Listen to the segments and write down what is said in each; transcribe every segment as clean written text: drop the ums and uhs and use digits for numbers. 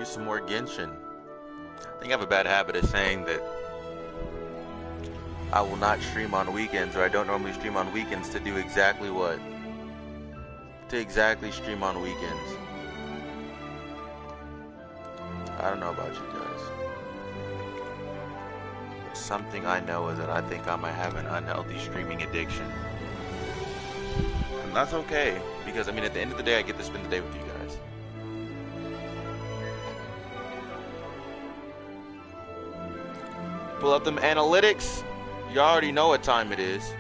you some more Genshin. I think I have a bad habit of saying that I will not stream on weekends, or I don't normally stream on weekends to do exactly what? To exactly stream on weekends. I don't know about you guys. But something I know is that I think I might have an unhealthy streaming addiction. And that's okay, because I mean at the end of the day I get to spend the day with you guys. Pull up them analytics. You already know what time it is.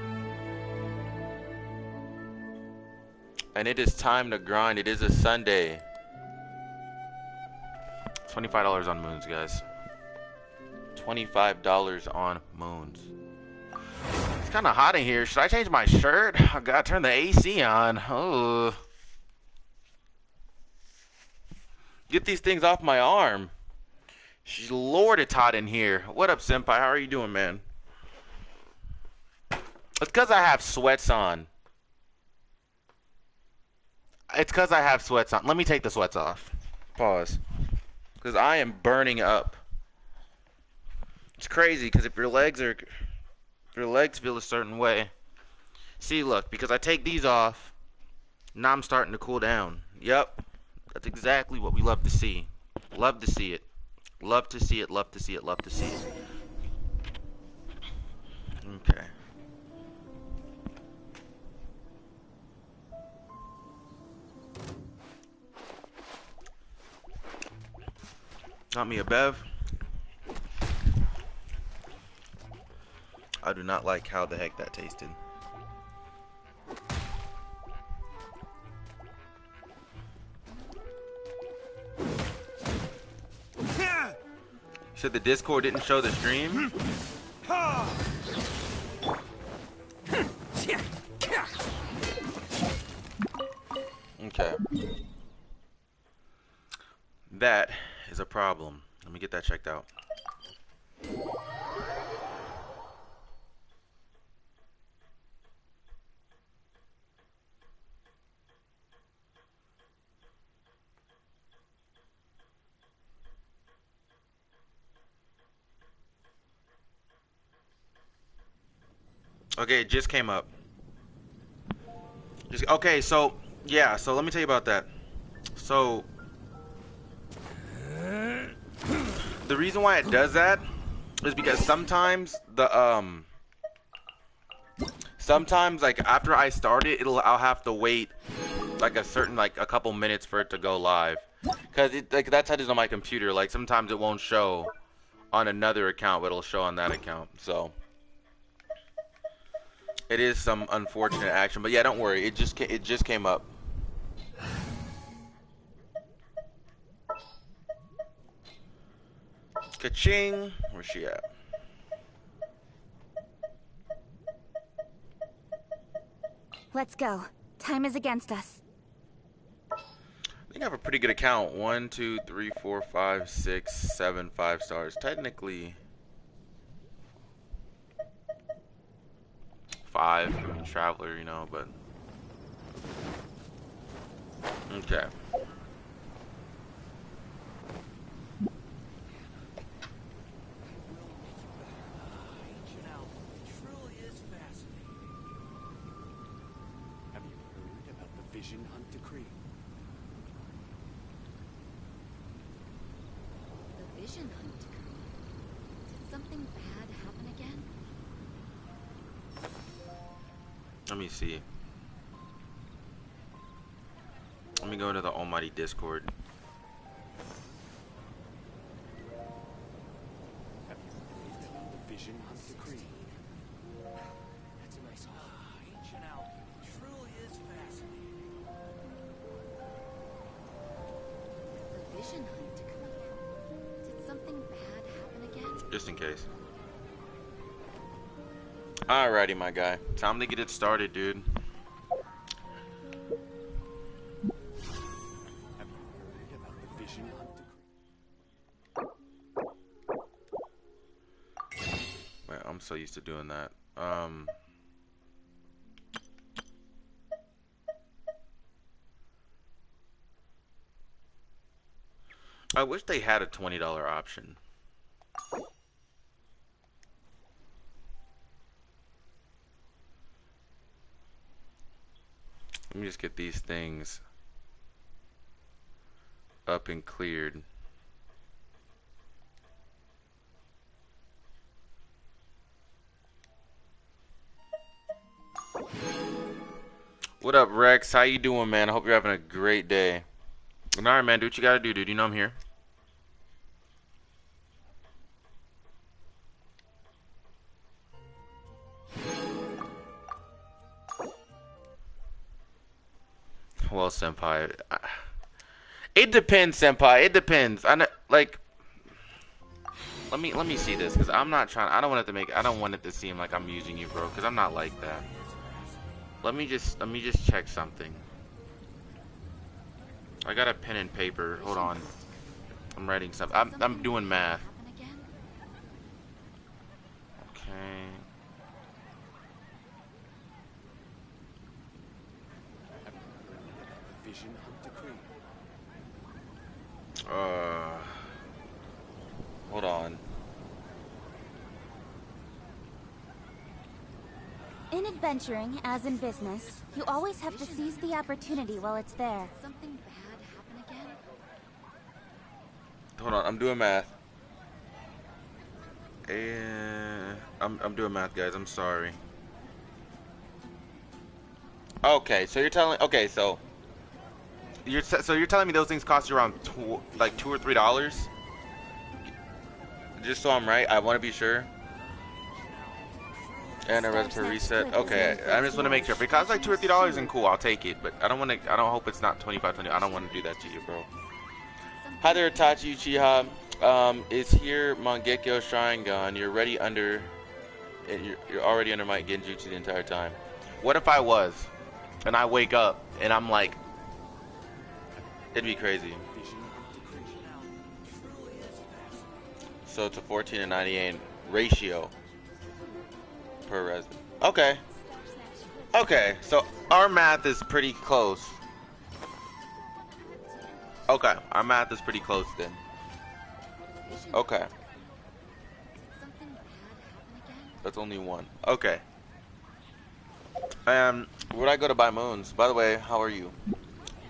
And it is time to grind. It is a Sunday. $25 on moons, guys. $25 on moons. It's kind of hot in here. Should I change my shirt? I gotta turn the AC on. Oh. Get these things off my arm. Lord, it's hot in here. What up, senpai? How are you doing, man? It's because I have sweats on. It's because I have sweats on. Let me take the sweats off. Pause. Because I am burning up. It's crazy because if your legs feel a certain way. See, look, because I take these off, now I'm starting to cool down. Yep. That's exactly what we love to see. Love to see it. Love to see it, love to see it, love to see it. Okay. Got me a bev. I do not like how the heck that tasted. Said the Discord didn't show the stream? Okay. That is a problem. Let me get that checked out. Okay, it just came up. Okay, so yeah, so let me tell you about that. So the reason why it does that is because sometimes sometimes like after I start it, I'll have to wait like a couple minutes for it to go live, because that's how it is on my computer. Like sometimes it won't show on another account, but it'll show on that account. So it is some unfortunate action, but yeah, don't worry. It just came up. Ka-ching! Where's she at? Let's go. Time is against us. I think I have a pretty good account. 1, 2, 3, 4, 5, 6, 7, 5 stars. Technically 5. I mean, traveler, you know, but okay. Hunt decree. The Vision Hunt decree. Did something bad happen again? Let me see. Let me go into the almighty Discord. The Vision Hunt decree. Vision Hunt decree. Did something bad happen again? Just in case. Alrighty, my guy. Time to get it started, dude. Have you heard about the Vision Hunt decree? Wait, I'm so used to doing that. I wish they had a $20 option. Let me just get these things up and cleared. What up, Rex? How you doing, man? I hope you're having a great day. Alright, man, do what you gotta do, dude. You know I'm here. Well, senpai, it depends, senpai. It depends. I know, like, let me see this, cause I'm not trying. I don't want it to make. I don't want it to seem like I'm using you, bro. Cause I'm not like that. Let me just check something. I got a pen and paper. Hold on. I'm writing something. I'm doing math. Okay. Vision hunt decree. Hold on. In adventuring, as in business, you always have to seize the opportunity while it's there. Something bad happen again? Hold on. I'm doing math. And I'm doing math, guys. I'm sorry. Okay, so you're telling. Okay, so you're telling me those things cost you around like $2 or $3? Just so I'm right, I want to be sure. And a res per reset. Okay, I just want to make sure. If it costs like $2 or $3, then cool, I'll take it. But I don't want to. I don't hope it's not 25, 20. I don't want to do that to you, bro. Hi there, Itachi Uchiha. Is here Mangekyo Sharingan? You're already under. You're already under my Genjutsu the entire time. What if I was, and I wake up and I'm like, it'd be crazy. So it's a 14 to 98 ratio per resident. Okay. Okay, so our math is pretty close. Okay, our math is pretty close then. Okay. Something bad happen again? That's only one. Okay. Where'd I go to buy moons? By the way, how are you?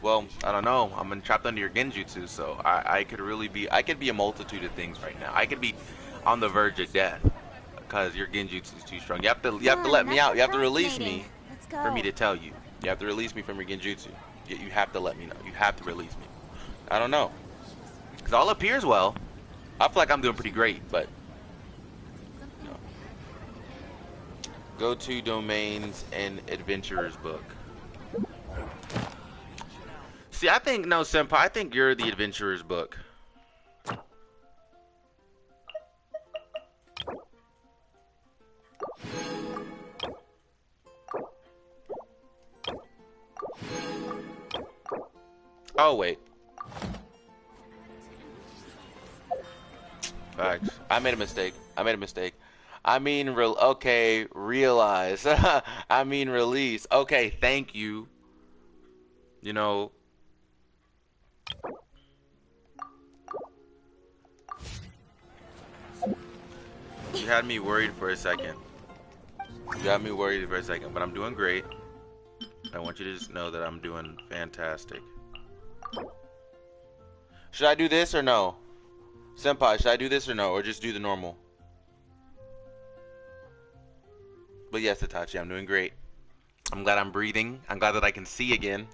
Well, I don't know. I'm trapped under your genjutsu, so I could really be. I could be a multitude of things right now. I could be on the verge of death because your genjutsu is too strong. You have to let me out. You have to release me for me to tell you. You have to release me from your genjutsu. You have to let me know. You have to release me. I don't know. Cause all appears well. I feel like I'm doing pretty great, but no. Go to domains and adventurer's book. See, I think, no, senpai, I think you're the adventurer's book. Oh, wait. Facts. I made a mistake. I mean, okay, realize. I mean, release. Okay, thank you. You know. You had me worried for a second. But I'm doing great. I want you to just know that I'm doing fantastic. Should I do this or no? Senpai, should I do this or no? Or just do the normal? But yes, Itachi, I'm doing great. I'm glad I'm breathing. I'm glad that I can see again.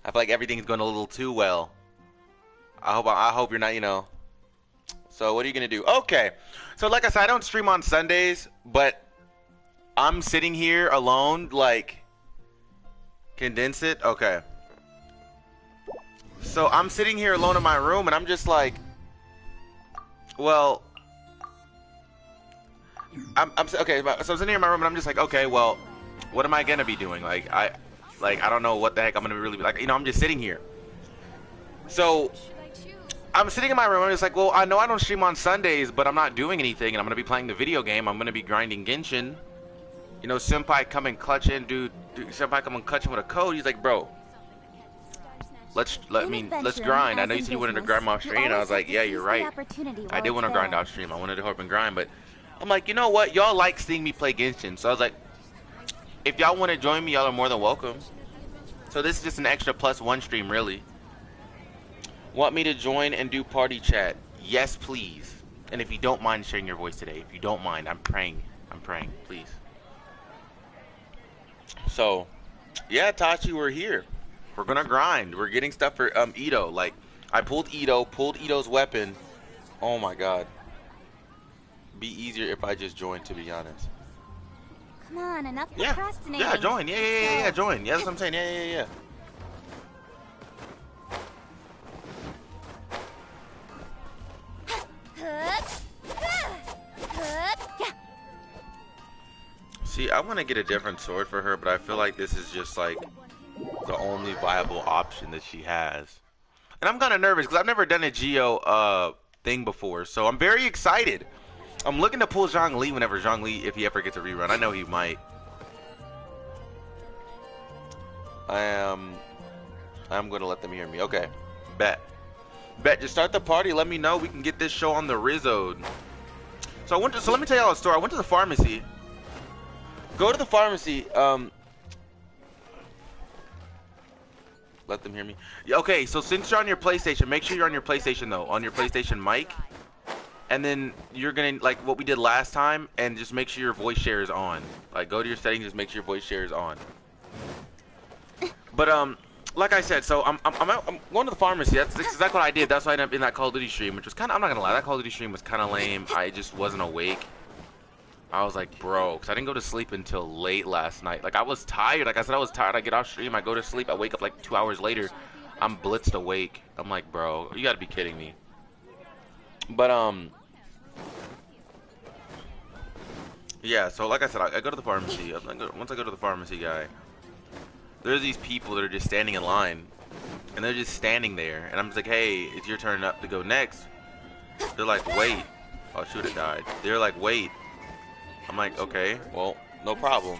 I feel like everything's going a little too well. I hope you're not, you know. So what are you going to do? Okay. So like I said, I don't stream on Sundays, but I'm sitting here alone, like, condense it. Okay. So I'm sitting here alone in my room, and I'm just like, well, I'm okay. So I'm sitting here in my room, and I'm just like, okay, well, what am I gonna be doing? Like I don't know what the heck I'm gonna really be like. You know, I'm just sitting here. So I'm sitting in my room, and it's like, well, I know I don't stream on Sundays, but I'm not doing anything, and I'm gonna be playing the video game. I'm gonna be grinding Genshin. You know, Senpai come and clutch in, dude. Senpai come and clutch in with a code. He's like, bro, Let's grind. I know you said you wanted to grind off stream, and I was like, yeah, you're right. I did want to grind off stream. I wanted to help and grind, but I'm like, you know what? Y'all like seeing me play Genshin, so I was like, if y'all want to join me, y'all are more than welcome. So this is just an extra +1 stream, really. Want me to join and do party chat? Yes, please. And if you don't mind sharing your voice today, if you don't mind, I'm praying, please. So, yeah, Tachi, we're here. We're gonna grind. We're getting stuff for Ito. Like, I pulled Ito's weapon. Oh my god. Be easier if I just joined, to be honest. Come on, enough Yeah, procrastinating. yeah, join. Yeah, join. Yeah, that's what I'm saying. Yeah. See, I want to get a different sword for her, but I feel like this is just like the only viable option that she has. And I'm kind of nervous because I've never done a Geo thing before, so I'm very excited. I'm looking to pull Zhongli whenever Zhongli, if he ever gets a rerun. I know he might. I'm going to let them hear me. Okay, bet. Just start the party. Let me know. We can get this show on the Rizzo. So let me tell y'all a story. I went to the pharmacy. Go to the pharmacy. Let them hear me. Yeah, okay, so since you're on your PlayStation, make sure you're on your PlayStation though, on your PlayStation mic. And then you're gonna, like what we did last time, and just make sure your voice share is on. Like, go to your settings, just make sure your voice share is on. But like I said, so I'm going to the pharmacy. That's exactly what I did. That's why I ended up in that Call of Duty stream, which was kind of, I'm not gonna lie, that Call of Duty stream was kind of lame. I just wasn't awake. I was like, bro, because I didn't go to sleep until late last night. Like, I was tired. Like I said, I was tired. I get off stream, I go to sleep, I wake up like 2 hours later. I'm blitzed awake. I'm like, bro, you gotta be kidding me. But, yeah, so like I said, I go to the pharmacy. Once I go to the pharmacy guy, there's these people that are just standing in line. And they're just standing there. And I'm just like, hey, it's your turn up to go next. They're like, wait. Oh, she would have died. They're like, wait. I'm like, okay, well, no problem.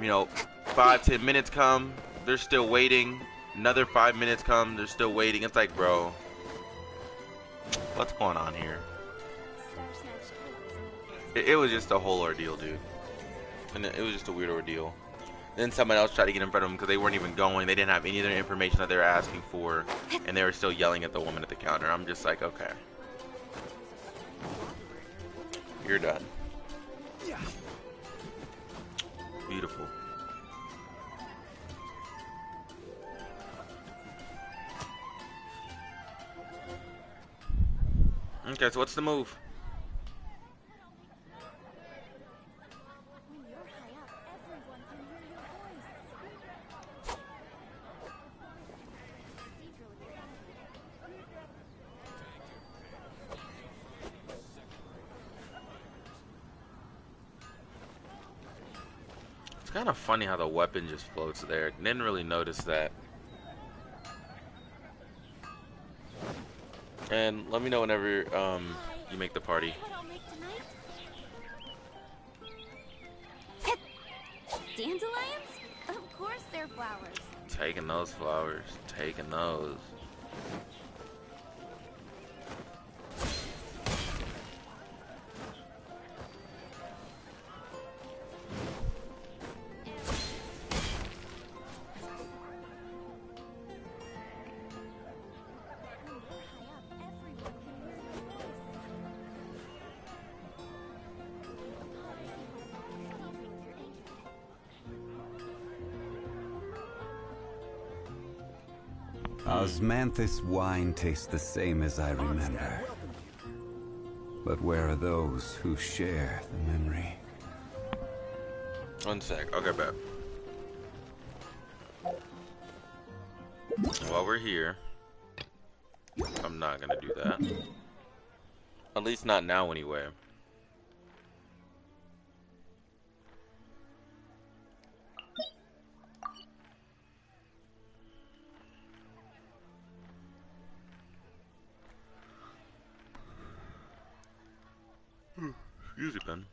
You know, 5-10 minutes come, they're still waiting. Another 5 minutes come, they're still waiting. It's like, bro, what's going on here? It was just a whole ordeal, dude. And it was just a weird ordeal. Then someone else tried to get in front of them because they weren't even going. They didn't have any of their information that they were asking for. And they were still yelling at the woman at the counter. I'm just like, okay. You're done. Beautiful. Okay, so what's the move? When you're high up, everyone can hear your voice. It's kind of funny how the weapon just floats there. Didn't really notice that. And let me know whenever you make the party. What I'll make tonight? Dandelions? Of course they're flowers. Taking those flowers. Taking those. Osmanthus wine tastes the same as I remember. But where are those who share the memory? 1 sec. Okay, bet. While we're here, I'm not gonna do that. At least not now, anyway. Excuse me, Ben.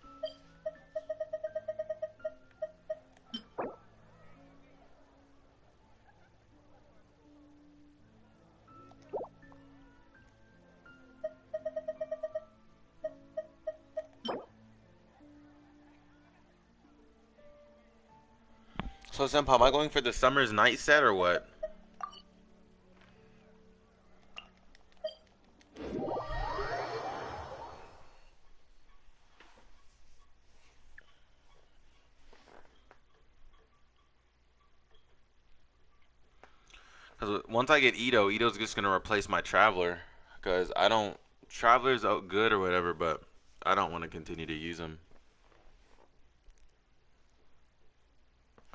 So, Senpai, am I going for the Summer's Night set or what? Because once I get Ito's just going to replace my Traveler. Because I don't... Traveler's out good or whatever, but I don't want to continue to use him.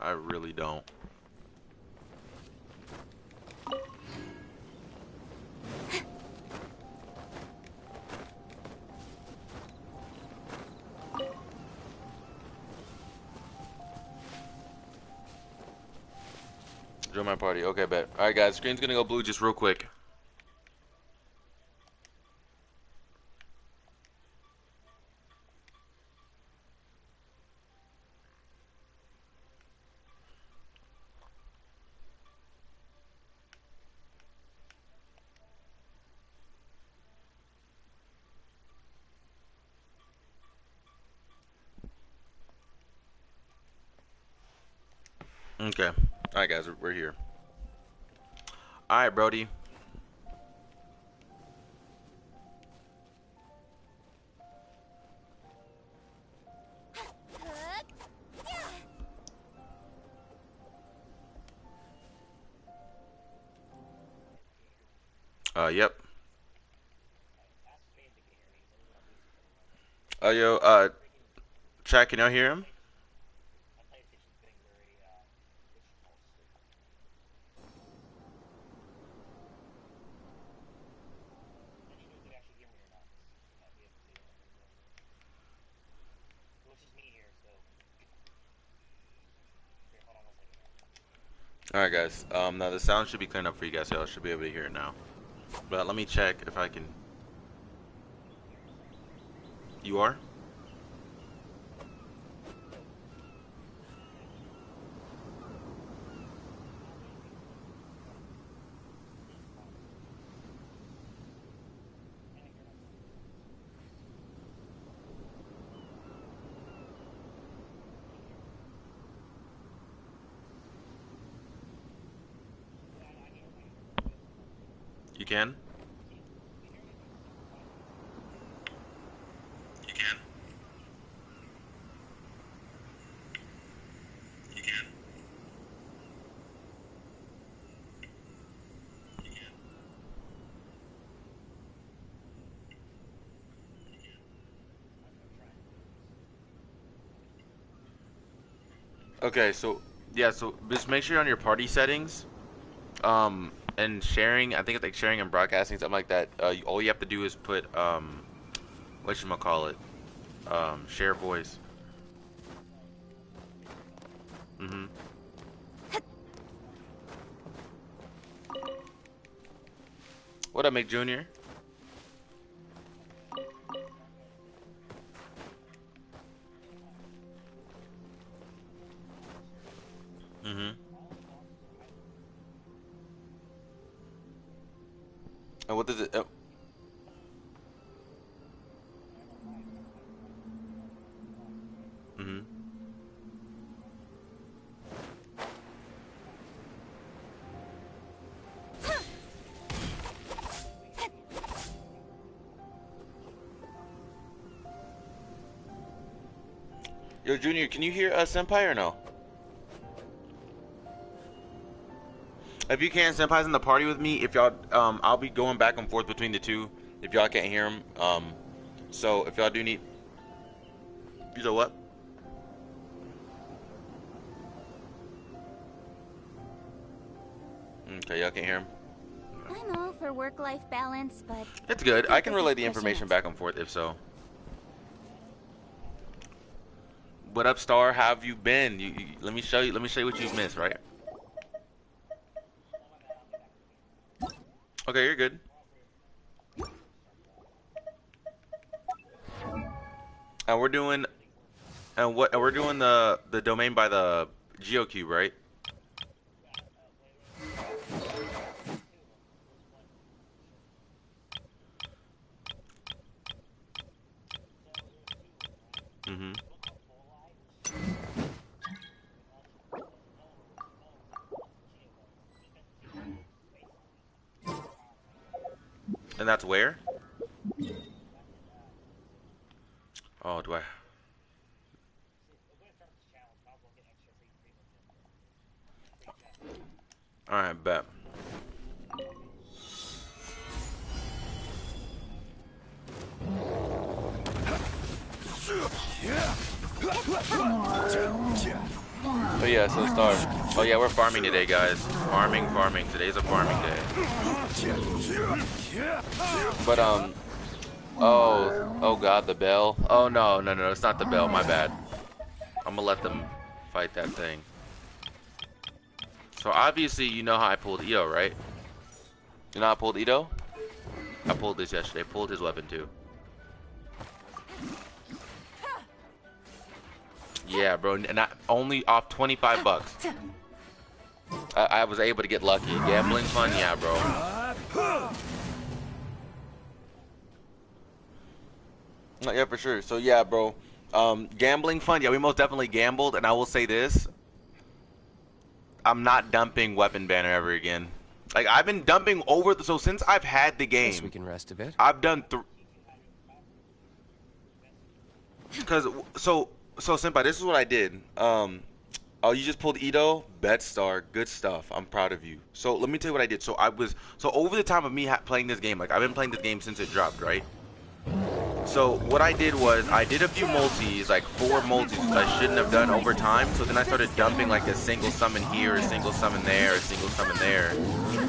I really don't. Join my party. Okay, bet. Alright, guys. Screen's going to go blue just real quick. Okay. Alright, guys. We're here. Alright, Brody. Yep. Yo, chat, can y'all hear him? Alright, guys. Now the sound should be clearing up for you guys, so y'all should be able to hear it now. But let me check if I can. You are? You can? You can? You can? You can? Okay, so yeah, so just make sure you're on your party settings, and sharing. I think it's like sharing and broadcasting, something like that. All you have to do is put whatchamacallit, share voice. Mm-hmm. What up, Mick Jr.? Mm-hmm. And what does it? Mm-hmm. Yo, Junior, can you hear Senpai or no? If you can, Senpai's in the party with me. If y'all, I'll be going back and forth between the two. If y'all can't hear him, so if y'all do need, you know what? Okay, y'all can't hear him. I'm all for work-life balance, but It's good. I can this is relay the pushing information it. back and forth if so. What up, Star? How have you been? Let me show you. Let me show you what you've missed, right? Okay, you're good. And we're doing, and we're doing the domain by the GeoCube, right? Mm-hmm. And that's where? Oh, do I? Alright, bet. Oh yeah, so Star. Oh yeah, we're farming today, guys. Farming. Today's a farming day. But oh god, the bell. Oh no, it's not the bell. My bad. I'm gonna let them fight that thing. So obviously, you know how I pulled Ito, right? You know how I pulled Ito? I pulled this yesterday. Pulled his weapon too. Yeah, bro, and only off 25 bucks. I was able to get lucky. Gambling fun, yeah, bro. Yeah, for sure. So yeah, bro. Gambling fun, yeah, we most definitely gambled, and I will say this: I'm not dumping Weapon Banner ever again. Like I've been dumping over so since I've had the game. Guess we can rest a bit. I've done so Senpai, this is what I did. Oh, you just pulled Ito, bet star, good stuff. I'm proud of you. So let me tell you what I did. So over the time of me playing this game, like I've been playing this game since it dropped, right? So what I did was I did a few multis, like 4 multis I shouldn't have done over time. So then I started dumping like a single summon here, a single summon there, a single summon there,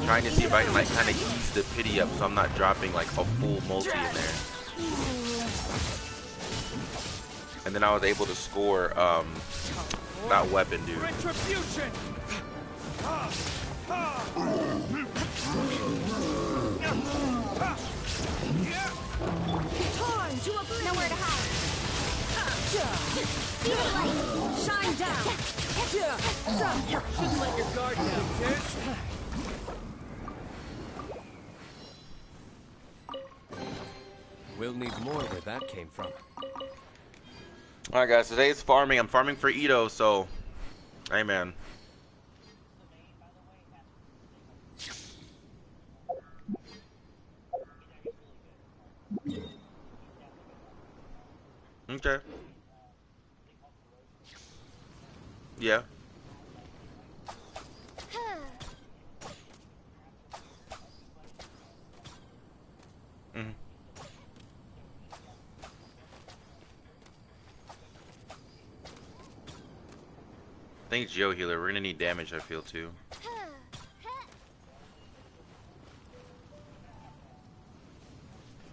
trying to see if I can like kind of ease the pity up so I'm not dropping like a full multi in there. And then I was able to score that weapon, dude. Retribution. Time to oblivion. Nowhere to hide. Speed of light. Shine down. Shouldn't let your guard down, kids. We'll need more where that came from. Alright guys, today's farming. I'm farming for Ito, so hey man. Okay. Yeah. Mm-hmm. Thanks, Geo Healer. We're gonna need damage, I feel too.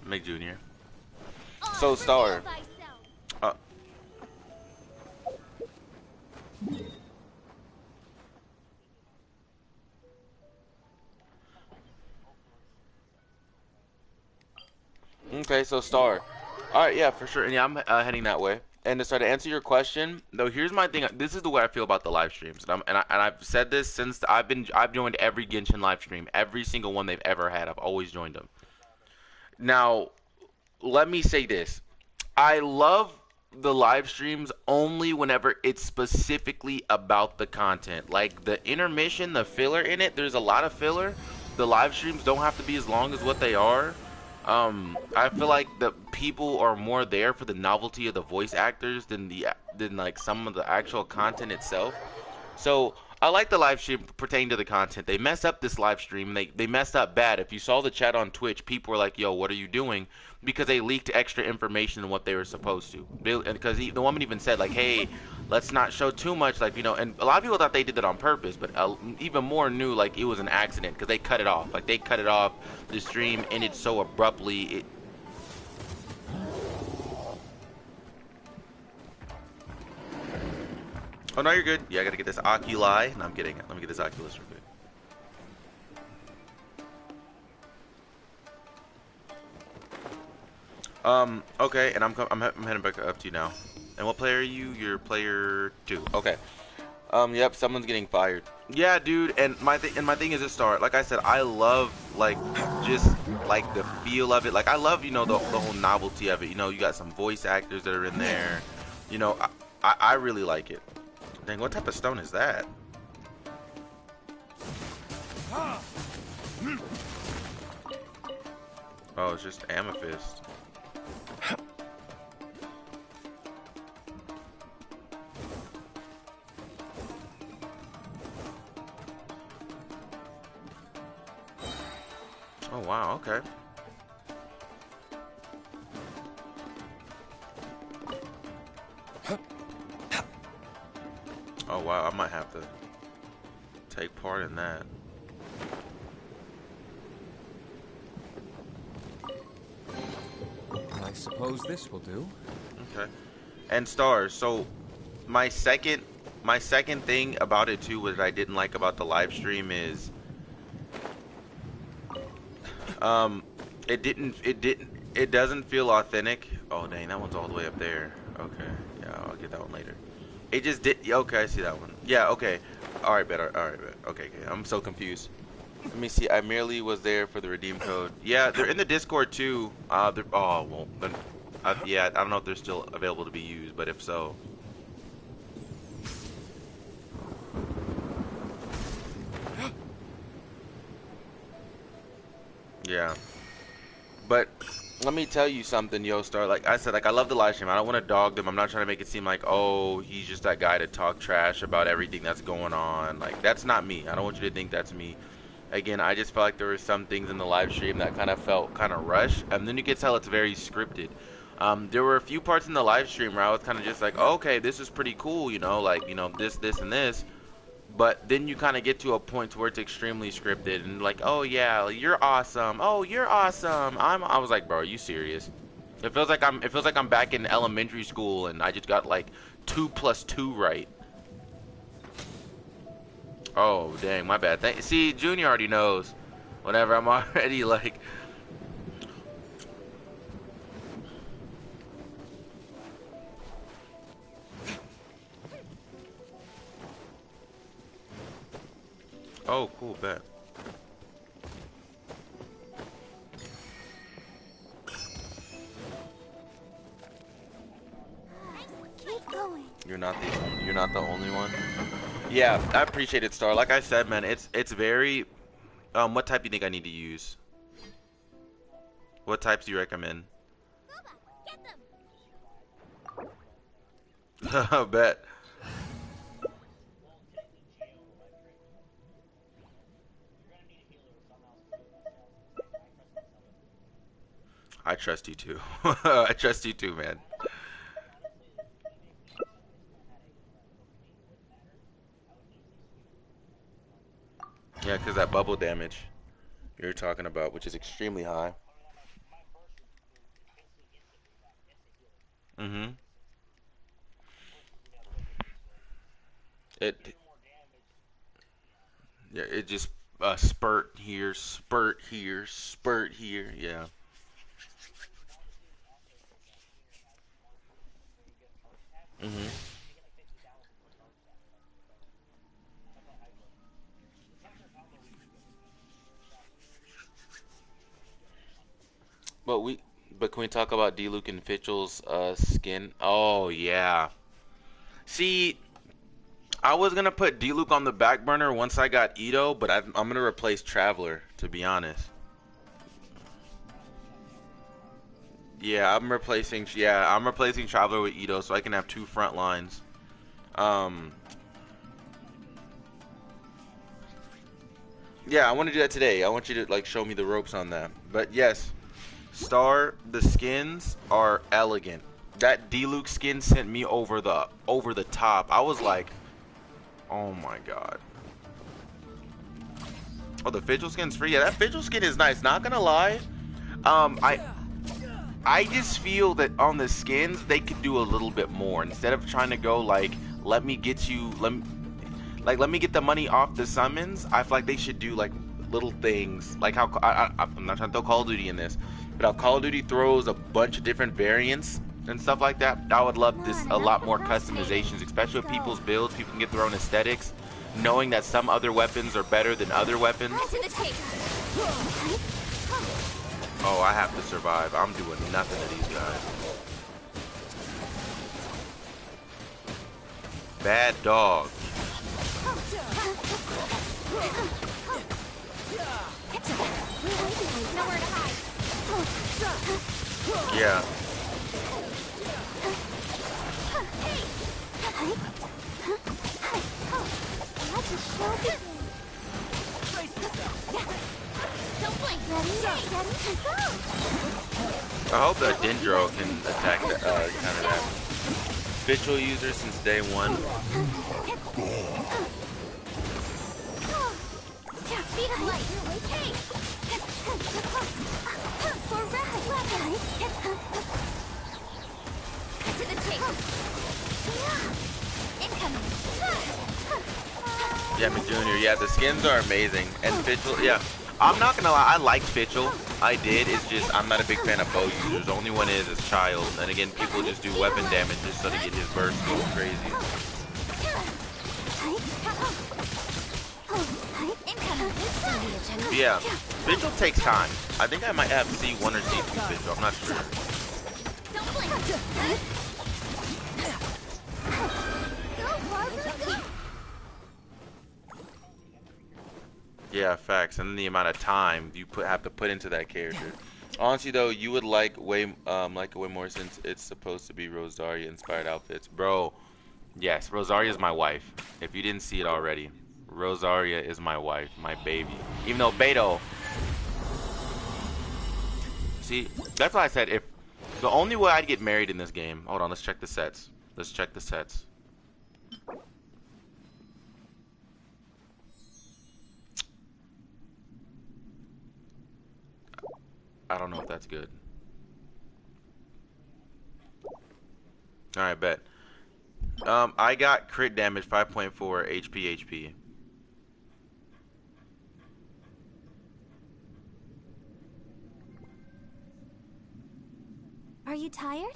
Meg Junior. So Star. Okay, so Star. Alright, yeah, for sure. And yeah, I'm heading that way. And to start to answer your question, though, here's my thing. This is the way I feel about the live streams, and I've said this since I've joined every Genshin live stream, every single one they've ever had. I've always joined them. Now, let me say this: I love the live streams only whenever it's specifically about the content, like the intermission, the filler in it. There's a lot of filler. The live streams don't have to be as long as what they are. I feel like the people are more there for the novelty of the voice actors than like some of the actual content itself. So I like the live stream pertaining to the content. They messed up this live stream. They messed up bad. If you saw the chat on Twitch, people were like, "Yo, what are you doing?" Because they leaked extra information than what they were supposed to. Because the woman even said like, "Hey, let's not show too much." Like, you know, and a lot of people thought they did that on purpose, but even more knew like it was an accident because they cut it off. Like they cut it off. The stream ended so abruptly. Oh no, you're good. Yeah, I gotta get this Oculi. No, I'm kidding. Let me get this Oculus real quick. Okay, and I'm heading back up to you now. And what player are you? You're player 2. Okay. Yep, someone's getting fired. Yeah, dude. And my thing is this, Star. Like I said, I love like just like the feel of it. Like I love, you know, the whole novelty of it. You know, you got some voice actors that are in there. You know, I really like it. Dang, what type of stone is that? Oh, it's just amethyst. Oh wow, okay. Oh wow, I might have to take part in that. I suppose this will do. Okay. And stars. So my second thing about it too, what I didn't like about the live stream is it doesn't feel authentic. Oh dang, that one's all the way up there. Okay. Yeah, I'll get that one later. It just did. Okay, I see that one. Yeah, okay. Alright, bet. Alright, bet. Okay, I'm so confused. Let me see. I merely was there for the redeem code. Yeah, they're in the Discord too. Oh, well, then, yeah, I don't know if they're still available to be used, but if so. Yeah. But let me tell you something, Yo Star. Like I said, like I love the live stream. I don't want to dog them. I'm not trying to make it seem like, oh, he's just that guy to talk trash about everything that's going on. Like that's not me. I don't want you to think that's me. Again, I just felt like there were some things in the live stream that kind of felt kind of rushed, and then you can tell it's very scripted. There were a few parts in the live stream where I was kind of just like, oh, okay, this is pretty cool, you know, like, you know, this, and this. But then you kind of get to a point where it's extremely scripted and like, oh yeah, you're awesome. Oh, you're awesome. I was like, bro, are you serious? It feels like I'm back in elementary school and I just got like 2 + 2 right. Oh, dang, my bad. See, Junior already knows. Whenever I'm already like... Oh, cool, bet. Keep going. You're not the only one. Yeah, I appreciate it, Star. Like I said, man, it's very... what type do you think I need to use? What types do you recommend? Bet. I trust you too. I trust you too, man. Yeah, because that bubble damage you're talking about, which is extremely high. Mm-hmm. It, yeah, it just spurt here, spurt here, spurt here. Yeah. Mm-hmm. But can we talk about D-Luke and Fitchel's skin? Oh yeah. See, I was gonna put D-Luke on the back burner once I got Ito, but I'm gonna replace Traveler, to be honest. I'm replacing Traveler with Ito so I can have 2 front lines. Um, yeah, I want to do that today. I want you to like show me the ropes on that. But yes, Star, the skins are elegant. That D-Luke skin sent me over the top. I was like, oh my god. Oh, the Fidgel skin's free. Yeah, that Fidgel skin is nice. Not gonna lie. I just feel that on the skins they could do a little bit more instead of trying to go like, let me get the money off the summons. I feel like they should do like little things like how I'm not trying to throw Call of Duty in this, but how Call of Duty throws a bunch of different variants and stuff like that. I would love this a lot more customizations, especially with people's builds. People can get their own aesthetics, knowing that some other weapons are better than other weapons. Oh, I have to survive. I'm doing nothing to these guys. Bad dog. Nowhere to hide. Yeah. Let the show begin. Don't blink. Ready, go. I hope that Dendro can attack the counter that. Habitual user since day one. Speed of light. Hey. For rapid. To the chase. Incoming. Yeah, McJunior. Yeah, the skins are amazing. And Fitchel, yeah. I'm not gonna lie, I liked Fitchel. I did. It's just I'm not a big fan of bow users. The only one is Child. And again, people just do weapon damage just so they get his burst going crazy. Yeah, Vigil takes time. I think I might have C1 or C2 Vigil. I'm not sure. Yeah, facts. And then the amount of time you have to put into that character. Honestly, though, you would like it way more since it's supposed to be Rosaria inspired outfits, bro. Yes, Rosaria is my wife. If you didn't see it already, Rosaria is my wife, my baby. Even though Beto, see, that's why I said if the only way I'd get married in this game. Hold on, let's check the sets. Let's check the sets. I don't know if that's good. Alright, bet. I got crit damage 5.4 HP. Are you tired?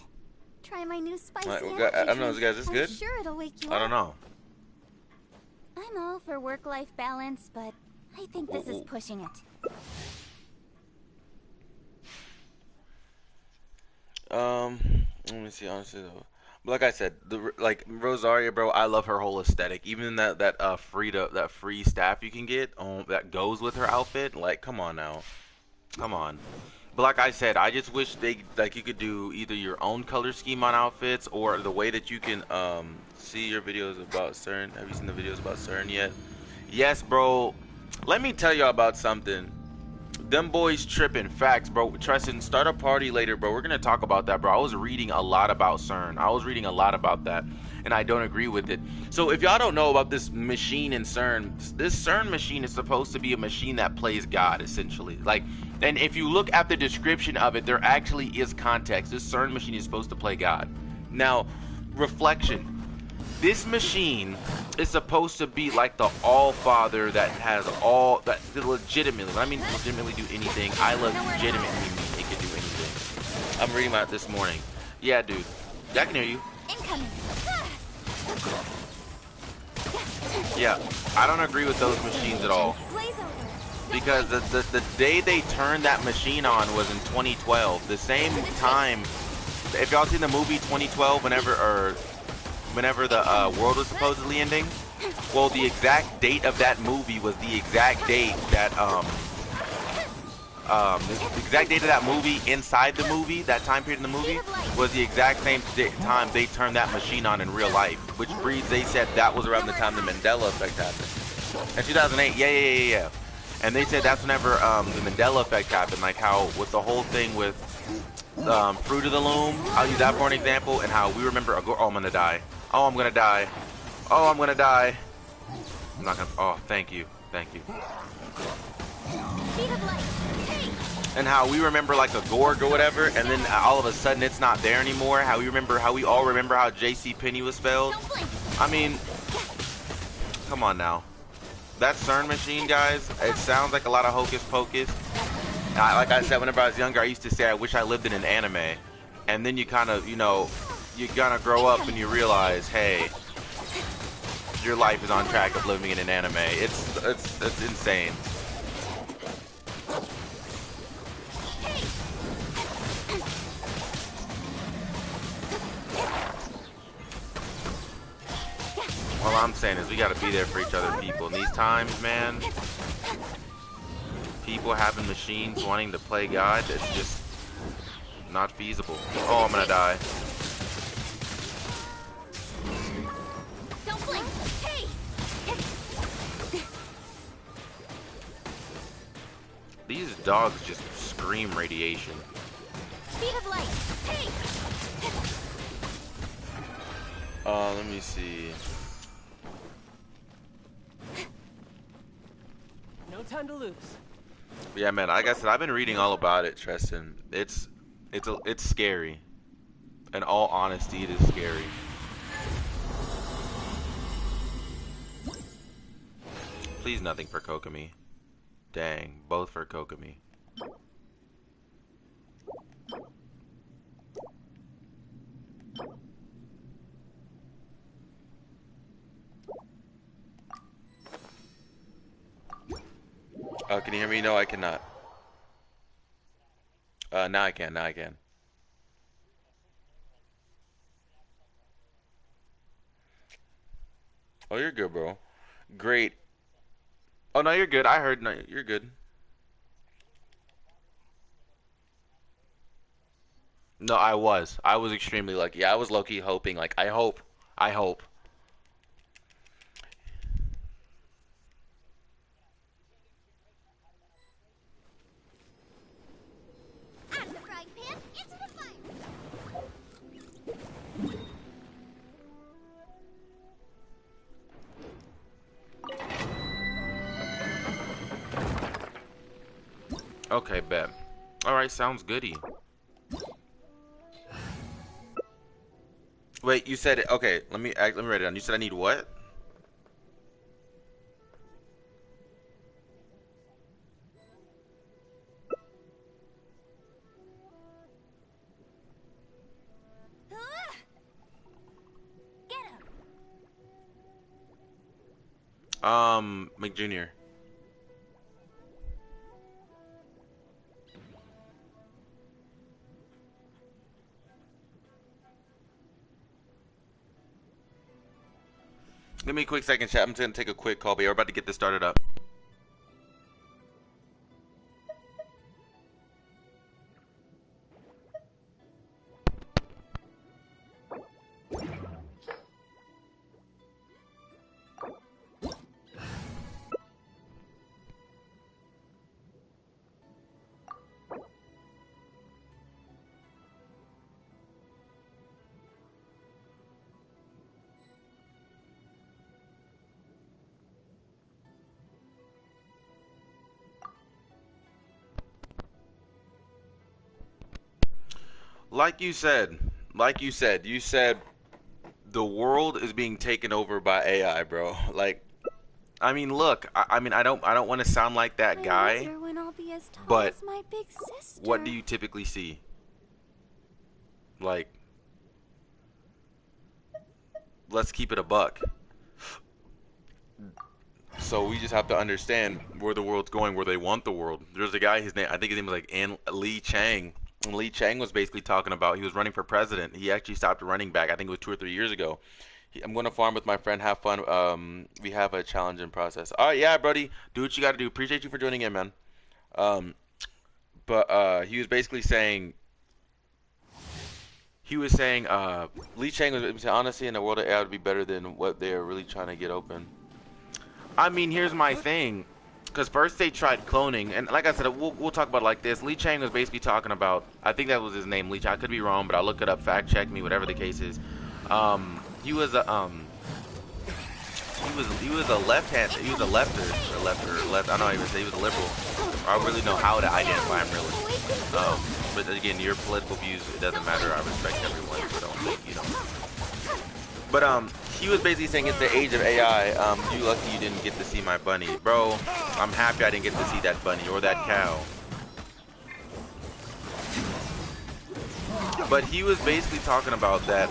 Try my new spicy I don't know, guys, is this good? I'm sure it'll wake you I don't know. I'm all for work-life balance, but I think this is pushing it. Let me see, honestly though. But like I said, like Rosaria, bro, I love her whole aesthetic. Even that free staff you can get that goes with her outfit. Like, come on now, come on. But like I said, I just wish you could do either your own color scheme on outfits or the way that you can see your videos about CERN. Have you seen the videos about CERN yet? Yes, bro. Let me tell y'all about something. Them boys tripping. Facts, bro. Tristan, start a party later, bro. We're gonna talk about that, bro. I was reading a lot about CERN. I was reading a lot about that, and I don't agree with it. So if y'all don't know about this machine in CERN, this CERN machine is supposed to be a machine that plays God, essentially. Like, and if you look at the description of it, there actually is context. This CERN machine is supposed to play God. Now, reflection. This machine is supposed to be like the All-Father that has all that legitimately. When I mean legitimately do anything, I legitimately mean it can do anything. I'm reading about it this morning. Yeah, dude. I can hear you. Yeah, I don't agree with those machines at all. Because the day they turned that machine on was in 2012. The same time, if y'all seen the movie 2012, whenever the world was supposedly ending, well, the exact date of that movie was the exact date that the exact date of that movie inside the movie, that time period in the movie, was the exact same time they turned that machine on in real life, which breeds, they said that was around the time the Mandela effect happened. In 2008, yeah. And they said that's whenever the Mandela effect happened, like how with the whole thing with Fruit of the Loom, I'll use that for an example, and how we remember, oh, I'm gonna die. Oh, I'm gonna die. Oh, I'm gonna die. I'm not gonna, oh, thank you. And how we remember like a Gorg or whatever, and then all of a sudden it's not there anymore. How we all remember how J.C. Penney was spelled. I mean, come on now. That CERN machine, guys, it sounds like a lot of hocus pocus. Like I said, whenever I was younger, I used to say I wish I lived in an anime. And then you kind of, you kind of grow up and you realize, hey, your life is on track of living in an anime. It's insane. All I'm saying is we gotta be there for each other, people. In these times, man, people having machines wanting to play God, it's just Not feasible. Oh, I'm gonna die. Don't blink. Hey. These dogs just scream radiation. Speed of light. Hey. Let me see. No time to lose. Yeah, man. Like I said, I've been reading all about it, Tristan. It's scary. In all honesty, it is scary. Please, nothing for Kokomi. Dang, both for Kokomi. Can you hear me? No, I cannot. Now I can. Now I can. Oh, you're good, bro. Great. Oh, no, you're good. I heard. No, you're good. No, I was. I was extremely lucky. I was low-key hoping. Like, I hope. I hope. Out of the frying pan into the fire. Okay, bet. Alright, sounds goody. Wait, you said it. Okay, let me write it down. You said I need what? Get him. McJunior. Give me a quick second, chat. I'm just gonna take a quick call, but we're about to get this started up. You said the world is being taken over by AI, bro. Like, I mean, look, I mean, I don't want to sound like that guy, When I'll be as tall but as my big sister. what do you typically see? Like, let's keep it a buck. So we just have to understand where the world's going, where they want the world. There's a guy, his name, I think his name was like Lee Chang. And Lee Chang was basically talking about he was running for president. He actually stopped running back. I think it was 2 or 3 years ago. I'm going to farm with my friend. Have fun. We have a challenge in process. All right, yeah, buddy. Do what you got to do. Appreciate you for joining in, man. But he was basically saying. Lee Chang was saying, honestly, in the world of AI would be better than what they're really trying to get open. I mean, here's my thing. Because first they tried cloning, and like I said, we'll talk about it like this. Lee Chang was basically talking about, I think that was his name, Lee Chang. I could be wrong, but I'll look it up, fact check me, whatever the case is. He was a left. I don't know how you say. He was a liberal. I don't really know how to identify him really. But again, your political views, it doesn't matter. I respect everyone, so But he was basically saying it's the age of AI. You lucky you didn't get to see my bunny, bro. I'm happy I didn't get to see that bunny or that cow. But he was basically talking about that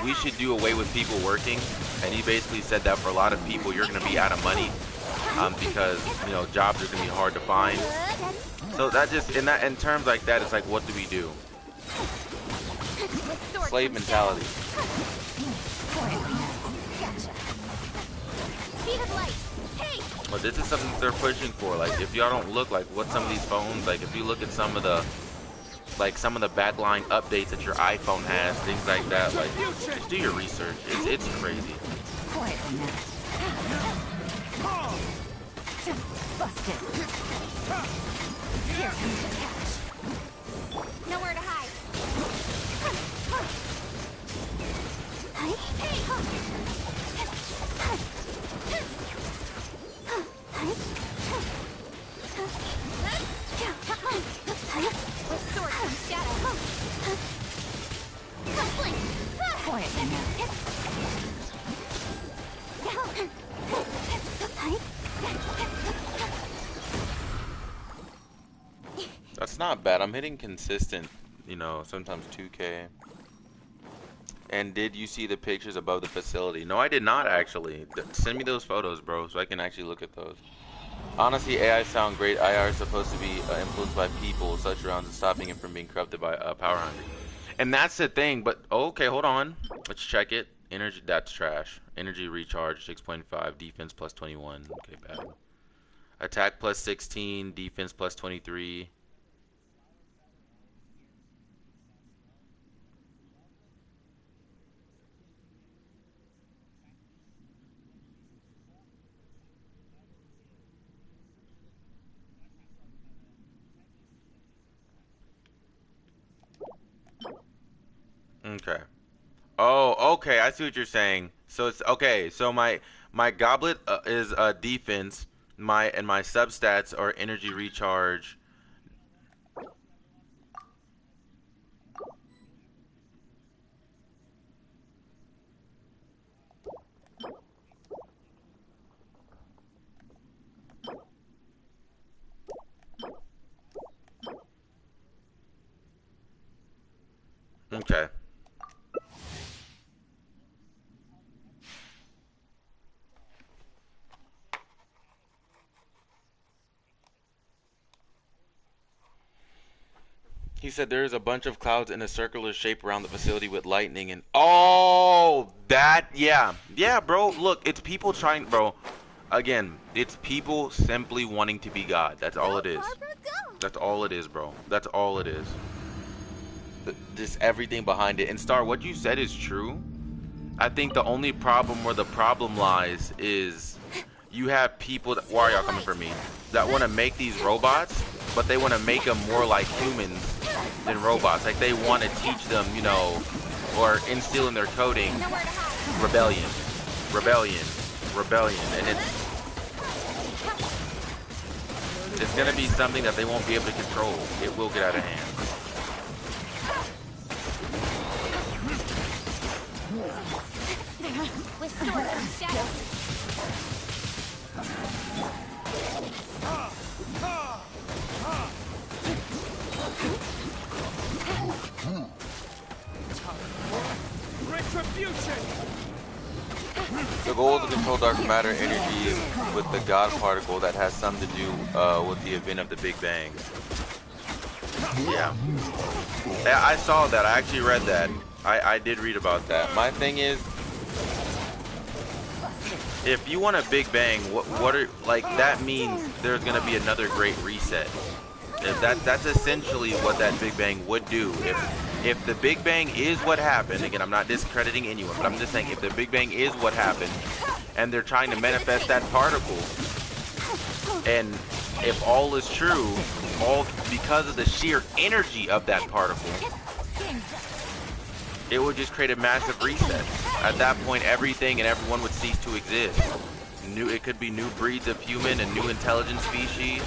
we should do away with people working, and he basically said that for a lot of people you're going to be out of money because jobs are going to be hard to find. So that just in terms like that, it's like, what do we do? Slave mentality. But this is something that they're pushing for. Like, if y'all don't look, like what some of these phones, like if you look at some of the like some of the backline updates that your iPhone has, things like that. Like, just do your research. It's crazy. Quietly now. Busted. Here comes the catch. Nowhere to hide. With sword comes shadow. Quietly now. That's not bad. I'm hitting consistent, you know, sometimes 2K. And did you see the pictures above the facility? No, I did not actually. Send me those photos, bro, so I can actually look at those. Honestly, AI sound great. IR is supposed to be influenced by people, such rounds, and stopping it from being corrupted by power hungry. And that's the thing. But okay, hold on. Let's check it. Energy, that's trash. Energy recharge 6.5, defense plus 21. Okay, bad. Attack plus 16, defense plus 23. Okay. Oh, okay. I see what you're saying. So it's okay. So my goblet is defense. My substats are energy recharge. Okay. He said there is a bunch of clouds in a circular shape around the facility with lightning and oh, that yeah, bro. Look, it's people trying, bro. Again, it's people simply wanting to be God. That's all it is. That's all it is, bro. That's all it is. Just everything behind it. And Star, what you said is true. I think the only problem where the problem lies is you have people that, why are y'all coming for me, that want to make these robots, but they want to make them more like humans than robots. Like they want to teach them, you know, or instill in their coding rebellion, rebellion, rebellion, and it's gonna be something that they won't be able to control. It will get out of hand. With sword comes shadow. Retribution! The goal is to control dark matter energy with the God particle that has something to do with the event of the Big Bang. Yeah. Yeah, I saw that. I actually read that. I did read about that. My thing is, if you want a Big Bang, what are, like, that means there's gonna be another great reset. If that's essentially what that Big Bang would do. If the Big Bang is what happened, again, I'm not discrediting anyone, but I'm just saying if the Big Bang is what happened, and they're trying to manifest that particle, and if all is true, all because of the sheer energy of that particle, it would just create a massive reset. At that point, everything and everyone would cease to exist. It could be new breeds of human and new intelligent species.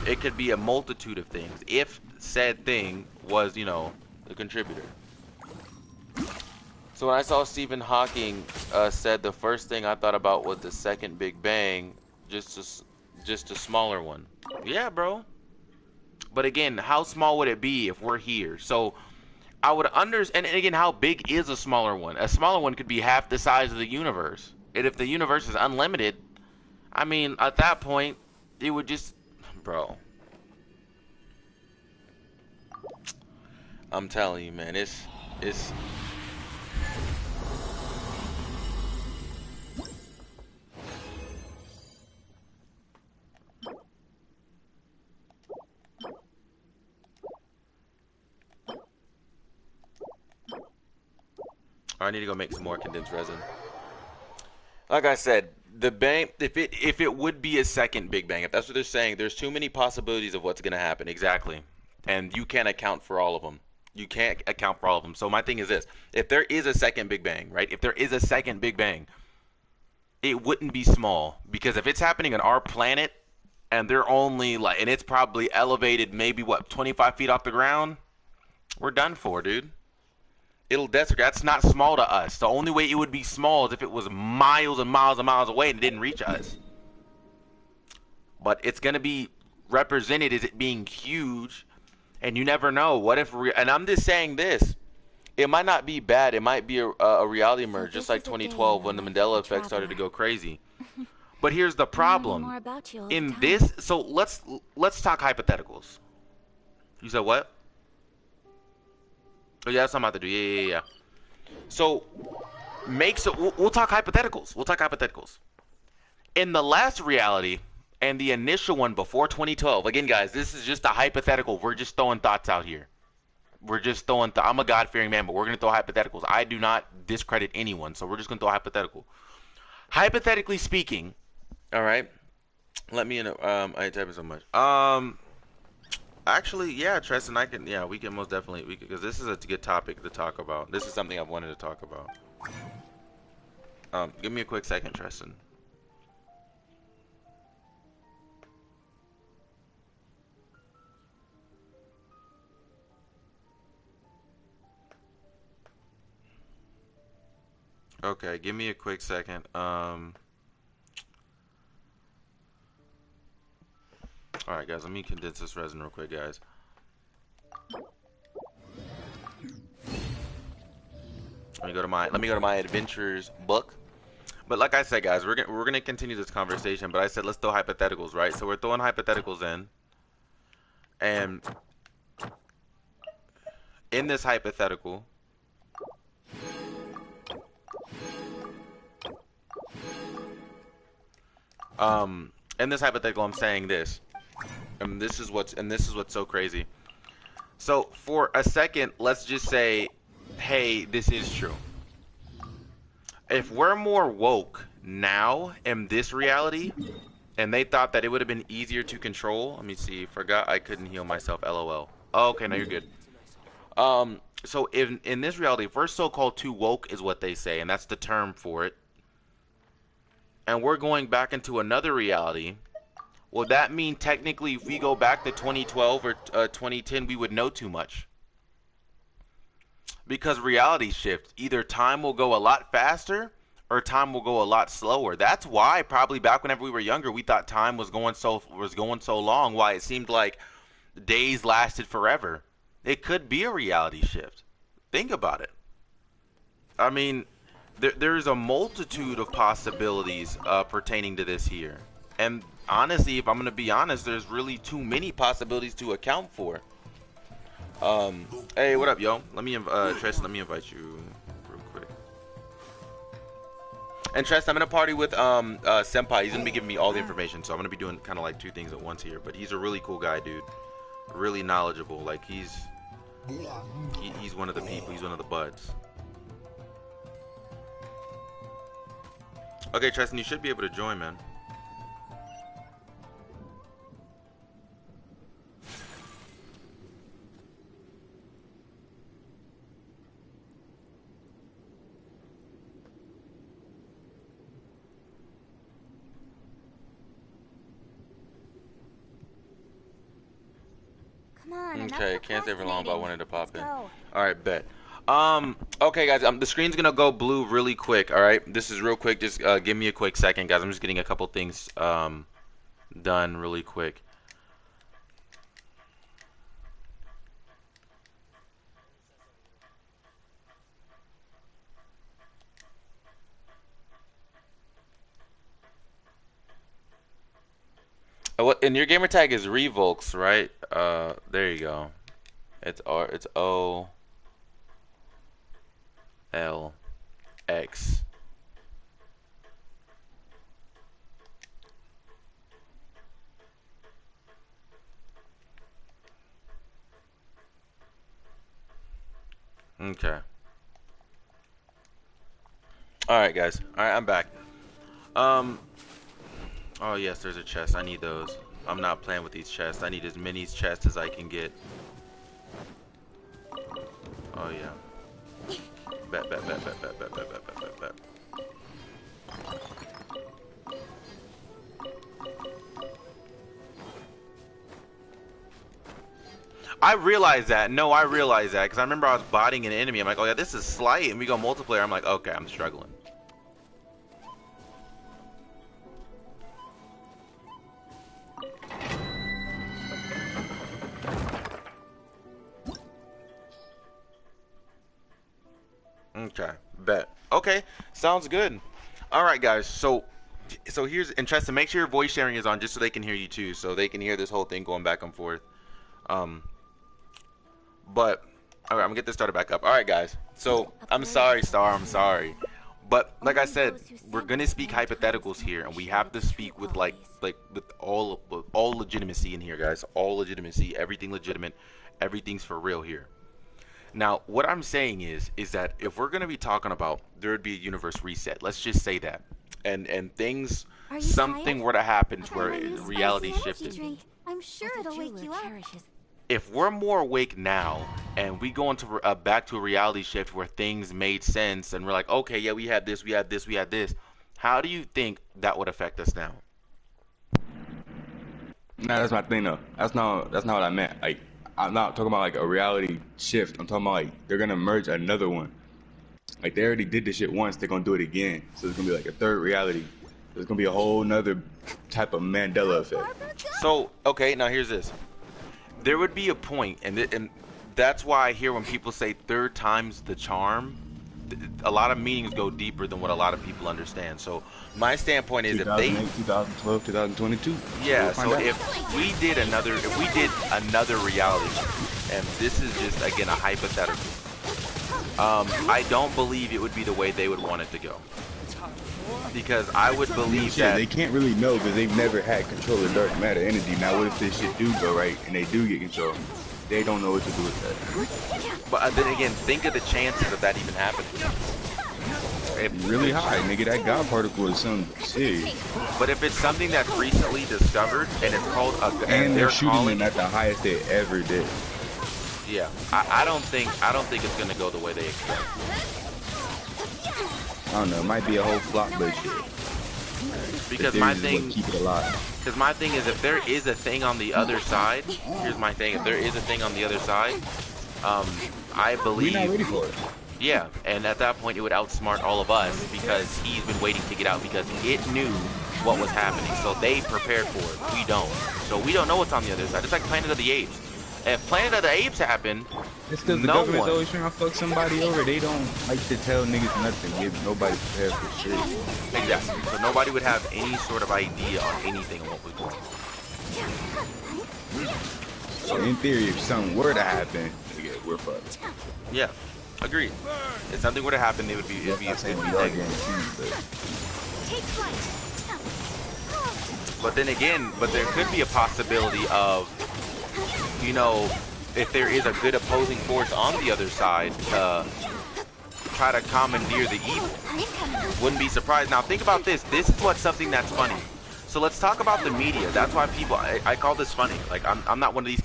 It could be a multitude of things if said thing was, you know, the contributor. So when I saw Stephen Hawking said, the first thing I thought about was the second Big Bang, just a smaller one. Yeah, bro. But again, how small would it be if we're here? So I would understand. And again, how big is a smaller one? A smaller one could be half the size of the universe. And if the universe is unlimited, I mean, at that point, it would just, bro. I'm telling you, man, it's. I need to go make some more condensed resin. Like I said, the bang, if it would be a second Big Bang, if that's what they're saying, there's too many possibilities of what's gonna happen. Exactly, and you can't account for all of them. You can't account for all of them. So my thing is this: if there is a second Big Bang, right? If there is a second Big Bang, it wouldn't be small, because if it's happening on our planet and they're only like, and it's probably elevated maybe what 25 feet off the ground, we're done for, dude. It'll desecrate. That's not small to us. The only way it would be small is if it was miles and miles and miles away and it didn't reach us. But it's gonna be represented as it being huge, and you never know. What if? And I'm just saying this. It might not be bad. It might be a reality merge, just like 2012 when the Mandela effect started to go crazy. But here's the problem. In this, so let's talk hypotheticals. You said what? Oh yeah, that's what I'm about to do. Yeah. So we'll talk hypotheticals. We'll talk hypotheticals. In the last reality and the initial one before 2012. Again, guys, this is just a hypothetical. We're just throwing thoughts out here. We're just throwing. I'm a God-fearing man, but we're gonna throw hypotheticals. I do not discredit anyone, so we're just gonna throw hypothetical. Hypothetically speaking, all right. Let me in. I type it so much. Actually, yeah, Tristan, I can. Yeah, we can most definitely. Because this is a good topic to talk about. This is something I've wanted to talk about. Give me a quick second, Tristan. Okay, give me a quick second. Alright guys, let me condense this resin real quick, guys. Let me go to my adventures book. But like I said, guys, we're gonna continue this conversation, but I said let's throw hypotheticals, right? So we're throwing hypotheticals in. And in this hypothetical, I'm saying this. And this is what's so crazy. So for a second, let's just say, hey, this is true. If we're more woke now in this reality, and they thought that it would have been easier to control. Let me see. Forgot I couldn't heal myself. LOL. Oh, okay, now you're good. So in this reality, if we're so-called too woke is what they say, and that's the term for it. And we're going back into another reality. Would that mean technically if we go back to 2012 or 2010, we would know too much? Because reality shifts. Either time will go a lot faster or time will go a lot slower. That's why probably back whenever we were younger, we thought time was going so long. Why it seemed like days lasted forever. It could be a reality shift. Think about it. I mean, there's a multitude of possibilities pertaining to this here. And honestly, if I'm going to be honest, there's really too many possibilities to account for. Hey, what up, yo? Tristan, let me invite you real quick. And Tristan, I'm in a party with Senpai. He's gonna be giving me all the information, so I'm gonna be doing kind of like two things at once here. But he's a really cool guy, dude. Really knowledgeable. Like he's one of the people. He's one of the buds. Okay, Tristan, you should be able to join, man. Okay, can't stay for long, but I wanted to pop in. All right, bet. Okay, guys. The screen's gonna go blue really quick. All right, this is real quick. Just give me a quick second, guys. I'm just getting a couple things done really quick. And your gamer tag is Revolks, right? There you go. It's O L X. Okay. All right, guys. All right, I'm back. Um. Oh yes, there's a chest. I need those. I'm not playing with these chests. I need as many chests as I can get. Oh yeah. Bet, bet, bet, bet, bet, bet, bet, bet, bet, bet, bet. I realized that. No, I realized that because I remember I was botting an enemy. I'm like, oh yeah, this is slight, and we go multiplayer. I'm like, okay, I'm struggling. Okay, bet. Okay, sounds good. All right, guys. So here's and Chester, make sure your voice sharing is on just so they can hear you too, so they can hear this whole thing going back and forth. Um, but all right, I'm gonna get this started back up. All right, guys. So I'm sorry, Star. I'm sorry, but like I said, we're gonna speak hypotheticals here, and we have to speak with with all legitimacy in here, guys. All legitimacy, everything legitimate, everything's for real here. Now, what I'm saying is that if we're gonna be talking about there would be a universe reset, let's just say that, and things, Are you something tired? were to happen to Try where my new reality spicy energy shifted. drink. I'm sure it'll wake you up. If we're more awake now and we go into back to a reality shift where things made sense and we're like, okay, yeah, we had this, we had this, we had this, how do you think that would affect us now? Nah, that's my thing though. That's not what I meant. Like, I'm not talking about like a reality shift. I'm talking about like they're gonna merge another one. Like they already did this shit once, they're gonna do it again. So it's gonna be like a third reality. There's gonna be a whole nother type of Mandela effect. So, okay, now here's this. There would be a point, and that's why I hear when people say third time's the charm, a lot of meanings go deeper than what a lot of people understand. So my standpoint is if they 2012, 2022. yeah, so if we did another reality, and this is just again a hypothetical, I don't believe it would be the way they would want it to go. Because I would believe Yeah, that they can't really know because they've never had control of dark matter energy. Now, what if this shit do go right and they do get control? They don't know what to do with that. But then again, think of the chances of that even happening. Really high, nigga. That God particle is some shit. But if it's something that's recently discovered and it's called And they're shooting them at the highest they ever did. Yeah, I don't think it's gonna go the way they expect. I don't know. It might be a whole flop, but shit. Because The my theories is what thing, keep it alive. because my thing is, if there is a thing on the other side, here's my thing. If there is a thing on the other side, I We're believe. not ready for it. Yeah, and at that point it would outsmart all of us because he's been waiting to get out because it knew what was happening. So they prepared for it. We don't. So we don't know what's on the other side. It's like Planet of the Apes. If Planet of the Apes happened, It's because the no government's one. always trying to fuck somebody over. They don't like to tell niggas nothing. Give nobody prepared for shit. Exactly. So nobody would have any sort of idea on anything on what was going on. So in theory, if something were to happen, nigga, we're fucked. Yeah, agreed. If something were to happen, it'd be I'm saying we are negative. guaranteed, but Take flight. But then again, there could be a possibility of, you know, if there is a good opposing force on the other side, try to commandeer the evil. Wouldn't be surprised. Now think about this. This is what's something that's funny. So let's talk about the media. That's why people, I call this funny. Like I'm not one of these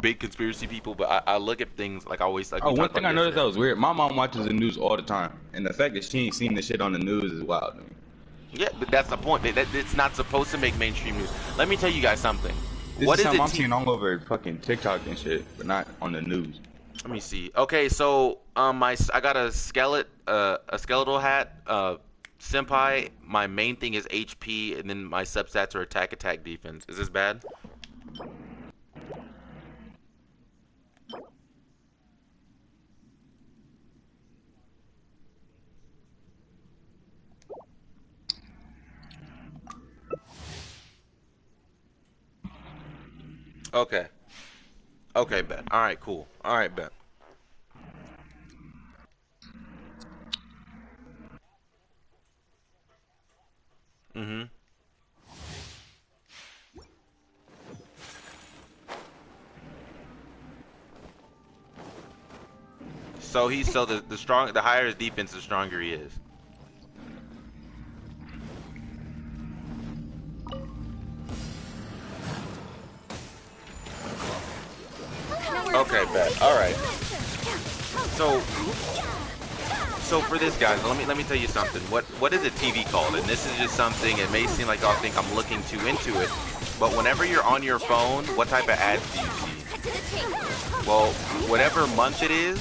big conspiracy people, but I look at things like I always like. oh, one thing I noticed that was weird. My mom watches the news all the time, and the fact that she ain't seen this shit on the news is wild to me. Yeah, but that's the point. It's not supposed to make mainstream news. Let me tell you guys something. This What is is something it? I'm seeing all over fucking TikTok and shit, but not on the news. Let me see. Okay, so I got a skeletal hat. Senpai, my main thing is HP, and then my substats are attack, defense. Is this bad? Okay. Okay, bet. All right, cool. All right, bet. Mm-hmm. So the higher his defense, the stronger he is. right? So for this, guys, let me tell you something. What is a TV called? And this is just something. It may seem like I'll think I'm looking too into it, but whenever you're on your phone, what type of ads do you see? Well, whatever month it is,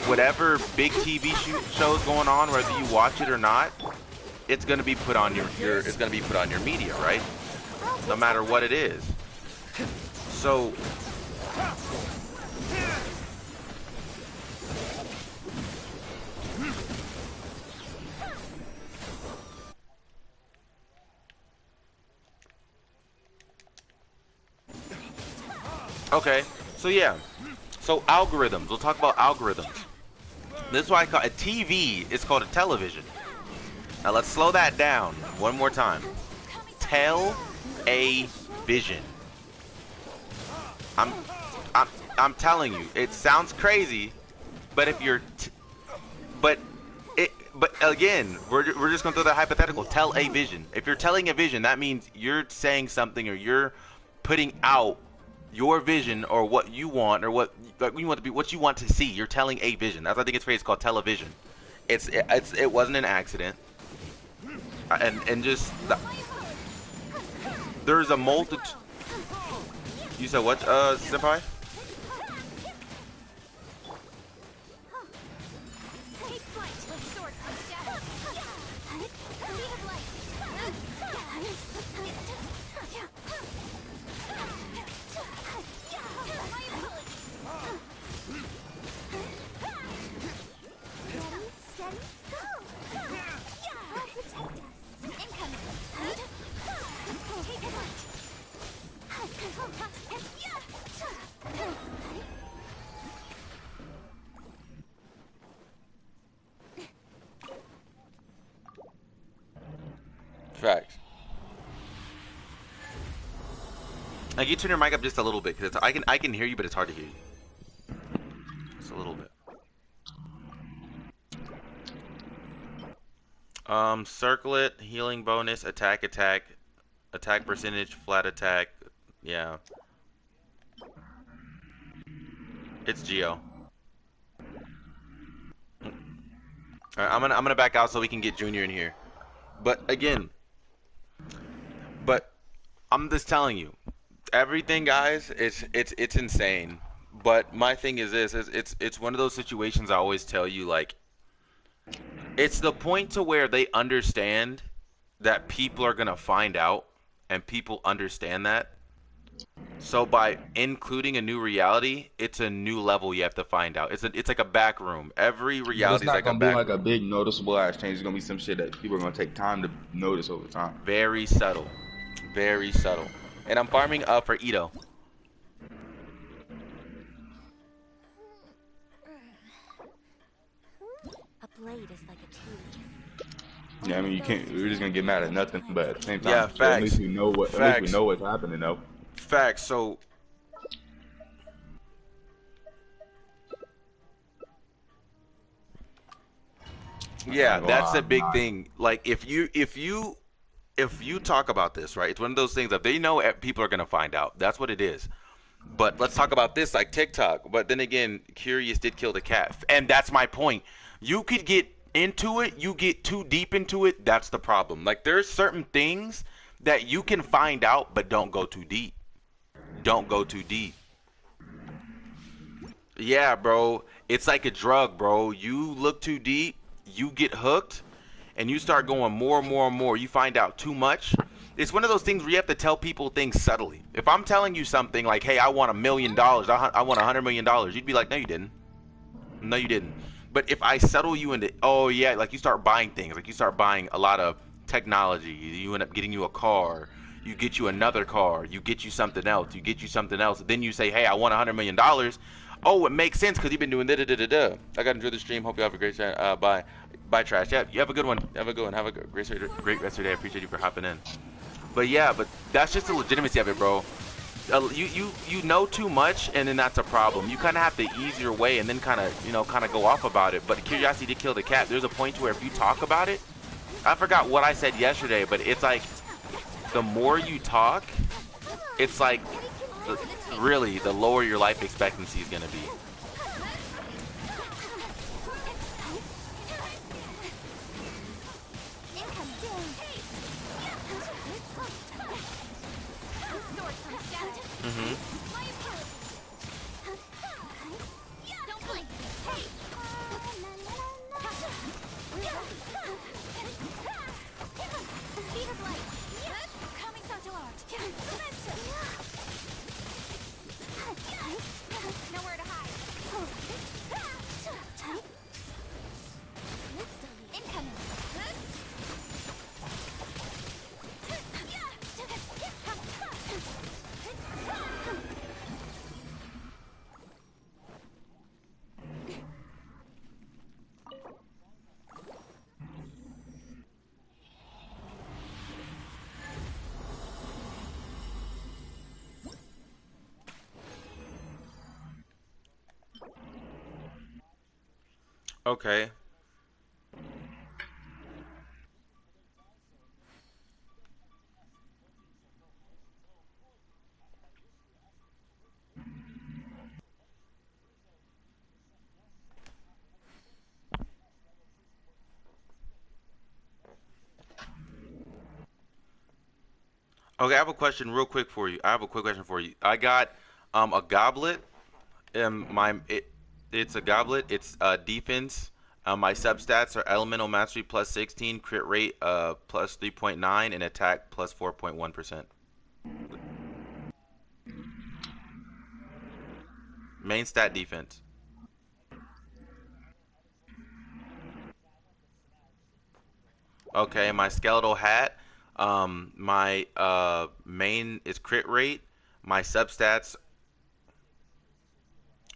whatever big TV shows going on, whether you watch it or not, it's gonna be put on your it's gonna be put on your media, right? No matter what it is. So. Okay, so yeah, so algorithms. We'll talk about algorithms. This is why I call a TV. It's called a television. Now let's slow that down one more time. Tell-a-vision. I'm telling you, it sounds crazy, but if you're, but again, we're just gonna throw that hypothetical. Tell a vision. If you're telling a vision, that means you're saying something, or you're putting out your vision, or what you want, or what you want to be, what you want to see. You're telling a vision. That's, I think it's phrase called television. It wasn't an accident, and just there's a multitude. You said what, senpai? Facts. Like, you turn your mic up just a little bit, because I can hear you, but it's hard to hear you. Just a little bit. Circlet, healing bonus, attack percentage, flat attack. Yeah. It's Geo. Alright, I'm gonna back out so we can get Junior in here. But again, I'm just telling you, everything, guys, it's insane. But my thing is this: it's one of those situations I always tell you, like, it's the point to where they understand that people are gonna find out, and people understand that. So by including a new reality, it's a new level you have to find out. It's like a back room. Every reality is like a back room. It's not gonna be like a big noticeable ass change. It's gonna be some shit that people are gonna take time to notice over time. Very subtle. Very subtle. And I'm farming for Ito. A blade is like a tool. Yeah, I mean, you can't. We're just gonna get mad at nothing, but at the same time, yeah, facts. At least we know what. Facts. At least we know what's happening, though. Facts. So. Yeah, that's the big thing. Like, if you talk about this, right? It's one of those things that they know people are gonna find out. That's what it is. But let's talk about this, like TikTok. But then again, Curious did kill the cat, and that's my point. You could get into it, you get too deep into it. That's the problem. Like, there's certain things that you can find out, but don't go too deep. Don't go too deep. Yeah, bro. It's like a drug, bro. You look too deep, you get hooked, and you start going more and more and more. You find out too much. It's one of those things where you have to tell people things subtly. If I'm telling you something like, hey, I want $1 million, I want $100 million, you'd be like, no, you didn't. No, you didn't. But if I settle you into, oh, yeah, like you start buying things. Like you start buying a lot of technology. You end up getting you a car. You get you another car. You get you something else. You get you something else. Then you say, hey, I want $100 million. Oh, it makes sense because you've been doing da-da-da-da-da. I got to enjoy the stream. Hope you have a great day. Bye. Bye, Trash. Yeah, you have a good one. Have a good one. Have a great rest of your day. I appreciate you for hopping in. But yeah, but that's just the legitimacy of it, bro. You know too much, and then that's a problem. You kind of have to ease your way and then kind of go off about it. But curiosity did kill the cat. There's a point to where if you talk about it, I forgot what I said yesterday, but it's like the more you talk, it's like really the lower your life expectancy is gonna be. Mm-hmm. Don't blink. Hey. Speed of light. Coming so to art. Nowhere to hide. Incoming. Okay. Okay, I have a question real quick for you. I have a quick question for you. I got a goblet. It's a goblet. It's defense. My substats are elemental mastery plus 16, crit rate plus 3.9, and attack plus 4.1%. Main stat defense. Okay, my skeletal hat. My main is crit rate. My substats.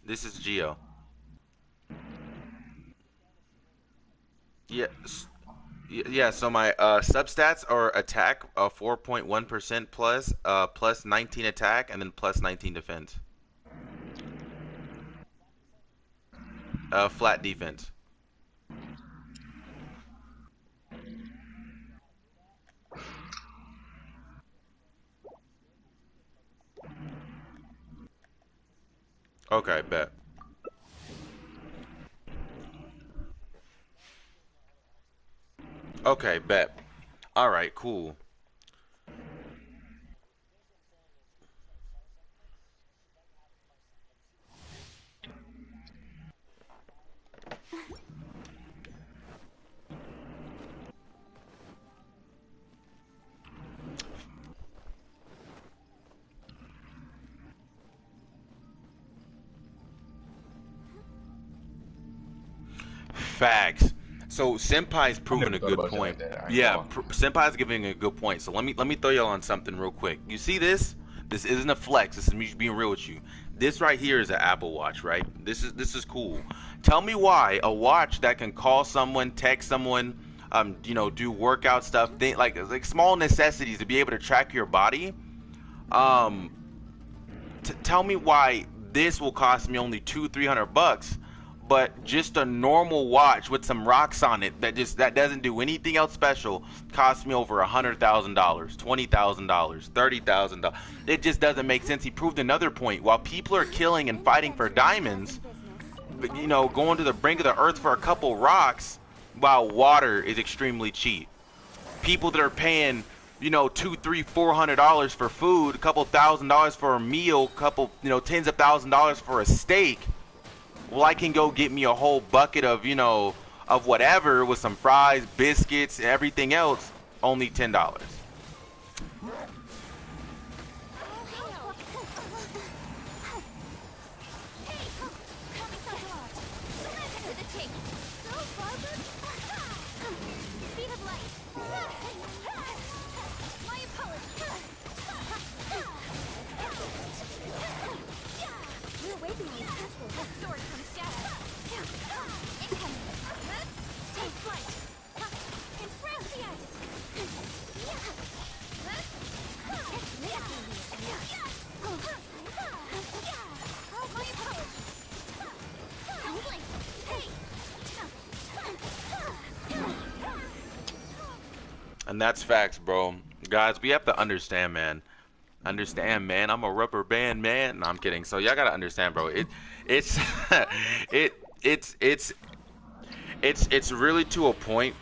This is Geo. Yeah. Yeah, so my substats are attack 4.1% plus, plus 19 attack, and then plus 19 defense. Flat defense. Okay, bet. Okay, bet. All right, cool. Facts. So Senpai's I proven never a thought good about shit like point. that. I ain't Yeah, gonna Senpai's giving a good point. So let me throw y'all on something real quick. You see this? This isn't a flex. This is me being real with you. This right here is an Apple Watch, right? This is cool. Tell me why a watch that can call someone, text someone, do workout stuff, like small necessities to be able to track your body. Um, tell me why this will cost me only 200-300 bucks, but just a normal watch with some rocks on it that doesn't do anything else special costs me over $100,000, $20,000, $30,000. It just doesn't make sense. He proved another point. While people are killing and fighting for diamonds, going to the brink of the earth for a couple rocks, while water is extremely cheap. People that are paying two, three, $400 for food, a couple $1,000 for a meal, couple tens of $1,000s for a steak. Well, I can go get me a whole bucket of whatever with some fries, biscuits, and everything else, only $10. And that's facts, bro. Guys, we have to understand, man. Understand, man. I'm a rubber band man. No, I'm kidding. So y'all gotta understand, bro. It's it it's it's really to a point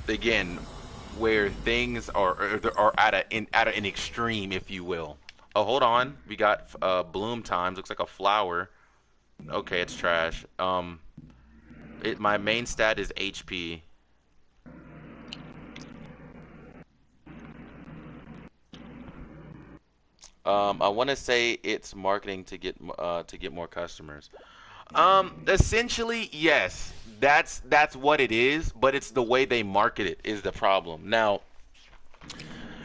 again where things are at an extreme, if you will. Oh, hold on. We got bloom times. Looks like a flower. Okay, it's trash. My main stat is HP. I want to say it's marketing to get more customers. Essentially, yes. That's what it is, but it's the way they market it is the problem. Now,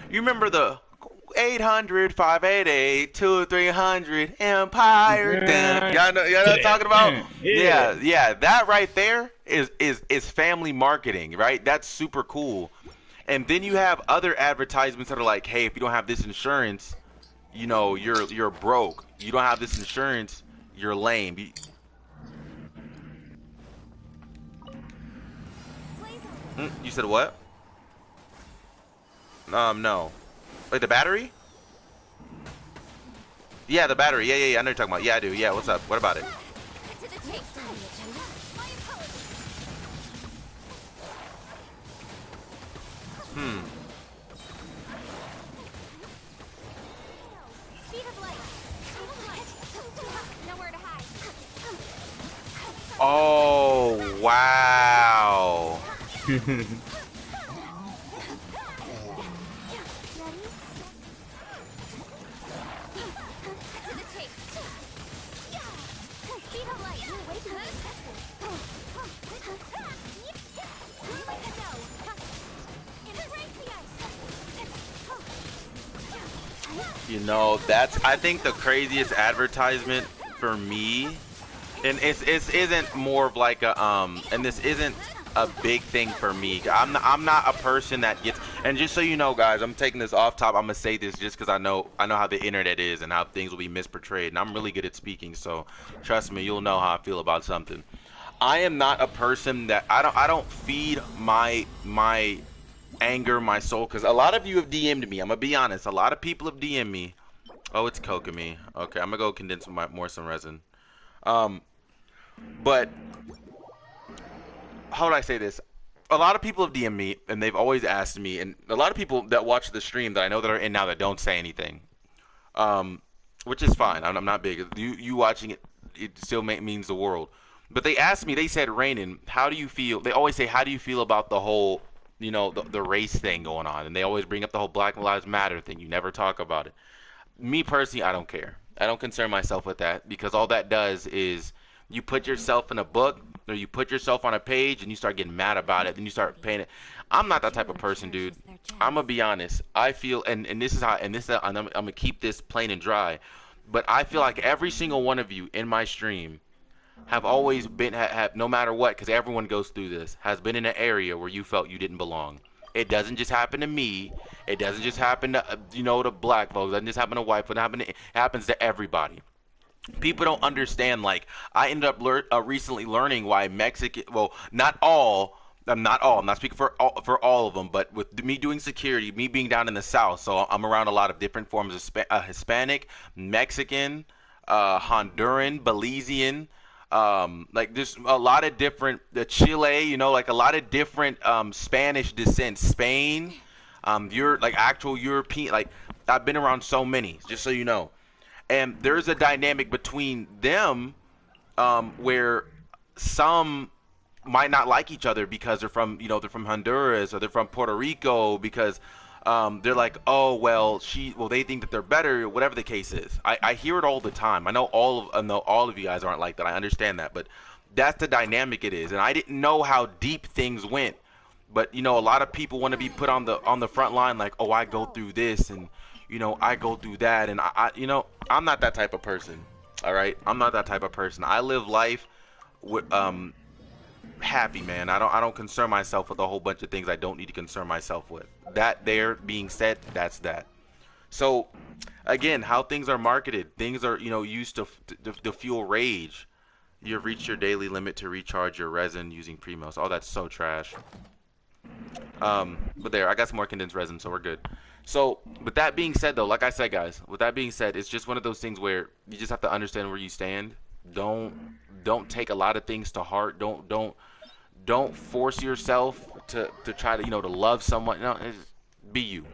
you remember the 800 588 2300 Empire? Dun. Y'all know what I'm talking about? Yeah. Yeah. That right there is family marketing, right? That's super cool. And then you have other advertisements that are like, hey, if you don't have this insurance, you know, you're broke. You don't have this insurance, you're lame. You said what? No. Wait, the battery? Yeah, the battery. Yeah. I know what you're talking about. Yeah, I do. Yeah, what's up? What about it? Hmm. Oh, wow. You know, that's I think the craziest advertisement for me, and it isn't more of like a and this isn't a big thing for me. I'm not a person that gets, and just so you know, guys, I'm taking this off top. I'm gonna say this just because I know how the internet is and how things will be misportrayed, and I'm really good at speaking. So trust me, you'll know how I feel about something. I am not a person that I don't feed my anger, my soul, because a lot of you have DM'd me. I'm gonna be honest. A lot of people have DM'd me. Oh, it's Kokomi. Okay, I'm gonna go condense some resin. Um, but how would I say this? A lot of people have DM'd me, and they've always asked me, and a lot of people that watch the stream that I know that are in now that don't say anything. Um, which is fine. I'm not big. You watching it, it still means the world. But they asked me. They said, Rainin, how do you feel? They always say, how do you feel about the whole, you know, the race thing going on? And they always bring up the whole Black Lives Matter thing. You never talk about it. Me personally, I don't care. I don't concern myself with that because all that does is you put yourself in a book or you put yourself on a page and you start getting mad about it. Then you start paying it. I'm not that type of person, dude. I'm gonna be honest. I feel, and this is how, and I'm gonna keep this plain and dry. But I feel like every single one of you in my stream have always been, have no matter what, because everyone goes through this, has been in an area where you felt you didn't belong. It doesn't just happen to me. It doesn't just happen to, you know, to black folks. It doesn't just happen to white folks. It happens to everybody. People don't understand. Like, I ended up recently learning why Mexican, well, not all. I'm not all. I'm not speaking for all of them, but with me doing security, me being down in the South, so I'm around a lot of different forms of Hispanic, Mexican, Honduran, Belizean, like there's a lot of different Chile, you know, like a lot of different Spanish descent, Spain, you're like actual European, like I've been around so many, just so you know. And there's a dynamic between them where some might not like each other because they're from, you know, they're from Honduras or they're from Puerto Rico because they're like, oh well, they think that they're better, whatever the case is. I hear it all the time. I know all of you guys aren't like that. I understand that, but that's the dynamic it is. And I didn't know how deep things went. But you know, a lot of people want to be put on the front line, like, oh, I go through this, and you know, I go through that, and you know, I'm not that type of person. All right, I'm not that type of person. I live life with happy, man. I don't concern myself with a whole bunch of things I don't need to concern myself with. That there being said, that's that. So again, how things are marketed, things are, you know, used to fuel rage. You've reached your daily limit to recharge your resin using Primos. Oh, that's so trash. But there, I got some more condensed resin, so we're good. So, with that being said, though, like I said, guys, with that being said, it's just one of those things where you just have to understand where you stand. Don't don't take a lot of things to heart. Don't force yourself to try to to love someone. No, be you.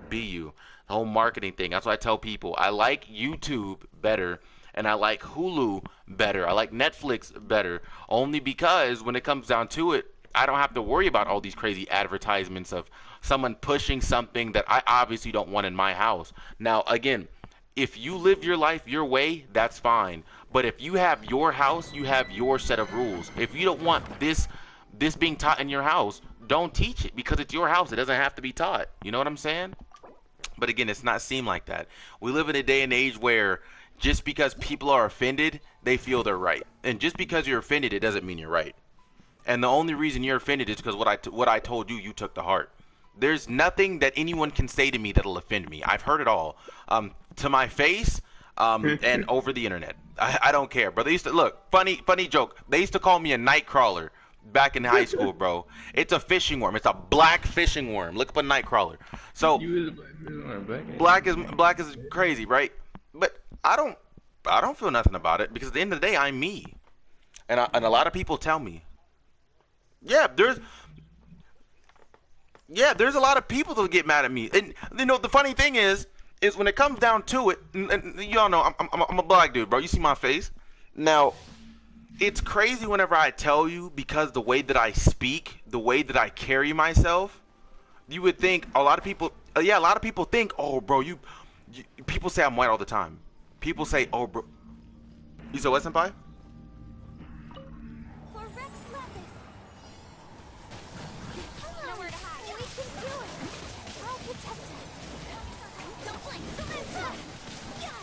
Be you. The whole marketing thing. That's what I tell people. I like YouTube better and I like Hulu better. I like Netflix better. Only because when it comes down to it, I don't have to worry about all these crazy advertisements of someone pushing something that I obviously don't want in my house. Now, again, if you live your life your way, that's fine. But if you have your house, you have your set of rules. If you don't want this being taught in your house, don't teach it because it's your house. It doesn't have to be taught. You know what I'm saying? But again, it's not seem like that. We live in a day and age where just because people are offended, they feel they're right. And just because you're offended, it doesn't mean you're right. And the only reason you're offended is because what I told you, you took to heart. There's nothing that anyone can say to me that'll offend me. I've heard it all, to my face, and over the internet. I don't care, bro. They used to look funny joke. They used to call me a night crawler back in high school, bro. It's a fishing worm. It's a black fishing worm. Look up a night crawler. So black is crazy, right? But I don't feel nothing about it because at the end of the day, I'm me, and a lot of people tell me. Yeah, there's a lot of people that get mad at me, and the funny thing is when it comes down to it, and y'all know I'm a black dude, bro. You see my face. Now, it's crazy whenever I tell you because the way that I speak, the way that I carry myself, you would think a lot of people think, oh, bro, you people say I'm white all the time. People say, oh, bro, you said what, senpai?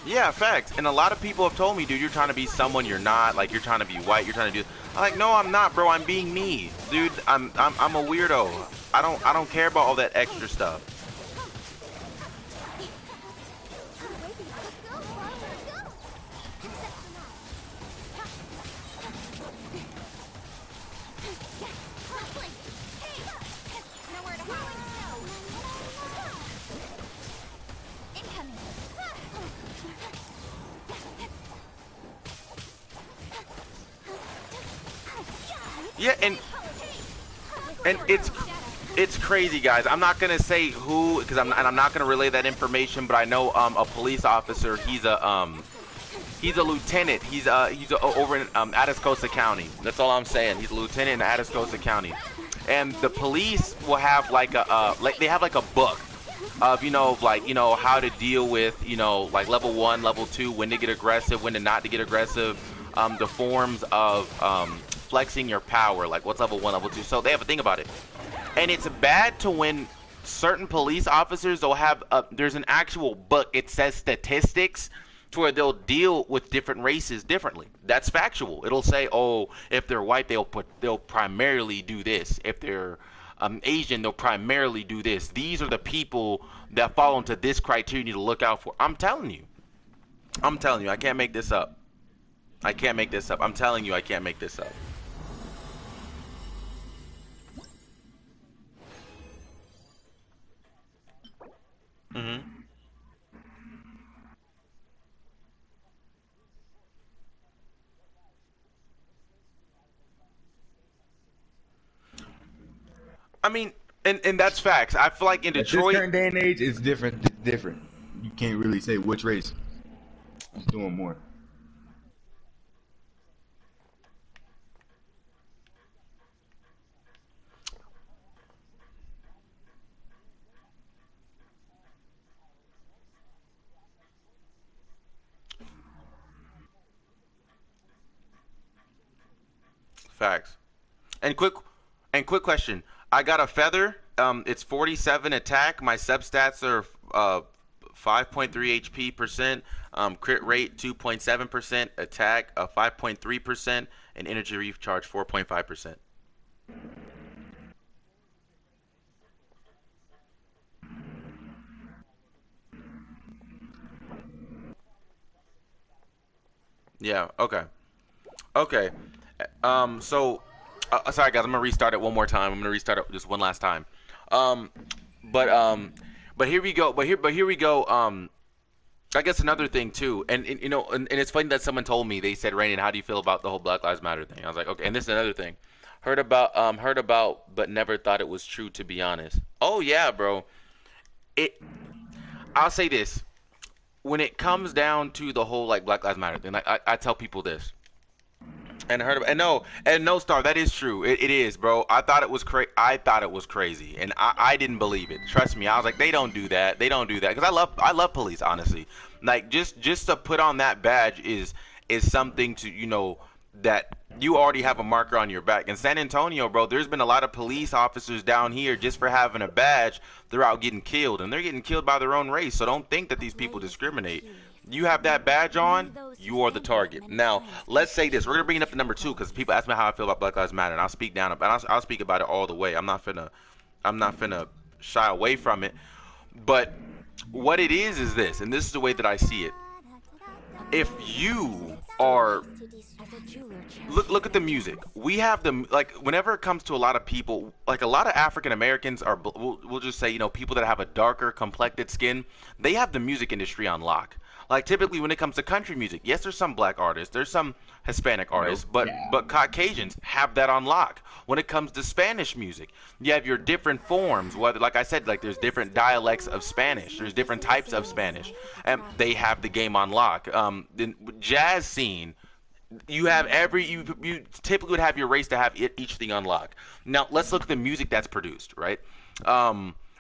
Yeah, facts. And a lot of people have told me, dude, you're trying to be someone you're not. Like, you're trying to be white. You're trying to do. I'm like, no, I'm not, bro. I'm being me, dude. I'm a weirdo. I don't care about all that extra stuff. Yeah, and it's crazy, guys. I'm not gonna say who because I'm not gonna relay that information, but I know a police officer. He's a lieutenant. He's over in Atascosa County. That's all I'm saying. He's a lieutenant in Atascosa County, and the police will have like they have like a book of how to deal with like level 1, level 2, when to get aggressive, when to not to get aggressive, the forms of flexing your power, like what's level 1, level 2. So they have a thing about it, and it's bad to when certain police officers will have there's an actual book. It says statistics to where they'll deal with different races differently. That's factual. It'll say, oh, if they're white, they'll primarily do this. If they're Asian, they'll primarily do this. These are the people that fall into this criteria you need to look out for. I'm telling you, I can't make this up. I'm telling you, I can't make this up. Mm-hmm. I mean, and that's facts. I feel like in At this Detroit, current day and age, it's different. It's different. You can't really say which race is doing more. facts. And quick question. I got a feather. It's 47 attack. My substats are 5.3 HP percent. Crit rate 2.7%. Attack 5.3%. And energy recharge 4.5%. Yeah. Okay. Okay. So sorry guys, I'm gonna restart it one more time. I'm gonna restart it just one last time. Um, but here we go. But here we go. I guess another thing too, and you know, and it's funny that someone told me, they said, Rainin, how do you feel about the whole Black Lives Matter thing? I was like, okay. And this is another thing, heard about, but never thought it was true. To be honest. Oh yeah, bro. It. I'll say this. When it comes down to the whole like Black Lives Matter thing, I tell people this. And no, Star, that is true. It is, bro. I thought it was I thought it was crazy, and I didn't believe it. Trust me, I was like, they don't do that. They don't do that, because I love police, honestly. Like just to put on that badge is something to, you know, that you already have a marker on your back. In San Antonio, bro, there's been a lot of police officers down here just for having a badge. They're out getting killed, and they're getting killed by their own race. So don't think that these people discriminate. You have that badge on, you are the target. Now, let's say this. We're gonna bring it up to number 2, because people ask me how I feel about Black Lives Matter, and I'll speak down. I'll speak about it all the way. I'm not finna shy away from it. But what it is this, and this is the way that I see it. If you are look at the music. We have the, like, whenever it comes to a lot of people, like a lot of African Americans are, we'll just say, you know, people that have a darker complected skin, they have the music industry on lock. Like typically when it comes to country music, yes, there's some black artists, there's some Hispanic artists, but Caucasians have that on lock. When it comes to Spanish music, you have your different forms. Whether, like I said, like there's different dialects of Spanish, there's different types of Spanish, and they have the game on lock. The jazz scene, you have you typically would have your race to have each thing unlocked. Now let's look at the music that's produced, right?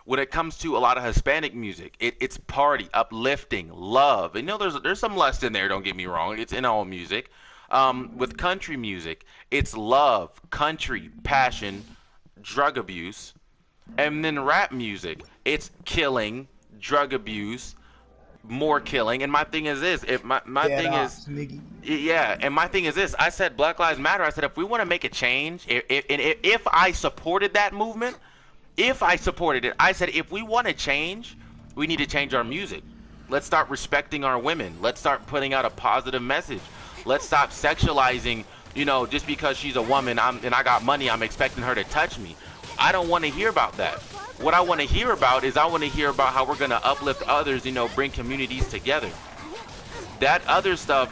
When it comes to a lot of Hispanic music, it's party, uplifting, love. And you know, there's some lust in there. Don't get me wrong. It's in all music. With country music, it's love, country, passion, drug abuse, and then rap music, it's killing, drug abuse, more killing. And my thing is this, if my thing is, yeah, and my thing is this, I said Black Lives Matter. I said if we want to make a change, if I supported that movement, if I supported it, I said if we want to change, we need to change our music. Let's start respecting our women. Let's start putting out a positive message. Let's stop sexualizing, you know, just because she's a woman and I got money, I'm expecting her to touch me. I don't want to hear about that. What I want to hear about is I want to hear about how we're going to uplift others, you know, bring communities together. That other stuff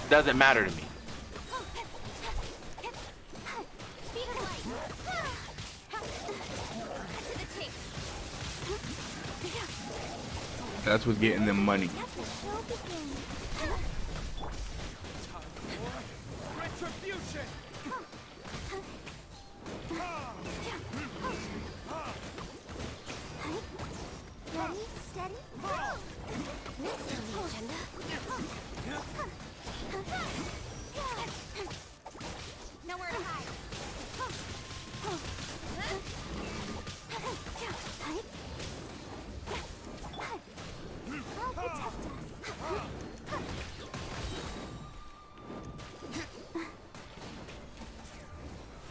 doesn't matter to me. That's what's getting them money. Retribution! Ready, steady, go! Next on the agenda. Nowhere to hide. I'll protect us.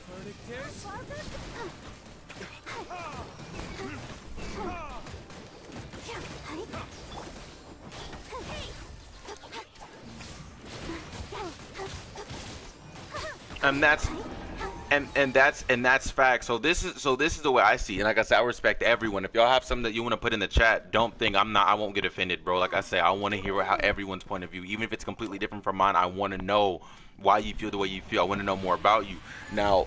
Verdict is... And that's fact. So this is the way I see it. And like I said, I respect everyone. If y'all have something that you want to put in the chat, don't think I won't get offended, bro. Like I say, I want to hear how everyone's point of view, even if it's completely different from mine. I want to know why you feel the way you feel. I want to know more about you. Now,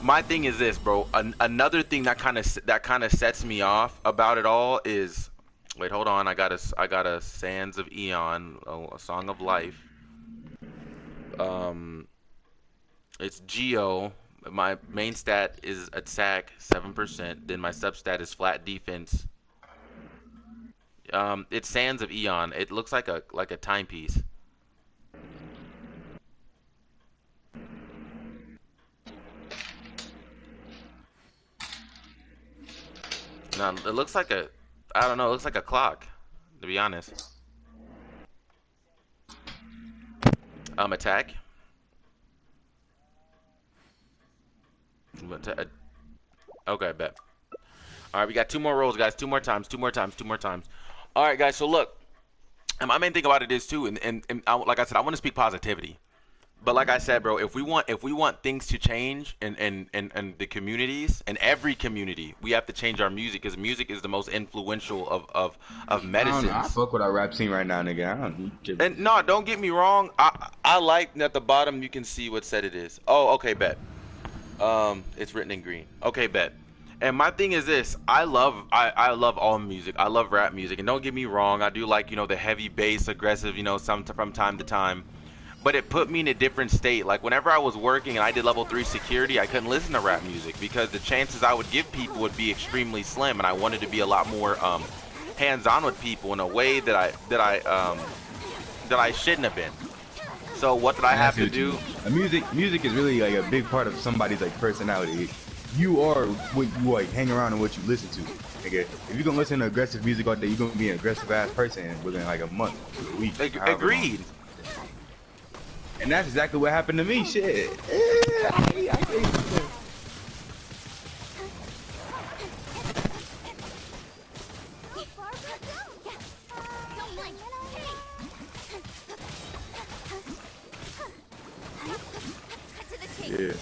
my thing is this, bro. Another thing that kind of sets me off about it all is, wait, hold on. I got a Sands of Eon, a Song of Life. It's Geo. My main stat is attack 7%. Then my substat is flat defense. It's Sands of Eon. It looks like a timepiece. No, it looks like I don't know. It looks like a clock, to be honest. Attack. Okay, bet. All right, we got 2 more rolls, guys. 2 more times. All right, guys. So look, and my main thing about it is too, and like I said, I want to speak positivity. But like I said, bro, if we want things to change in the communities, in every community, we have to change our music because music is the most influential of I don't know. I medicines. fuck with our rap scene right now, nigga. I don't give And no, don't get me wrong. I like at the bottom you can see what set it is. Oh, okay, bet. It's written in green. Okay, bet. And my thing is this: I love all music. I love rap music, and don't get me wrong. I do like the heavy bass, aggressive, some from time to time. But it put me in a different state. Like whenever I was working and I did level 3 security, I couldn't listen to rap music because the chances I would give people would be extremely slim, and I wanted to be a lot more hands-on with people in a way that I shouldn't have been. So what did I have to do? Music is really like a big part of somebody's like personality. You are what you like hang around and what you listen to. Nigga, if you're gonna listen to aggressive music all day, you're gonna be an aggressive ass person within like a month, a week. Agreed. And that's exactly what happened to me. Shit. Yeah.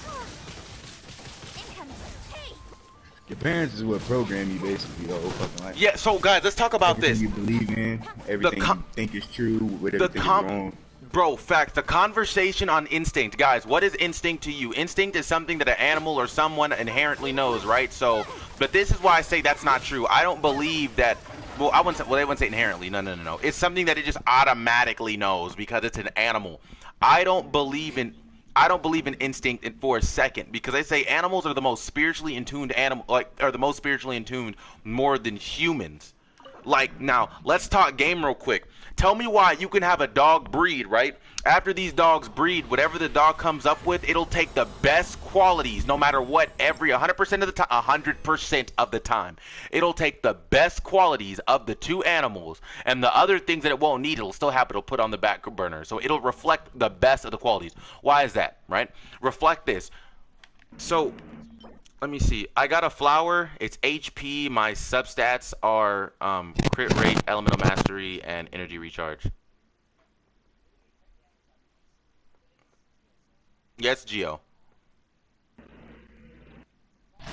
Your parents is what program you basically the whole fucking life. Yeah. So guys, let's talk about Everything this. you believe in, everything you think is true, with everything is wrong. Bro, fact, the conversation on instinct. Guys, what is instinct to you? Instinct is something that an animal or someone inherently knows, right? So, but this is why I say that's not true. I don't believe that, well, they wouldn't say inherently. No. It's something that it just automatically knows because it's an animal. I don't believe in instinct for a second because they say animals are the most spiritually in tuned more than humans. Like, now, let's talk game real quick. Tell me why you can have a dog breed, right? After these dogs breed, whatever the dog comes up with, it'll take the best qualities, no matter what, every 100% of the time, 100% of the time. It'll take the best qualities of the two animals, and the other things that it won't need, it'll still have, it'll put on the back burner. So it'll reflect the best of the qualities. Why is that, right? Reflect this. So, let me see. I got a flower. It's HP. My substats are crit rate, elemental mastery, and energy recharge. Yes, Geo. I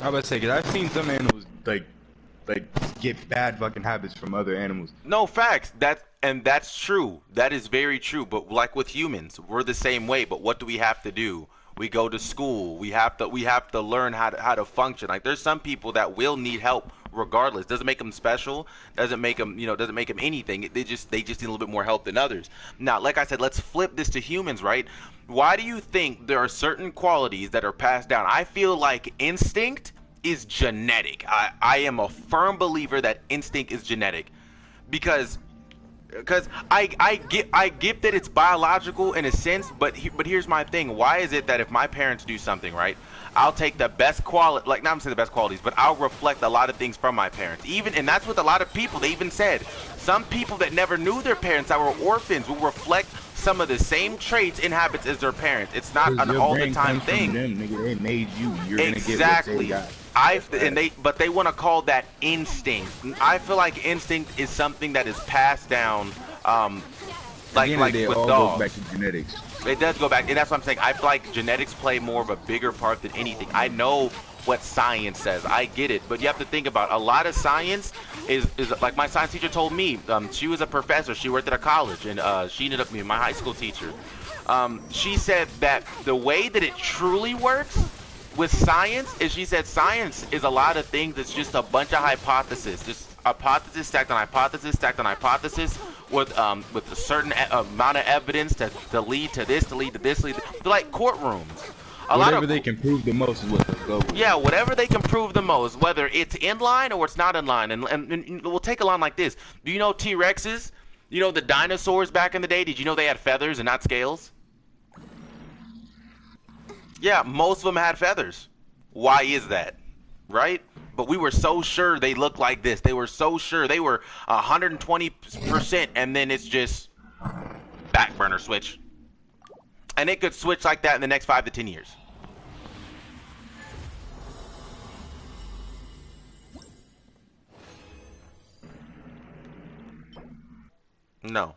was about to say, cause I've seen some animals like get bad fucking habits from other animals. No, facts. That's true. That is very true. But like with humans, we're the same way. But what do we have to do? We go to school. We have to learn how to function. Like there's some people that will need help regardless. Doesn't make them special. Doesn't make them anything. They just need a little bit more help than others. Now, like I said, let's flip this to humans, right? Why do you think there are certain qualities that are passed down? I feel like instinct is genetic. I am a firm believer that instinct is genetic because I get that it's biological in a sense, but here's my thing. Why is it that if my parents do something, right, I'll take the best quality, like not I'm saying the best qualities, but I'll reflect a lot of things from my parents. And that's with a lot of people. They even said some people that never knew their parents that were orphans will reflect some of the same traits and habits as their parents. It's not an all the time thing. Them, nigga, they made you. You're Exactly. gonna get what they got. But they want to call that instinct. I feel like instinct is something that is passed down, like with dogs. Goes back to genetics. It does go back, and that's what I'm saying. I feel like genetics play more of a bigger part than anything. I know what science says. I get it, but you have to think about a lot of science is like my science teacher told me. She was a professor. She worked at a college, and she ended up being my high school teacher. She said that the way that it truly works with science is, she said, science is a lot of things. It's just a bunch of hypotheses, just hypothesis stacked on hypothesis stacked on hypothesis with a certain amount of evidence to lead to this, to lead to this, they're like courtrooms. Whatever they can prove the most is what they'll go with. Yeah, whatever they can prove the most, whether it's in line or it's not in line. And we'll take a line like this. Do you know T-Rexes? You know the dinosaurs back in the day? Did you know they had feathers and not scales? Yeah, most of them had feathers. Why is that? Right? But we were so sure they looked like this. They were so sure. They were 120%, and then it's just back burner switch. And it could switch like that in the next 5 to 10 years. No.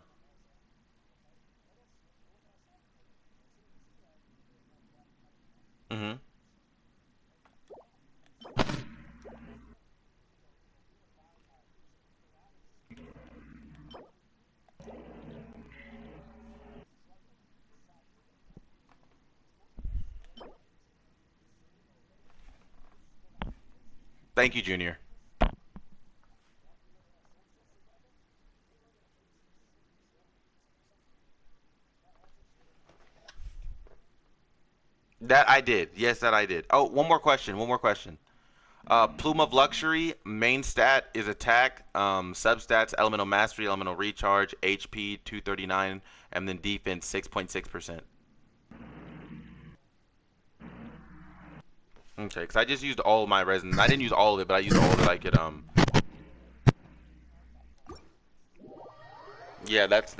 Mm-hmm. Thank you, Junior. That I did. Yes, that I did. Oh, one more question. One more question. Plume of Luxury, main stat is attack, substats, elemental mastery, elemental recharge, HP 239, and then defense 6.6%. Okay, because I just used all of my resin. I didn't use all of it, but I used all that I could. Yeah, that's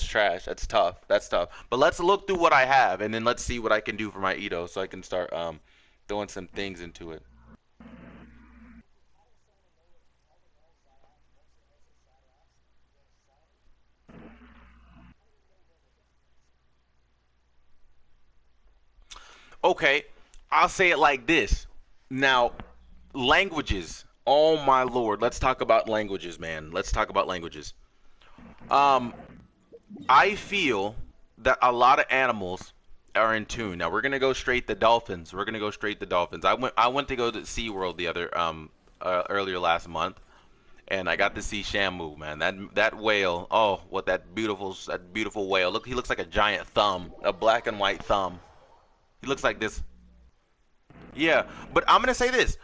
trash. That's tough. That's tough. But let's look through what I have, and then let's see what I can do for my Edo, so I can start throwing some things into it. Okay, I'll say it like this. Now, languages. Oh my lord, let's talk about languages, man. Let's talk about languages. Um, I feel that a lot of animals are in tune. Now we're gonna go straight the dolphins. We're gonna go straight the dolphins. I went to go to SeaWorld the other earlier last month, and I got to see Shamu, man. That whale. Oh, what that beautiful whale. Look, he looks like a giant thumb, a black and white thumb. He looks like this. Yeah, but I'm gonna say this.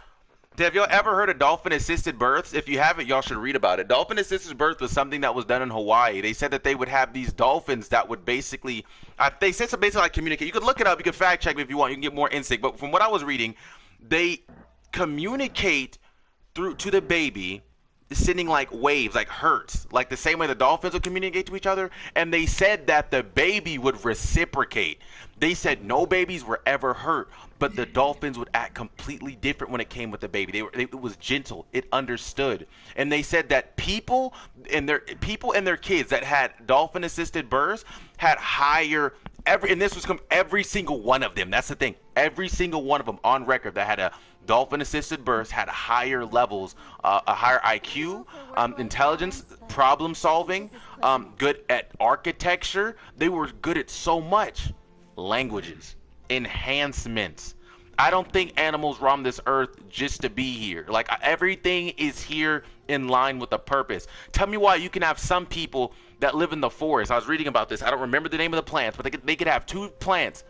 Have y'all ever heard of dolphin-assisted births? If you haven't, y'all should read about it. Dolphin-assisted birth was something that was done in Hawaii. They said that they would have these dolphins that would basically, they said some basically like communicate. You could look it up. You could fact check me if you want. You can get more instinct. But from what I was reading, they communicate through to the baby, sending like waves, like hertz, like the same way the dolphins would communicate to each other. And they said that the baby would reciprocate. They said no babies were ever hurt, but the dolphins would act completely different when it came with the baby. It was gentle. It understood. And they said that people and their kids that had dolphin assisted births had higher and this was every single one of them. That's the thing. Every single one of them on record that had a dolphin assisted births had higher levels, a higher IQ, intelligence, problem solving, good at architecture. They were good at so much. Languages, enhancements. I don't think animals roam this earth just to be here. Like everything is here in line with a purpose. Tell me why you can have some people that live in the forest. I was reading about this. I don't remember the name of the plants, but they could have two plants,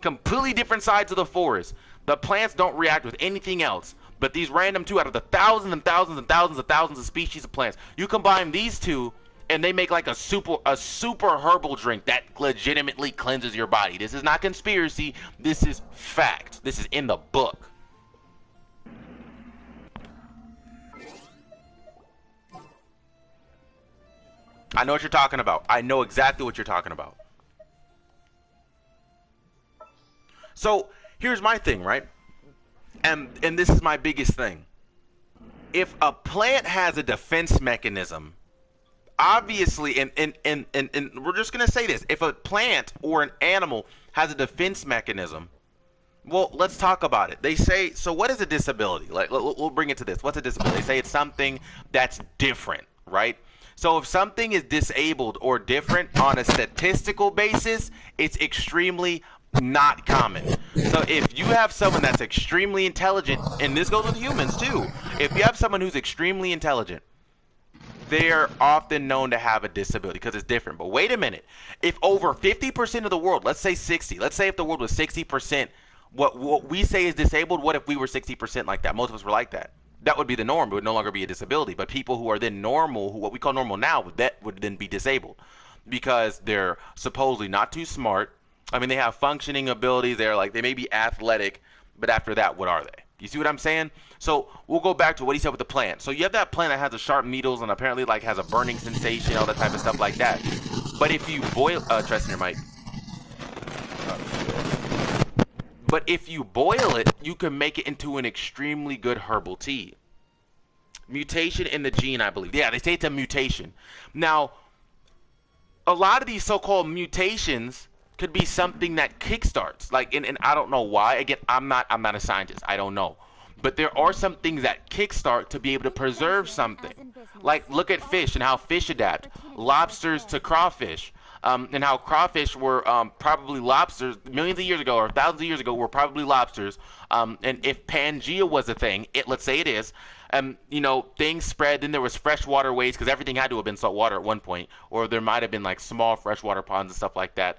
completely different sides of the forest. The plants don't react with anything else. But these random two out of the thousands and thousands and thousands and thousands of species of plants, you combine these two and they make like a super herbal drink that legitimately cleanses your body. This is not conspiracy. This is fact. This is in the book. I know what you're talking about. I know exactly what you're talking about. So here's my thing, right? And this is my biggest thing. If a plant has a defense mechanism, obviously, and we're just going to say this. If a plant or an animal has a defense mechanism, well, let's talk about it. They say, so what is a disability? Like, we'll bring it to this. What's a disability? They say it's something that's different, right? So if something is disabled or different on a statistical basis, it's extremely not common. So if you have someone that's extremely intelligent, and this goes with humans too, if you have someone who's extremely intelligent, they're often known to have a disability because it's different. But wait a minute. If over 50% of the world, let's say 60, let's say if the world was 60%, what we say is disabled, what if we were 60% like that? Most of us were like that. That would be the norm. It would no longer be a disability. But people who are then normal, what we call normal now, that would then be disabled because they're supposedly not too smart. I mean, they have functioning abilities. They may be athletic, but after that, what are they? You see what I'm saying? So we'll go back to what he said with the plant. So you have that plant that has the sharp needles and apparently like has a burning sensation, all that type of stuff like that. But if you boil, trust in your mic. But if you boil it, you can make it into an extremely good herbal tea. Mutation in the gene, I believe. Yeah, they say it's a mutation. Now, a lot of these so-called mutations could be something that kickstarts. Like, and I don't know why. Again, I'm not a scientist. I don't know. But there are some things that kickstart to be able to preserve something. Like, look at fish and how fish adapt. Lobsters to crawfish. And how crawfish were probably lobsters millions of years ago or thousands of years ago were probably lobsters. And if Pangea was a thing, let's say it is, you know, things spread. Then there was freshwater ways because everything had to have been salt water at one point, or there might have been like small freshwater ponds and stuff like that.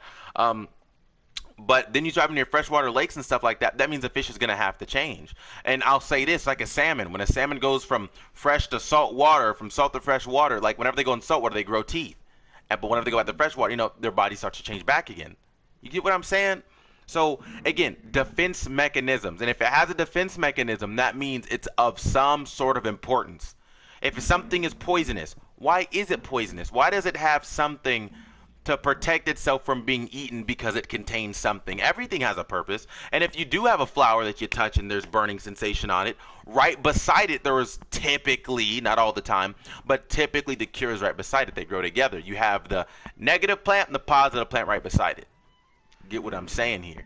But then you drive near freshwater lakes and stuff like that. That means the fish is going to have to change. And I'll say this, like a salmon. When a salmon goes from fresh to salt water, from salt to fresh water, like whenever they go in salt water, they grow teeth. But whenever they go out to fresh water, you know, their body starts to change back again. You get what I'm saying? So, again, defense mechanisms. And if it has a defense mechanism, that means it's of some sort of importance. If something is poisonous, why is it poisonous? Why does it have something to protect itself from being eaten because it contains something? Everything has a purpose. And if you do have a flower that you touch and there's burning sensation on it, right beside it there is typically, not all the time, but typically the cure is right beside it. They grow together. You have the negative plant and the positive plant right beside it. Get what I'm saying here?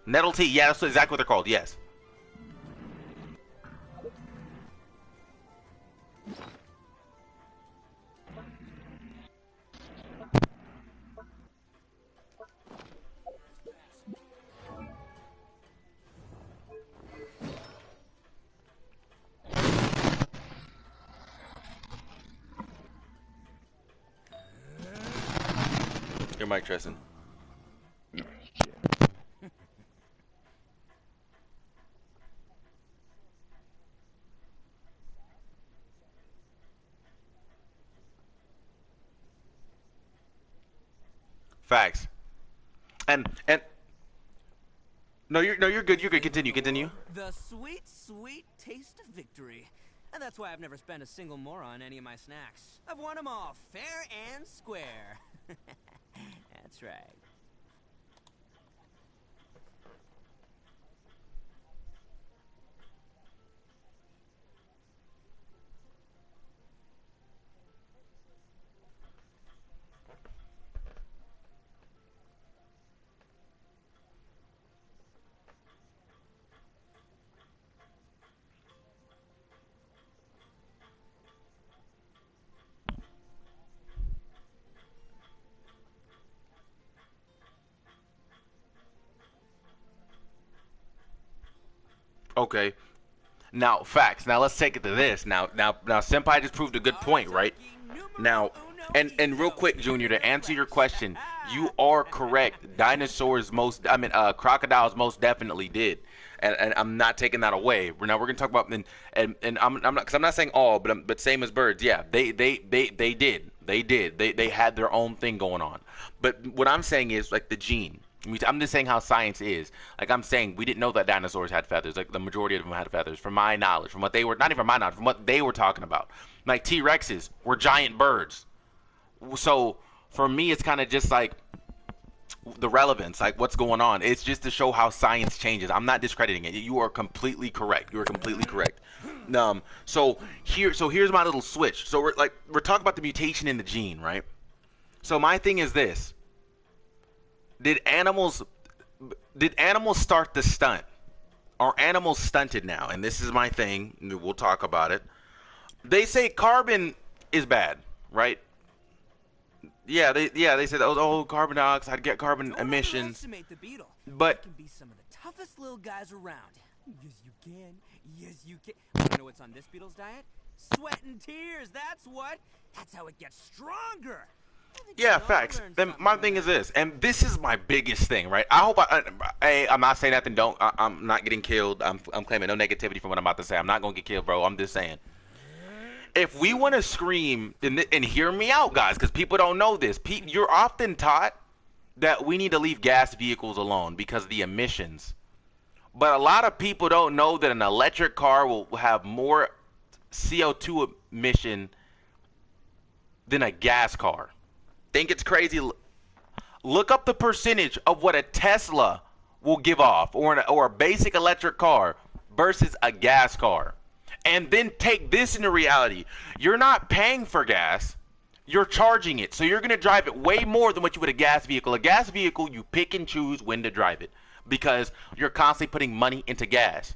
Nettle tea, yeah, that's exactly what they're called, yes. Your mic, Tristan. Facts. And no, you're good. You're good. Continue. The sweet, sweet taste of victory. And that's why I've never spent a single more on any of my snacks. I've won them all, fair and square. That's right. Okay. Now, facts. Now let's take it to this. Now, Senpai just proved a good point, right? Now, and real quick, Junior, to answer your question, you are correct. Dinosaurs crocodiles most definitely did, and I'm not taking that away. Now we're gonna talk about and I'm not, because I'm not saying all, but same as birds. Yeah, they did. They had their own thing going on. But what I'm saying is like the gene. I'm just saying how science is. Like I'm saying, we didn't know that dinosaurs had feathers. Like the majority of them had feathers, from my knowledge, from what they were, not even my knowledge, from what they were talking about. Like T-Rexes were giant birds. So for me, it's kind of just like the relevance, like what's going on. It's just to show how science changes. I'm not discrediting it. You are completely correct. You are completely correct. So here's my little switch. So we're talking about the mutation in the gene, right? So my thing is this. Did animals start the stunt? Are animals stunted now? And this is my thing. We'll talk about it. They say carbon is bad, right? Yeah, they said, oh, carbon dioxide, get carbon emissions. The beetle. But It can be some of the toughest little guys around. Yes, you can. Yes, you can. You know what's on this beetle's diet? Sweat and tears. That's what. That's how it gets stronger. yeah, facts. Then my thing is this, and this is my biggest thing, right? I hope I'm not saying nothing. I'm not getting killed. I'm claiming no negativity from what I'm about to say. I'm not gonna get killed, bro. I'm just saying. If we want to scream, and hear me out, guys, because people don't know this. You're often taught that we need to leave gas vehicles alone because of the emissions. But a lot of people don't know that an electric car will have more CO2 emission than a gas car. Think it's crazy? Look up the percentage of what a Tesla will give off, or a basic electric car versus a gas car. And then take this into reality. You're not paying for gas. You're charging it. So you're going to drive it way more than what you would a gas vehicle. A gas vehicle, you pick and choose when to drive it because you're constantly putting money into gas.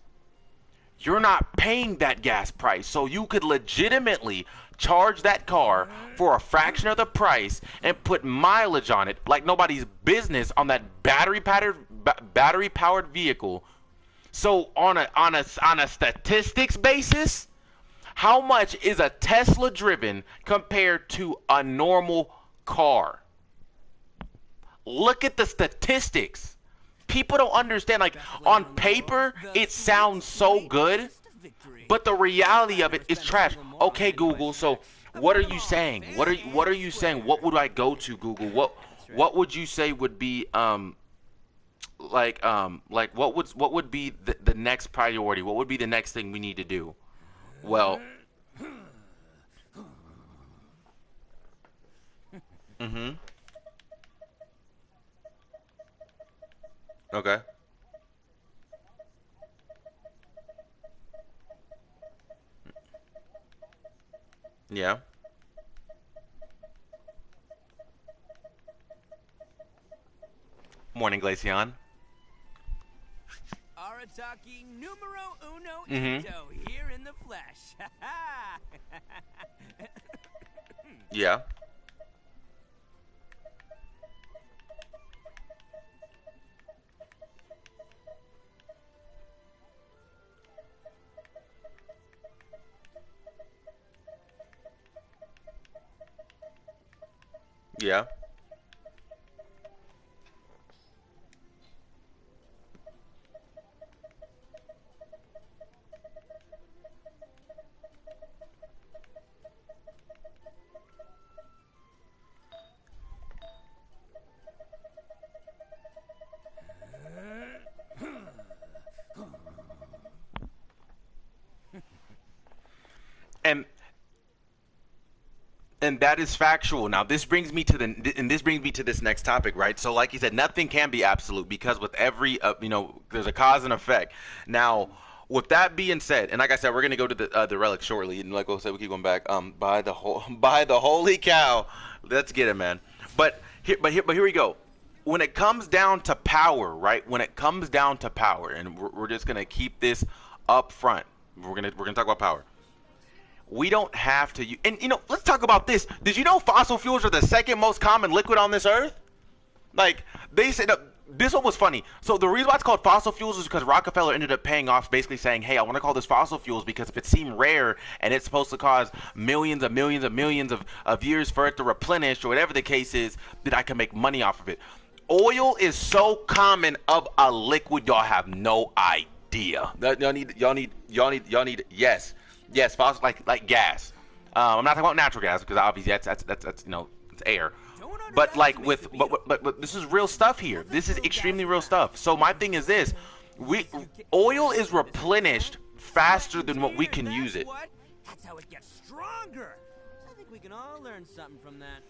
You're not paying that gas price. So you could legitimately charge that car for a fraction of the price and put mileage on it like nobody's business on that battery-powered vehicle. So on a statistics basis, how much is a Tesla driven compared to a normal car? Look at the statistics. People don't understand. Like, on paper, it sounds so good, but the reality of it is trash. Okay, Google, so what are you saying? What are you saying? What would I go to, Google? What would you say would be what would be the next priority? What would be the next thing we need to do? Well, okay. Yeah. Morning, Glaceon. Arataki numero uno Mhm. ito here in the flesh. Yeah. Yeah. And that is factual. Now this brings me to this next topic, right? So like you said, nothing can be absolute because with every there's a cause and effect. Now with that being said, and like I said, we're gonna go to the relic shortly, and like I said, we keep going back. By the holy cow, let's get it, man. But here we go. When it comes down to power, right? When it comes down to power, and we're just gonna keep this up front. We're gonna talk about power. We don't have to. And let's talk about this. Did you know fossil fuels are the second most common liquid on this earth? Like they said. This one was funny. So the reason why it's called fossil fuels is because Rockefeller ended up paying off, basically saying, "Hey, I want to call this fossil fuels because if it seemed rare and it's supposed to cause millions of years for it to replenish or whatever the case is, that I can make money off of it." Oil is so common of a liquid, y'all have no idea. Y'all need. Yes, fossil like gas. I'm not talking about natural gas because obviously that's it's air. But like but this is real stuff here. This is extremely real stuff. So my thing is this: oil is replenished faster than what we can use it. That's how it gets stronger. I think we can all learn something from that.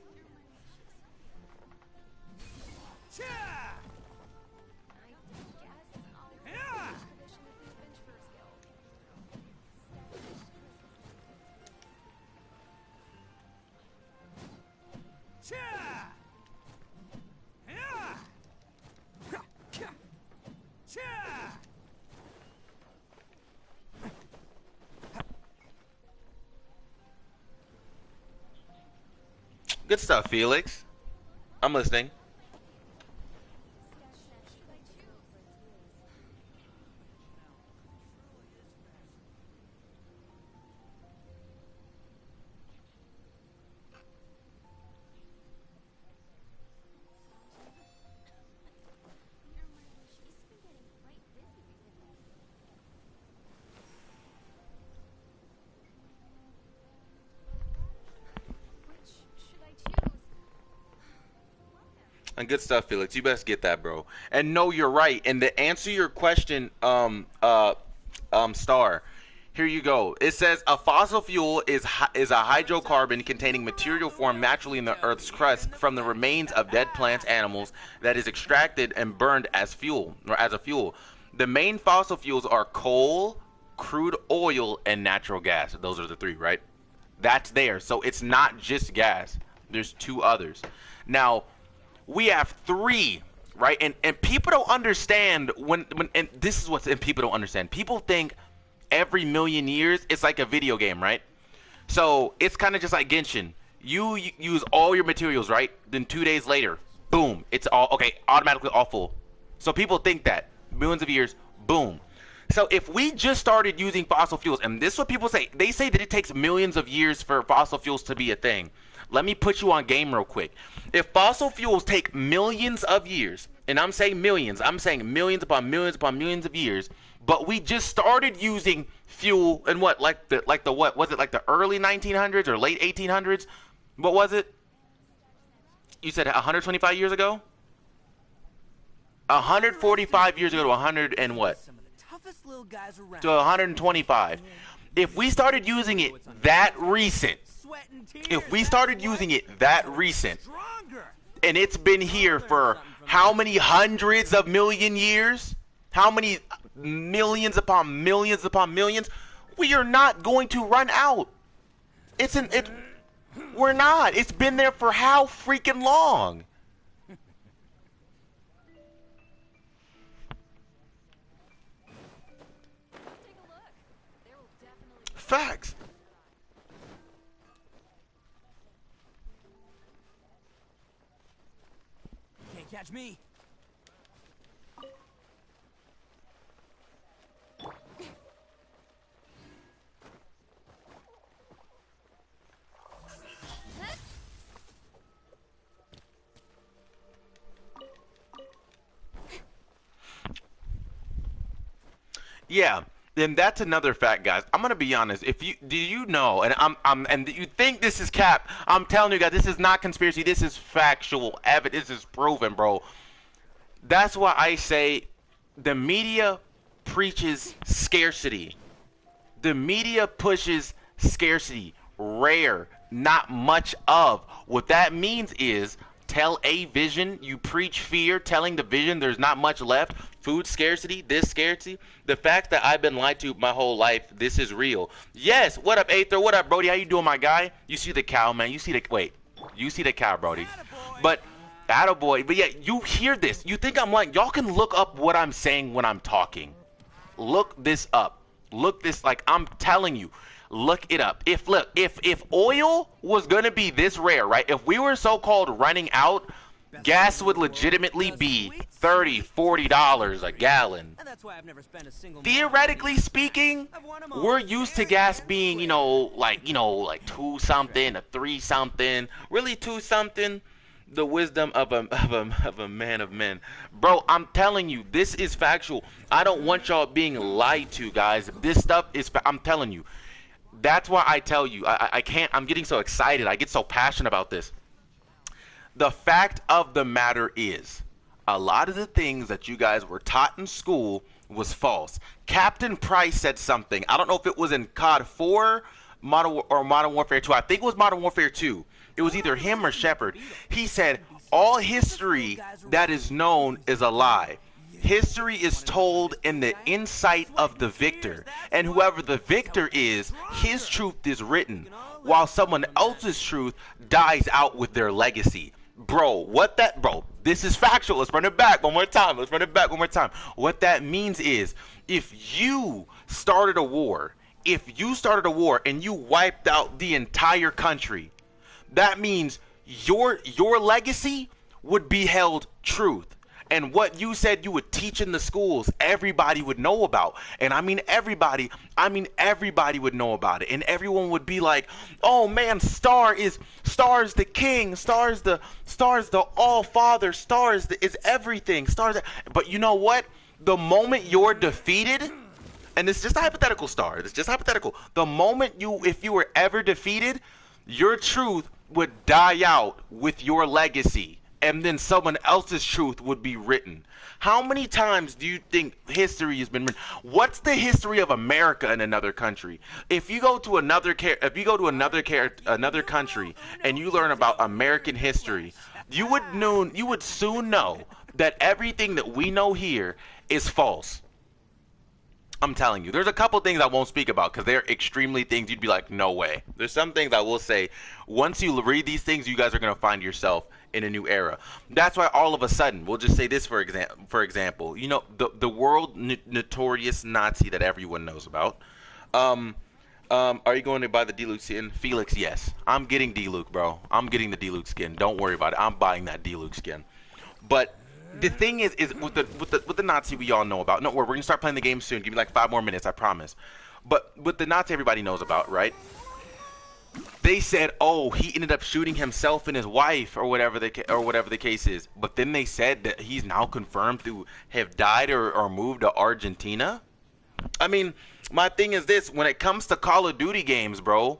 Good stuff, Felix. I'm listening. And good stuff, Felix. You best get that, bro. And no, you're right. And to answer your question, Star, Here you go. It says a fossil fuel is a hydrocarbon containing material formed naturally in the Earth's crust from the remains of dead plants, animals that is extracted and burned as fuel or as a fuel. The main fossil fuels are coal, crude oil, and natural gas. Those are the three, right? That's there. So it's not just gas. There's two others. Now, we have three, right? And people don't understand when and this is what's and people don't understand. People think every million years it's like a video game, right? So it's kind of just like Genshin. You use all your materials, right? Then 2 days later, boom, it's all okay, automatically all full. So people think that millions of years, boom. So if we just started using fossil fuels, and this is what people say, they say that it takes millions of years for fossil fuels to be a thing. Let me put you on game real quick. If fossil fuels take millions of years, and I'm saying millions upon millions of years, but we just started using fuel in what, like the what was it, like the early 1900s or late 1800s? What was it? You said 125 years ago? 145 years ago to 100 and what? To 125. If we started using it that recent, and it's been here for how many hundreds of million years? How many millions upon millions upon millions? We are not going to run out. We're not. It's been there for how freaking long? Facts. Can't catch me. Yeah. Then that's another fact, guys. I'm gonna be honest. Do you know? And and you think this is cap? I'm telling you guys, this is not conspiracy. This is factual evidence. This is proven, bro. That's why I say the media preaches scarcity. The media pushes scarcity, rare, not much of. What that means is tell a vision, you preach fear, telling the vision there's not much left. Food scarcity, this scarcity. The fact that I've been lied to my whole life, this is real. Yes, what up, Aether? What up, Brody? How you doing, my guy? You see the cow, man. You see the cow, Brody. But, attaboy. But yeah, you hear this. You think I'm like, y'all can look up what I'm saying when I'm talking. Look this up. Look this, like, I'm telling you. Look it up. If oil was gonna be this rare, right? If we were so-called running out, gas would legitimately be $30-$40 a gallon. Theoretically speaking, we're used to gas being, like 2 something, a 3 something, really 2 something. The wisdom of a man of men. Bro, I'm telling you, this is factual. I don't want y'all being lied to, guys. This stuff is, I'm telling you. That's why I tell you, I can't, I'm getting so excited. I get so passionate about this. The fact of the matter is, a lot of the things that you guys were taught in school was false. Captain Price said something. I don't know if it was in COD 4 Modern Warfare 2. I think it was Modern Warfare 2. It was either him or Shepard. He said, all history that is known is a lie. History is told in the insight of the victor. And whoever the victor is, his truth is written, while someone else's truth dies out with their legacy. Bro, this is factual. Let's run it back one more time. What that means is, if you started a war and you wiped out the entire country, that means your legacy would be held truth. And what you said you would teach in the schools, everybody would know about. And I mean everybody would know about it. And everyone would be like, oh man, Star is the king, Star is the all father, is everything, but you know what? The moment you're defeated, and it's just a hypothetical, Star, it's just hypothetical. The moment if you were ever defeated, your truth would die out with your legacy. and then someone else's truth would be written. How many times do you think history has been written? What's the history of America in another country? If you go to another country and you learn about American history, you would soon know that everything that we know here is false. I'm telling you, there's a couple things I won't speak about because they're extremely things you'd be like, no way. There's some things I will say. Once you read these things, you guys are going to find yourself in a new era. That's why all of a sudden, we'll just say this for example, you know, the world notorious Nazi that everyone knows about. Are you going to buy the D-Luke skin? Felix, yes. I'm getting D-Luke, bro. I'm getting the D-Luke skin. Don't worry about it. I'm buying that D-Luke skin. But the thing is with the Nazi we all know about. No, we're gonna start playing the game soon. Give me like 5 more minutes, I promise. But with the Nazi everybody knows about, right? They said, oh, he ended up shooting himself and his wife, or whatever the case is. But then they said that he's now confirmed to have died or moved to Argentina. I mean, my thing is this: when it comes to Call of Duty games, bro,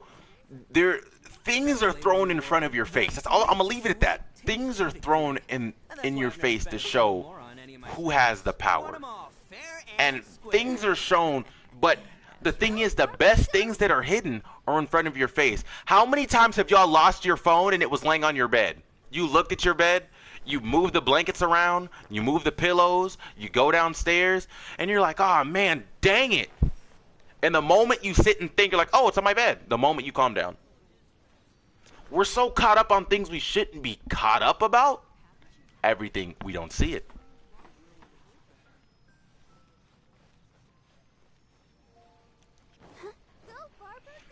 things are thrown in front of your face. That's all. I'm gonna leave it at that. Things are thrown in your face to show who has the power, and things are shown. But the thing is, the best things that are hidden are in front of your face. How many times have y'all lost your phone and it was laying on your bed? You looked at your bed, you move the blankets around, you move the pillows, you go downstairs, and you're like, oh man, dang it. And the moment you sit and think, you're like, oh, it's on my bed. The moment you calm down. We're so caught up on things we shouldn't be caught up about. Everything, we don't see it.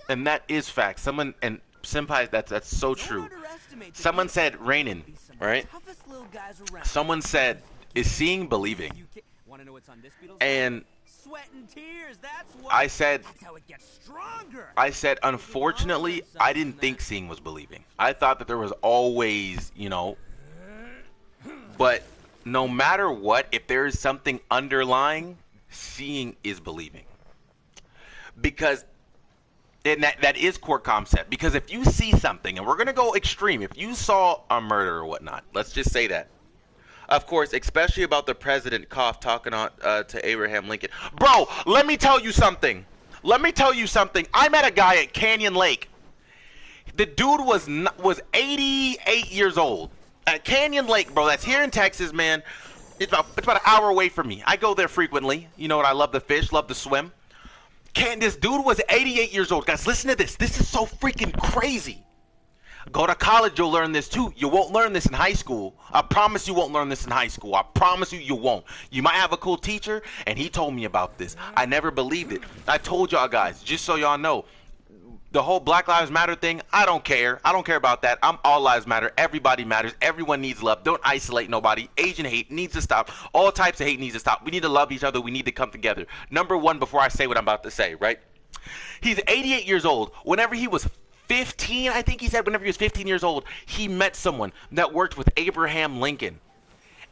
And that is fact. Someone, and Senpai, that's so true. Someone said, Rainin, right? Someone said, is seeing believing? And I said, unfortunately, I didn't think seeing was believing. I thought that there was always, you know, but no matter what, if there is something underlying, seeing is believing. Because, and that is core concept. Because if you see something, and we're going to go extreme, if you saw a murder or whatnot, let's just say that. Of course, especially about the president cough talking on, to Abraham Lincoln. Bro, let me tell you something. I met a guy at Canyon Lake. The dude was 88 years old. At Canyon Lake, bro, that's here in Texas, man. It's about an hour away from me. I go there frequently. You know what? I love to fish, love to swim. This dude was 88 years old. Guys, listen to this. This is so freaking crazy. Go to college, you'll learn this too. You won't learn this in high school. I promise you won't learn this in high school. I promise you won't. You might have a cool teacher, and he told me about this. I never believed it. I told y'all guys, just so y'all know, the whole Black Lives Matter thing, I don't care. I don't care about that. I'm all lives matter. Everybody matters. Everyone needs love. Don't isolate nobody. Asian hate needs to stop. All types of hate needs to stop. We need to love each other. We need to come together. Number one, before I say what I'm about to say, right? He's 88 years old. Whenever he was 15, I think he said, whenever he was 15 years old, he met someone that worked with Abraham Lincoln.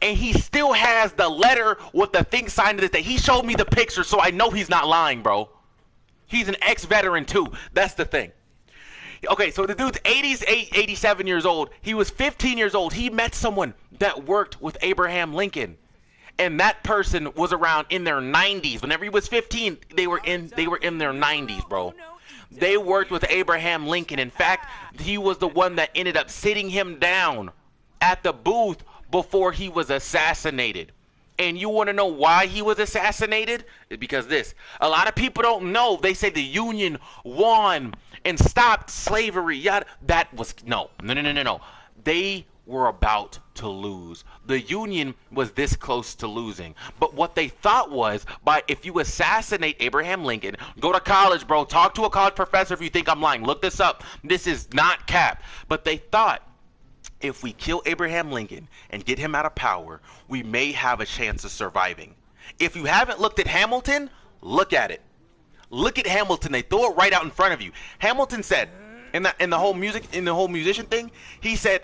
And he still has the letter with the thing signed to this day. He showed me the picture, so I know he's not lying, bro. He's an ex-veteran, too. That's the thing. Okay, so the dude's 87 years old. He was 15 years old. He met someone that worked with Abraham Lincoln. And that person was around in their 90s. Whenever he was 15, they were in their 90s, bro. They worked with Abraham Lincoln. In fact, he was the one that ended up sitting him down at the booth before he was assassinated. And you want to know why he was assassinated? It's because this. A lot of people don't know. They say the Union won and stopped slavery. Yada. That was no. They were about to lose. The Union was this close to losing. But what they thought was, if you assassinate Abraham Lincoln, go to college, bro. Talk to a college professor if you think I'm lying. Look this up. This is not cap. But they thought, if we kill Abraham Lincoln and get him out of power, we may have a chance of surviving. If you haven't looked at Hamilton, look at it. Look at Hamilton. They throw it right out in front of you. Hamilton said, in the whole musician thing, he said,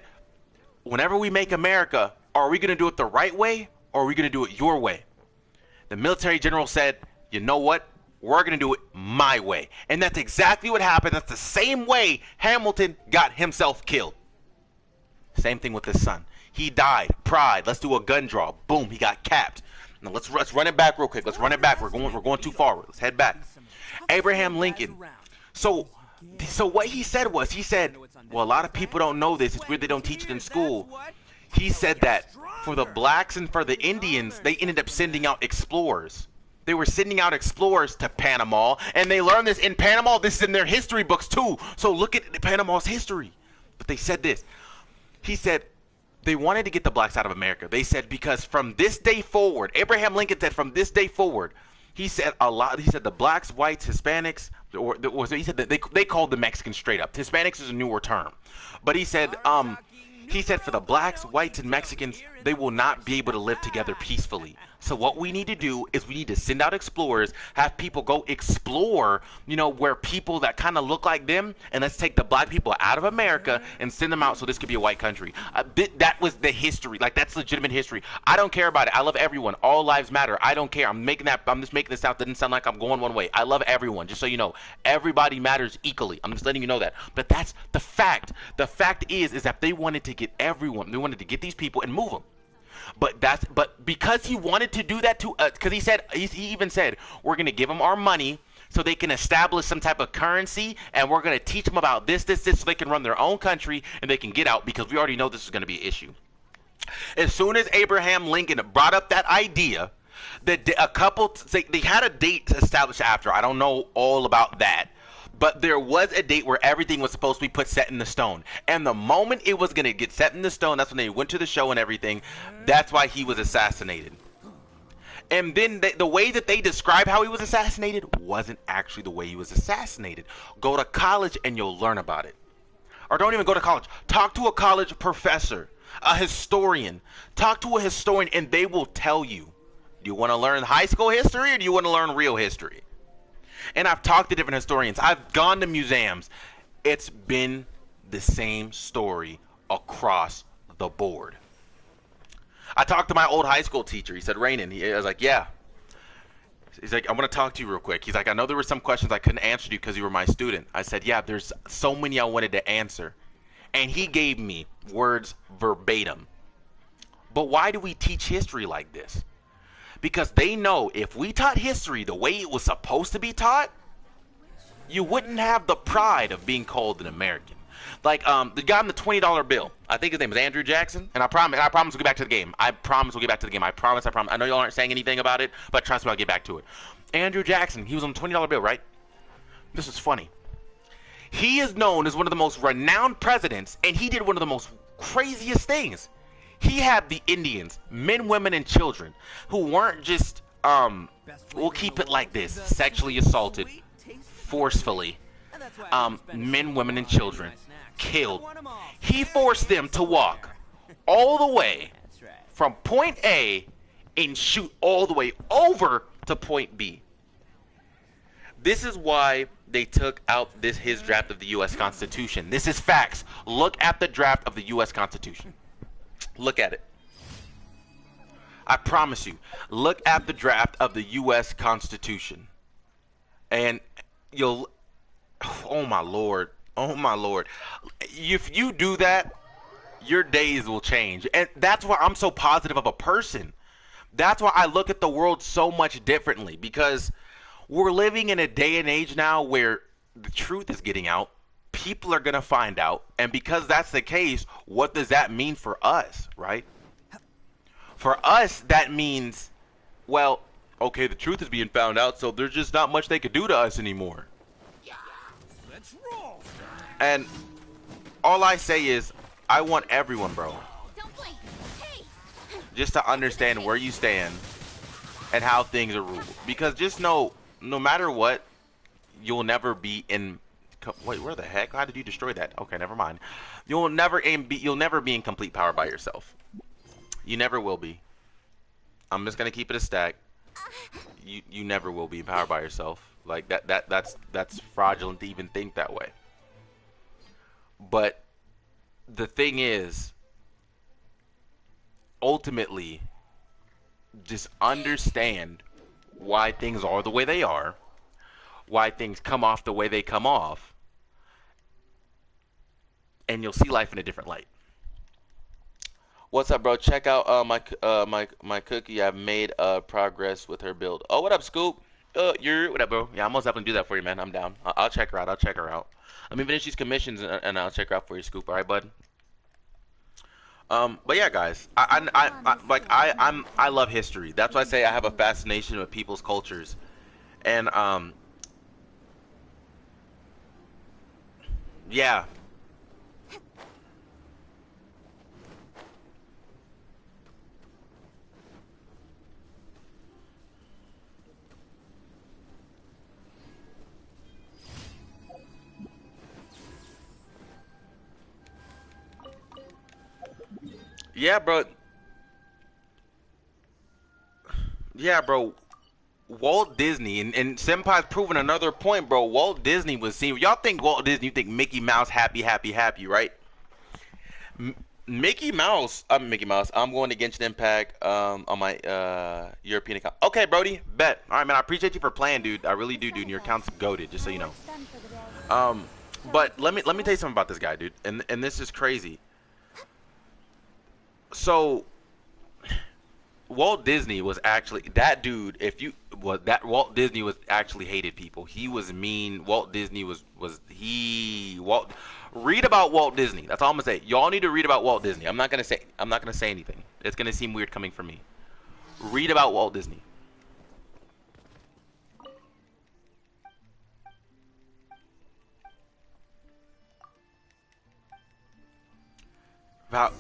whenever we make America, are we going to do it the right way, or are we going to do it your way? The military general said, you know what? We're going to do it my way. And that's exactly what happened. That's the same way Hamilton got himself killed. Same thing with his son. He died. Pride. Let's do a gun draw. Boom. He got capped. Now let's run it back real quick. Let's run it back. We're going too far. Let's head back. Abraham Lincoln. So what he said was, he said, well, a lot of people don't know this. It's weird they don't teach it in school. He said that for the blacks and for the Indians, they ended up sending out explorers. They were sending out explorers to Panama, and they learned this in Panama. This is in their history books too. So look at Panama's history. But they said this. He said they wanted to get the blacks out of America. They said because from this day forward, Abraham Lincoln said from this day forward, he said the blacks, whites, Hispanics, he said that they called the Mexicans straight up. Hispanics is a newer term. But he said for the blacks, whites, and Mexicans, they will not be able to live together peacefully. So what we need to do is we need to send out explorers, have people go explore, where people that kind of look like them, and let's take the black people out of America and send them out so this could be a white country. That was the history. Like, that's legitimate history. I don't care about it. I love everyone. All lives matter. I don't care. I'm just making this out. Doesn't sound like I'm going one way. I love everyone. Just so you know, everybody matters equally. I'm just letting you know that. But that's the fact. The fact is that they wanted to get everyone. They wanted to get these people and move them. But because he wanted to do that to us, because he even said we're gonna give them our money so they can establish some type of currency, and we're gonna teach them about this, so they can run their own country and they can get out, because we already know this is gonna be an issue. As soon as Abraham Lincoln brought up that idea, they had a date to establish after. I don't know all about that. But there was a date where everything was supposed to be set in the stone. And the moment it was going to get set in the stone, that's when they went to the show and everything. That's why he was assassinated. And then the way that they describe how he was assassinated wasn't actually the way he was assassinated. Go to college and you'll learn about it. Or don't even go to college. Talk to a college professor, a historian. Talk to a historian and they will tell you. Do you want to learn high school history or do you want to learn real history? And I've talked to different historians. I've gone to museums. It's been the same story across the board. I talked to my old high school teacher. He said, Rainin. I was like, yeah. He's like, I want to talk to you real quick. He's like, I know there were some questions I couldn't answer you because you were my student. I said, yeah, there's so many I wanted to answer. And he gave me words verbatim. But why do we teach history like this? Because they know if we taught history the way it was supposed to be taught, you wouldn't have the pride of being called an American. Like the guy on the $20 bill, I think his name is Andrew Jackson, and I promise we'll get back to the game. I promise we'll get back to the game. I promise. I know y'all aren't saying anything about it, but trust me, I'll get back to it. Andrew Jackson, he was on the $20 bill, right? This is funny. He is known as one of the most renowned presidents, and he did one of the most craziest things. He had the Indians, men, women, and children, who weren't just, we'll keep it like this, sexually assaulted, forcefully, men, women, and children, killed. He forced them to walk all the way from point A and shoot all the way over to point B. This is why they took out his draft of the U.S. Constitution. This is facts. Look at the draft of the U.S. Constitution. Look at it. I promise you. Look at the draft of the U.S. Constitution. And you'll... Oh, my Lord. Oh, my Lord. If you do that, your days will change. And that's why I'm so positive of a person. That's why I look at the world so much differently. Because we're living in a day and age now where the truth is getting out. People are going to find out. And because that's the case, what does that mean for us, right? For us, that means, well, okay, the truth is being found out, so there's just not much they could do to us anymore. Let's roll. And all I say is, I want everyone, bro, Don't blink. Hey. just to understand where you stand and how things are ruled. Because just know, no matter what, you'll never be in... Wait, where the heck? How did you destroy that? Okay, never mind. You'll never be in complete power by yourself. You never will be. I'm just gonna keep it a stack. You never will be in power by yourself. Like that's fraudulent to even think that way. But the thing is, ultimately, just understand why things are the way they are, why things come off the way they come off, and you'll see life in a different light. What's up, bro? Check out my cookie. I've made progress with her build. Oh, what up, Scoop? You're what up, bro? Yeah, I'm most definitely do that for you, man. I'm down. I'll check her out. I'll check her out. Let me finish these commissions and I'll check her out for you, Scoop. All right, bud. But yeah, guys, I love history. That's why I say I have a fascination with people's cultures, and yeah. Yeah, bro. Yeah, bro. Walt Disney and Senpai's proven another point, bro. Walt Disney was seen. Y'all think Walt Disney? You think Mickey Mouse happy, happy, happy, right? M Mickey Mouse. I'm Mickey Mouse. I'm going to Genshin Impact on my European account. Okay, Brody. Bet. All right, man. I appreciate you for playing, dude. I really do, dude. And your account's goated, just so you know. Um, but let me tell you something about this guy, dude. And this is crazy. So Walt Disney was actually that dude. If you was that Walt Disney was actually hated people. He was mean. Walt Disney was he Walt. Read about Walt Disney. That's all I'm gonna say. Y'all need to read about Walt Disney. I'm not gonna say anything. It's gonna seem weird coming from me. Read about Walt Disney. About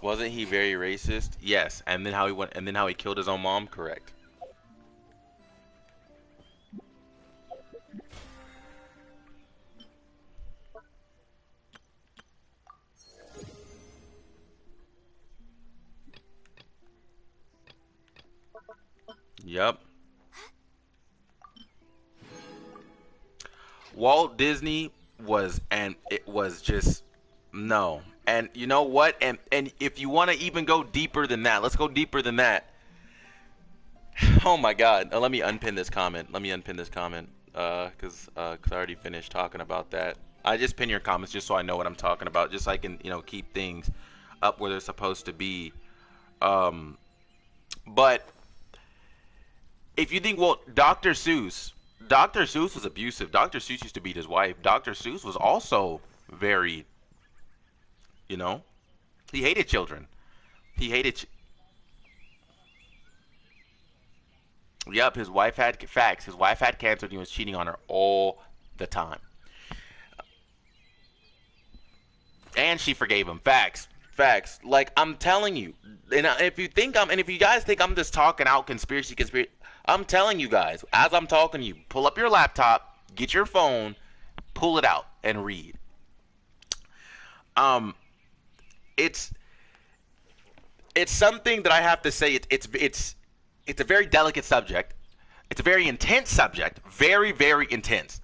wasn't he very racist? Yes. And then how he went and then how he killed his own mom? Correct. Yep. Walt Disney was, and it was just no. And you know what? And if you want to even go deeper than that, let's go deeper than that. Oh my God! Let me unpin this comment. Let me unpin this comment. Cause I already finished talking about that. I just pin your comments just so I know what I'm talking about, just so I can keep things up where they're supposed to be. Um, but if you think, well, Dr. Seuss was abusive. Dr. Seuss used to beat his wife. Dr. Seuss was also very, you know, he hated children. He hated. Yep, his wife had facts. His wife had cancer, and he was cheating on her all the time. And she forgave him. Facts, facts. Like I'm telling you, and if you guys think I'm just talking out conspiracy, I'm telling you guys, as I'm talking to you, pull up your laptop, get your phone, pull it out, and read. Um, it's it's something that I have to say. It's a very delicate subject. It's a very intense subject. Very, very intense.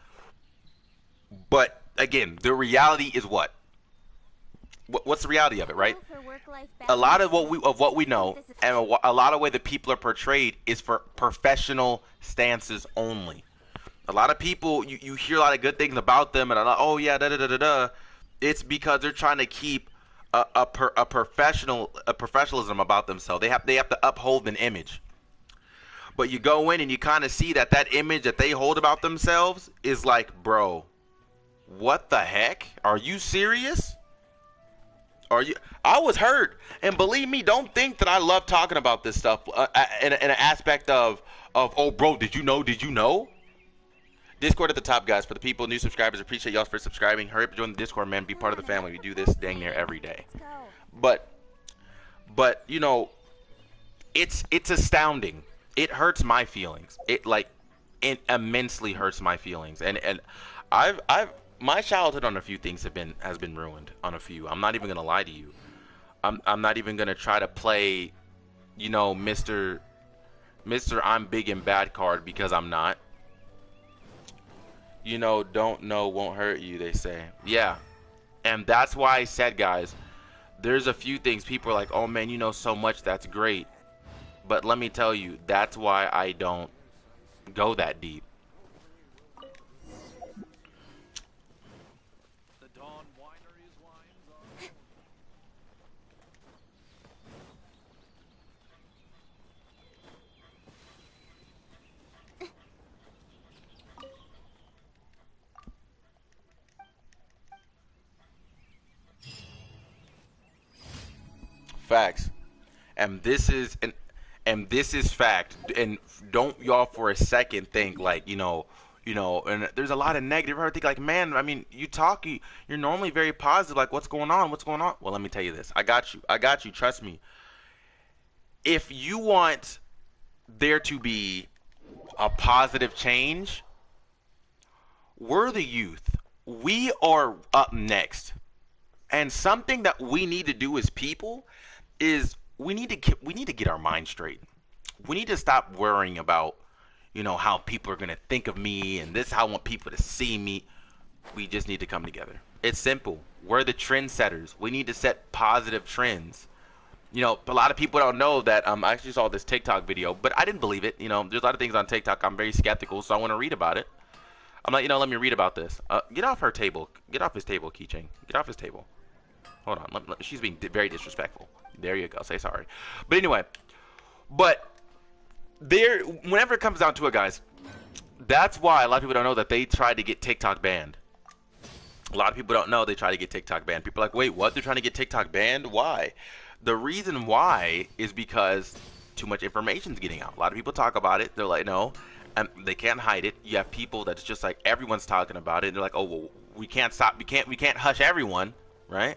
But again, the reality is what? What's the reality of it, right? A lot of what we know, and a lot of way that people are portrayed is for professional stances only. A lot of people, you hear a lot of good things about them, and oh yeah, da da da da da. It's because they're trying to keep a professionalism about themselves. They have to uphold an image. But you go in and you kind of see that image that they hold about themselves is like, bro, what the heck? Are you serious? Are you? I was hurt, and believe me, don't think that I love talking about this stuff in an aspect of oh, bro, did you know? Did you know? Discord at the top, guys. For the people, new subscribers, appreciate y'all for subscribing. Hurry up and join the Discord, man. Be part of the family. We do this dang near every day. But it's astounding. It hurts my feelings. It immensely hurts my feelings. And I've my childhood on a few things has been ruined on a few. I'm not even gonna lie to you. I'm not even gonna try to play, Mr. I'm big and bad card because I'm not. Don't know won't hurt you, they say. Yeah. And that's why I said, guys, There's a few things people are like, oh man, you know so much, that's great. But let me tell you, that's why I don't go that deep. Facts. And this is and this is fact. And don't y'all for a second think like, and there's a lot of negative. I think like, man, I mean, you're normally very positive. Like, what's going on? What's going on? Well, let me tell you this. I got you. I got you. Trust me. If you want there to be a positive change, we're the youth. We are up next. And something that we need to do as people is we need to get our mind straight. We need to stop worrying about, how people are going to think of me and this how I want people to see me. We just need to come together. It's simple. We're the trendsetters. We need to set positive trends. A lot of people don't know that I actually saw this TikTok video, but I didn't believe it. There's a lot of things on TikTok I'm very skeptical, so I want to read about it. I'm like, let me read about this. Get off her table. Get off his table, Keychain. Get off his table. Hold on. She's being very disrespectful. There you go. Say sorry. But anyway, whenever it comes down to it, guys, that's why a lot of people don't know that they tried to get TikTok banned. A lot of people don't know they tried to get TikTok banned. People are like, wait, what? They're trying to get TikTok banned? Why? The reason why is because too much information is getting out. A lot of people talk about it. They're like, no, and they can't hide it. You have people that's just like everyone's talking about it. And they're like, oh, well, we can't stop. We can't hush everyone, right?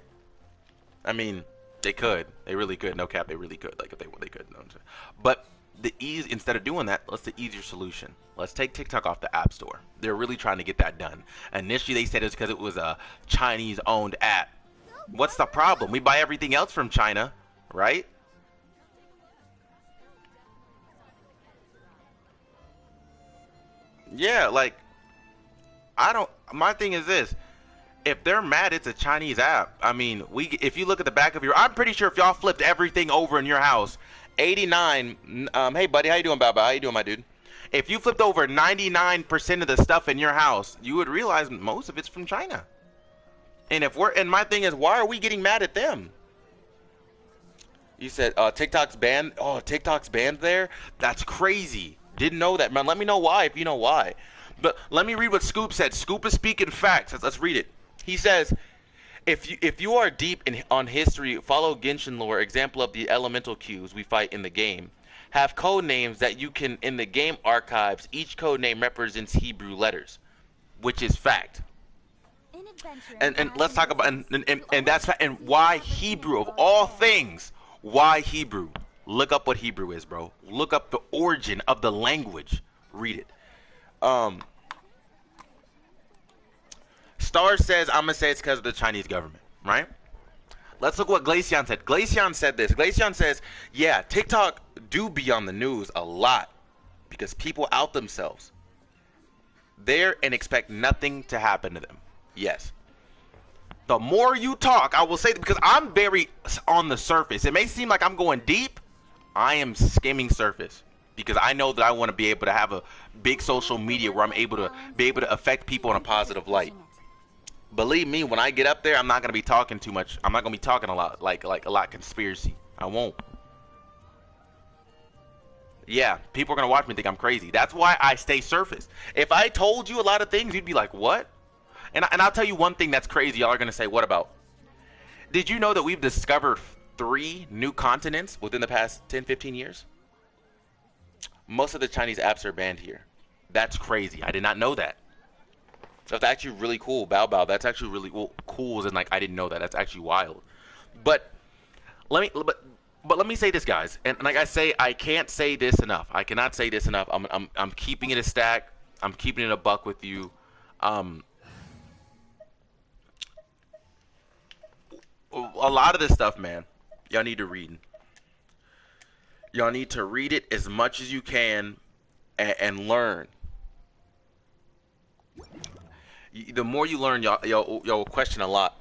I mean, they could. They really could. No cap, they really could. Like, if they could. No, but instead of doing that, let's the easier solution. Let's take TikTok off the App Store. They're really trying to get that done. Initially, they said it's because it was a Chinese-owned app. What's the problem? We buy everything else from China, right? Yeah, like, my thing is this. If they're mad it's a Chinese app, I mean, if you look at the back of I'm pretty sure if y'all flipped everything over in your house, 89, hey buddy, how you doing, Baba? How you doing, my dude? If you flipped over 99% of the stuff in your house, you would realize most of it's from China. And my thing is, why are we getting mad at them? You said TikTok's banned. Oh, TikTok's banned there? That's crazy. Didn't know that, man. Let me know why if you know why. But let me read what Scoop said. Scoop is speaking facts. Let's read it. He says, if you are deep on history, follow Genshin lore, example of the elemental cubes we fight in the game. Have code names that you can in the game archives. Each code name represents Hebrew letters, which is fact. And let's talk about and that's and why Hebrew of all things. Why Hebrew? Look up what Hebrew is, bro. Look up the origin of the language. Read it. Star says, I'm going to say it's because of the Chinese government, right? Let's look what Glacian said. Glacian said this. Glacian says, yeah, TikTok do be on the news a lot because people out themselves there and expect nothing to happen to them. Yes. The more you talk, I will say, because I'm very on the surface. It may seem like I'm going deep. I am skimming surface because I know that I want to be able to have a big social media where I'm able to affect people in a positive light. Believe me, when I get up there, I'm not going to be talking too much. I'm not going to be talking a lot, like a lot conspiracy. I won't. Yeah, people are going to watch me and think I'm crazy. That's why I stay surface. If I told you a lot of things, you'd be like, what? And I'll tell you one thing that's crazy. Y'all are going to say, what about? Did you know that we've discovered 3 new continents within the past 10, 15 years? Most of the Chinese apps are banned here. That's crazy. I did not know that. That's actually really cool. Bow Bow. That's actually really cool. And like, I didn't know that. That's actually wild. But let me say this, guys. And like I say, I can't say this enough. I cannot say this enough. I'm keeping it a stack. I'm keeping it a buck with you. A lot of this stuff, man, y'all need to read. Y'all need to read it as much as you can and learn. The more you learn, y'all question a lot.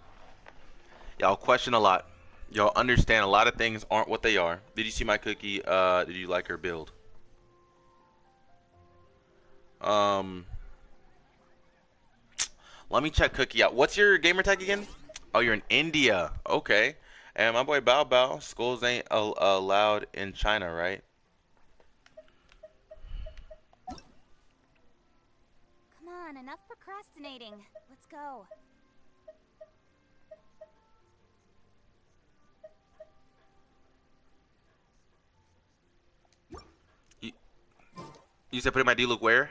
Y'all question a lot. Y'all understand a lot of things aren't what they are. Did you see my cookie? Did you like her build? Um, Let me check Cookie out. What's your gamer tag again? Oh, you're in India. Okay. And my boy Bao Bao, schools ain't allowed in China, right? Come on, enough procrastinating. Let's go. You, you said putting my D-Look where?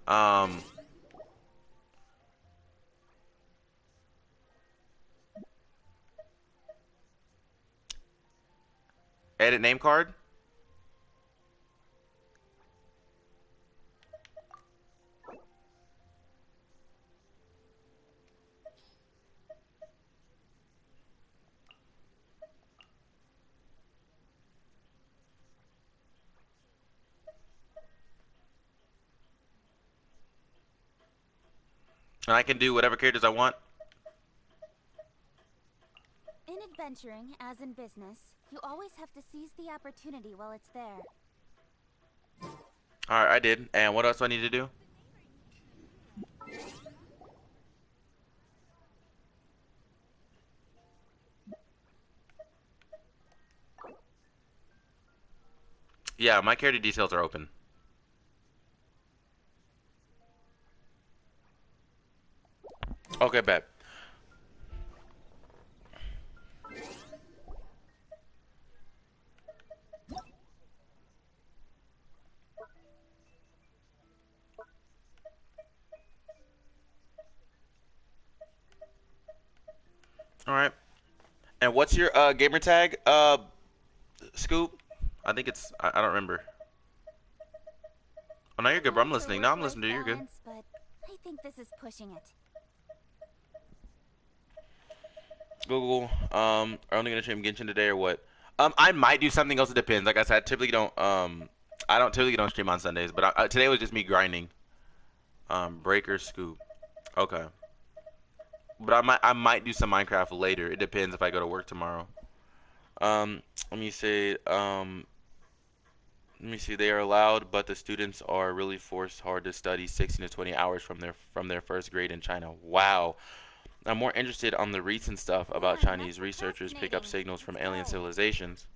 Um, Edit name card? And I can do whatever characters I want. In adventuring, as in business, you always have to seize the opportunity while it's there. Alright, I did. And what else do I need to do? Yeah, my character details are open. Okay, bet. Alright. And what's your gamer tag, Scoop? I think it's I don't remember. Oh, no, you're good, bro. I'm listening. No, I'm listening to you. You're good. But I think this is pushing it. Google, are only gonna stream Genshin today or what? I might do something else. It depends. Like I said, I typically don't. I don't typically don't stream on Sundays, but today was just me grinding. Breaker Scoop. Okay. But I might do some Minecraft later. It depends if I go to work tomorrow. Let me say. Let me see. They are allowed, but the students are really forced hard to study 16 to 20 hours from their first grade in China. Wow. I'm more interested on the recent stuff about Chinese researchers pick up signals from alien civilizations.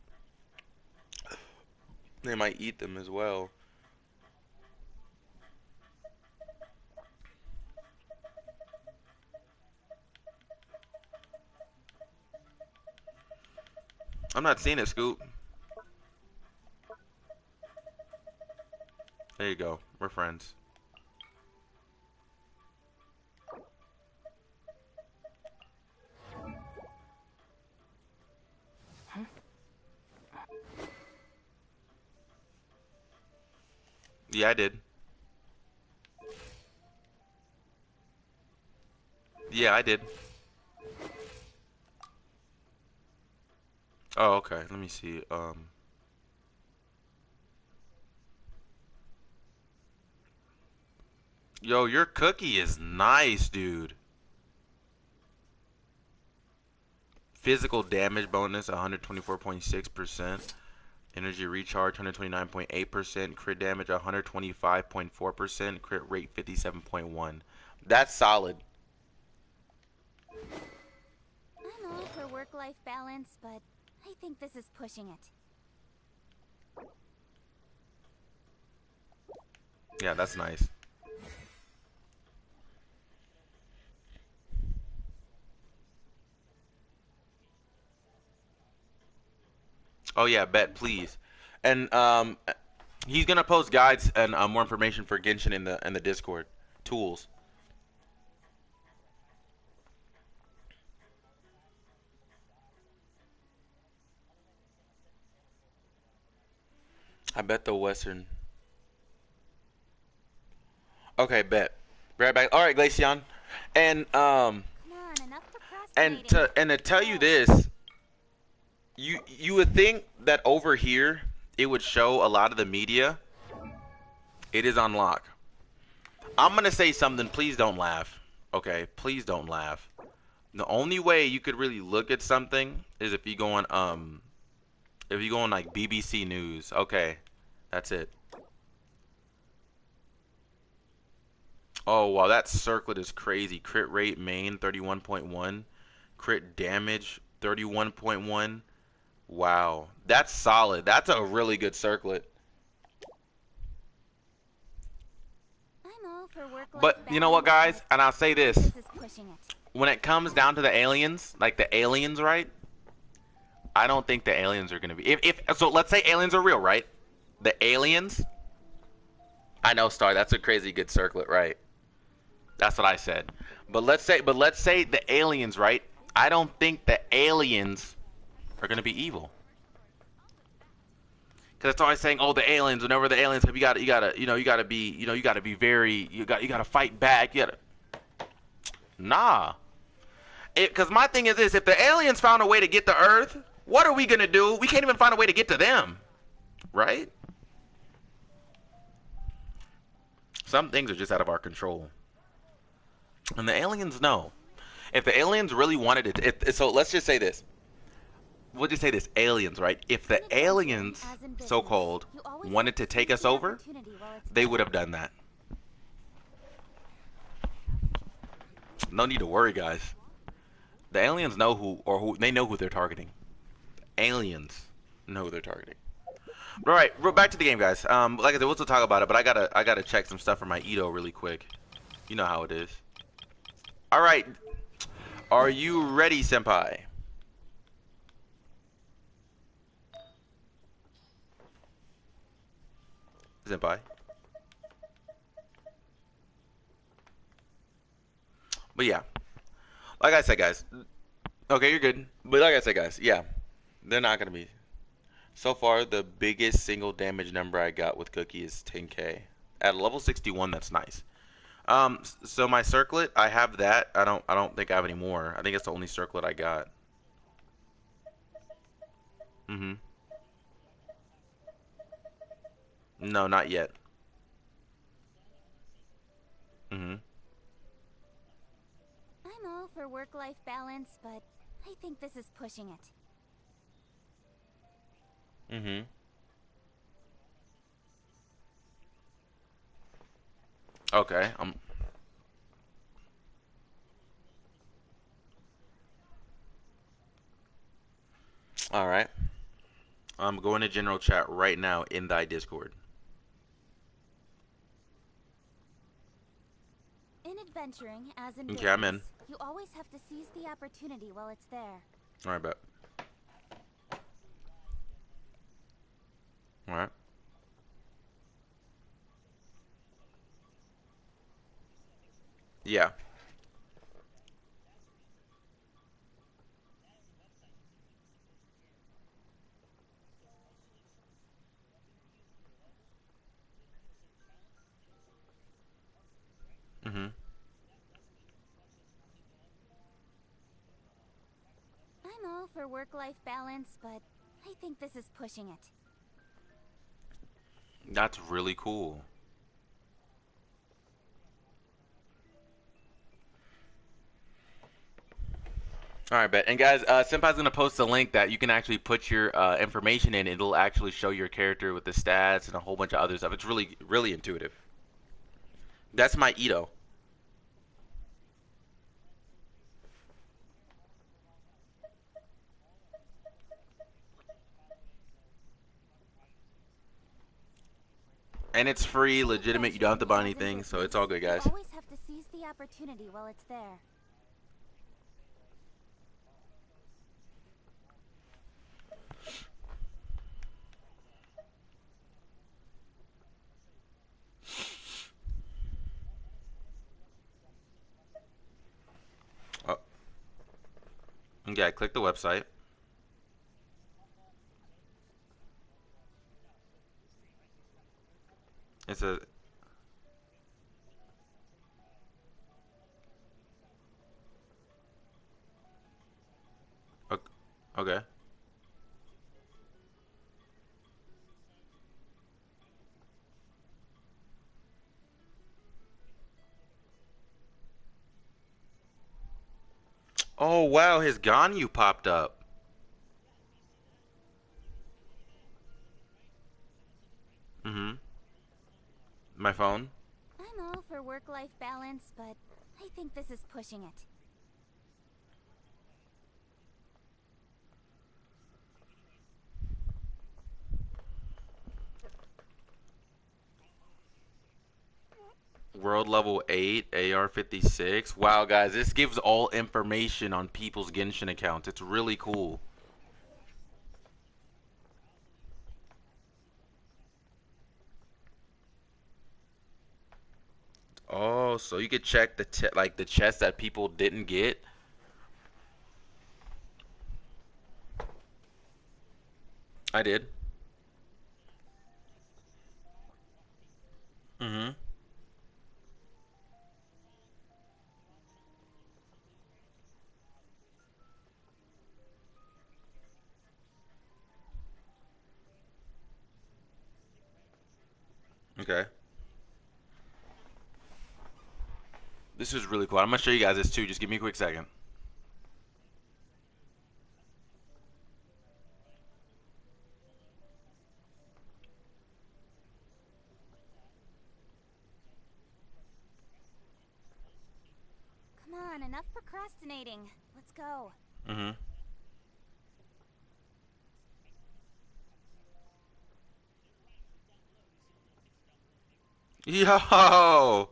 They might eat them as well. I'm not seeing it, Scoop. There you go. We're friends. Yeah, I did. Yeah, I did. Oh, okay. Let me see. Yo, your cookie is nice, dude. Physical damage bonus 124.6%. Energy recharge 129.8%. Crit damage 125.4%. Crit rate 57.1. That's solid. I'm all for work-life balance, but I think this is pushing it. Yeah, that's nice. Oh yeah, bet please. And he's gonna post guides and more information for Genshin in the Discord tools. I bet the Western. Okay, bet. Right back. All right, Glaceon. And Come on, enough procrastinating. and to tell you this, you would think that over here it would show a lot of the media. It is on lock. I'm gonna say something. Please don't laugh. Okay, please don't laugh. The only way you could really look at something is if you go on like BBC News. Okay, that's it. Oh wow, that circlet is crazy. Crit rate main 31.1, crit damage 31.1. Wow, that's solid. That's a really good circlet. I'm all for work-life But you know what, balance, guys? but And I'll say I think this: this is pushing it. when it comes down to the aliens, like the aliens, right? I don't think the aliens are gonna be. If so, let's say aliens are real, right? The aliens. I know, Star. That's a crazy good circlet, right? That's what I said. But let's say the aliens, right? I don't think the aliens are gonna be evil. Because it's always saying, oh, the aliens. Whenever the aliens have, you gotta be very, you gotta fight back. You gotta, nah. Because my thing is this: if the aliens found a way to get to Earth, what are we gonna do? We can't even find a way to get to them, right? Some things are just out of our control, and the aliens know. If the aliens really wanted it, so let's just say this. We'll just say this: aliens, right? If the aliens, so-called, wanted to take us over, they would have done that. No need to worry, guys. The aliens know who they know who they're targeting. Aliens know who they're targeting. All right, we're back to the game, guys. Like I said, we'll still talk about it, but I gotta check some stuff for my Edo really quick. You know how it is. All right, are you ready, Senpai? Senpai. But yeah, like I said, guys. Okay, you're good. But like I said, guys, yeah, they're not gonna be. So far, the biggest single damage number I got with Cookie is 10k. At level 61, that's nice. So my circlet, I have that. I don't think I have any more. I think it's the only circlet I got. Mm-hmm. No, not yet. Mm-hmm. I'm all for work-life balance, but I think this is pushing it. Mm-hmm. Okay. All right. I'm going to general chat right now in thy Discord. In adventuring, as in Okay, I'm in. business, you always have to seize the opportunity while it's there. All right, bet. All right. Yeah. Mm-hmm. I'm all for work-life balance, but I think this is pushing it. That's really cool. All right, bet. And guys, Senpai's gonna post a link that you can actually put your information in. It'll actually show your character with the stats and a whole bunch of other stuff. It's really, really intuitive. That's my Edo. And it's free, legitimate. You don't have to buy anything, so it's all good, guys. You always have to seize the opportunity while it's there. Oh. Okay, click the website. It's a. Okay. Oh wow, his Ganyu popped up. Mm-hmm. My phone. I'm all for work-life balance, but I think this is pushing it. World level 8, AR-56. Wow, guys, this gives all information on people's Genshin accounts. It's really cool. Oh, so you could check the like the chests that people didn't get. I did. Mm-hmm. Okay. This is really cool. I'm gonna show you guys this too. Just give me a quick second. Come on, enough procrastinating. Let's go. Mm-hmm. Yo!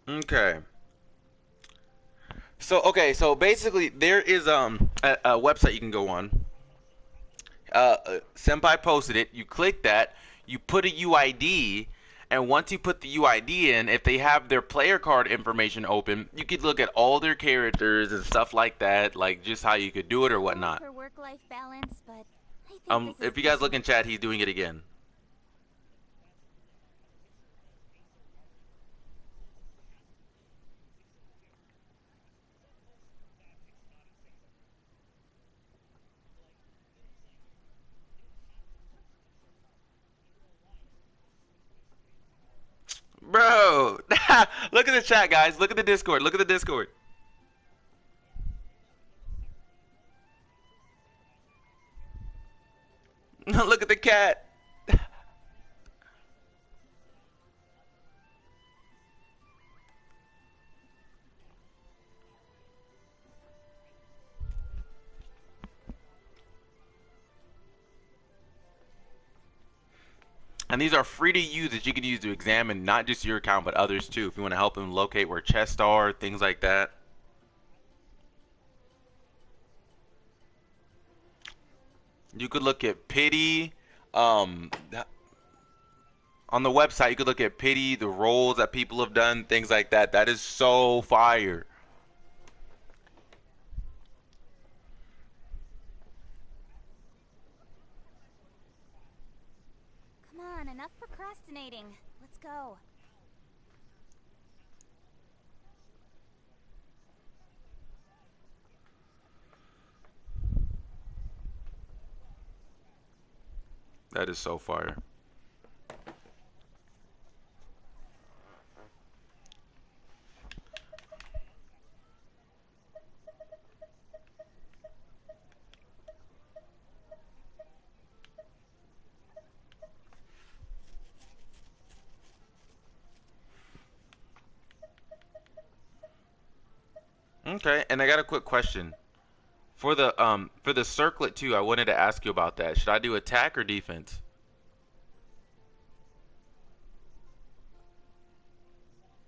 Okay. So basically there is a website you can go on. Senpai posted it. You click that. You put a UID, and once you put the UID in, if they have their player card information open, you could look at all their characters and stuff like that, like just how you could do it or I'm all whatnot. for work-life balance, but I think this is If you guys look pushing in it. chat, he's doing it again. Bro, look at the chat, guys. Look at the Discord. Look at the Discord. Look at the cat. And these are free to use that you can use to examine not just your account but others too. If you want to help them locate where chests are, things like that. You could look at pity. Um, on the website, you could look at pity, the roles that people have done, things like that. That is so fire. Come on, enough procrastinating. Let's go. That is so fire. Okay, and I got a quick question. For the circlet too, I wanted to ask you about that. Should I do attack or defense?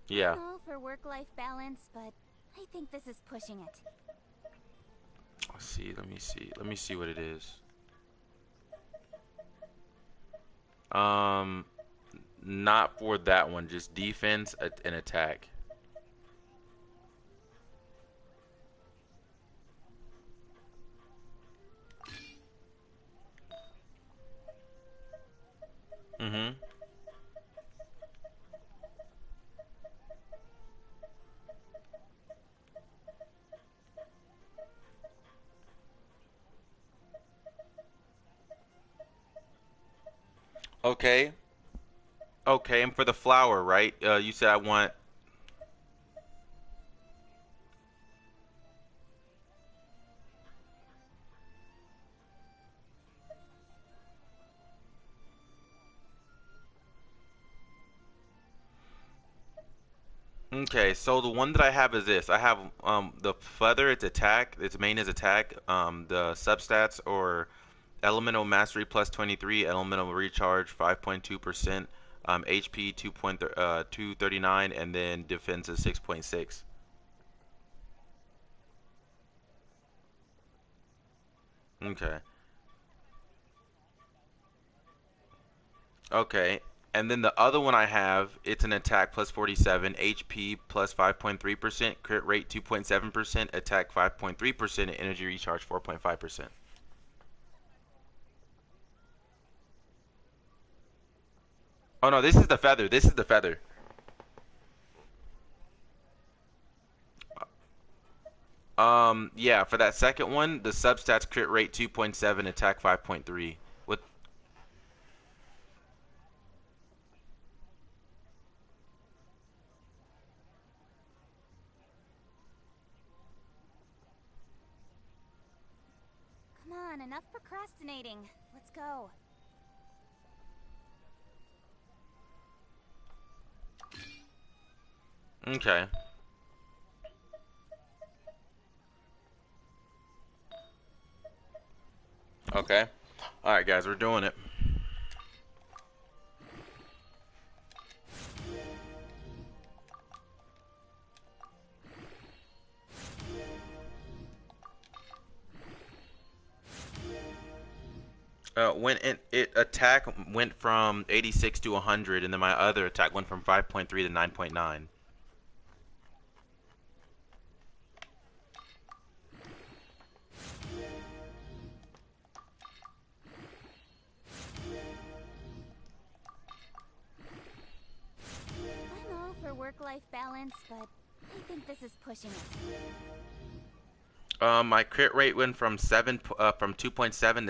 Yeah. I'm all for work-life balance, but I think this is pushing it. Let's see, let me see. Let me see what it is. Um Not for that one, just defense and attack. Mm-hmm. Okay. Okay, and for the flower, right? You said I want. Okay, so the one that I have is this. I have the feather, its attack, its main is attack. The substats or elemental mastery plus 23, elemental recharge 5.2%, HP 2.239, and then defense is 6.6. Okay. Okay. And then the other one I have, it's an attack plus 47, HP plus 5.3%, crit rate 2.7%, attack 5.3%, and energy recharge 4.5%. Oh no, this is the feather. This is the feather. Yeah, for that second one, the substats crit rate 2.7, attack 5.3. With Come on, enough procrastinating. Let's go. okay. Okay. All right, guys, we're doing it. When it attack went from 86 to 100, and then my other attack went from 5.3 to 9.9. I'm all for work-life balance, but I think this is pushing it. My crit rate went from 2.7 to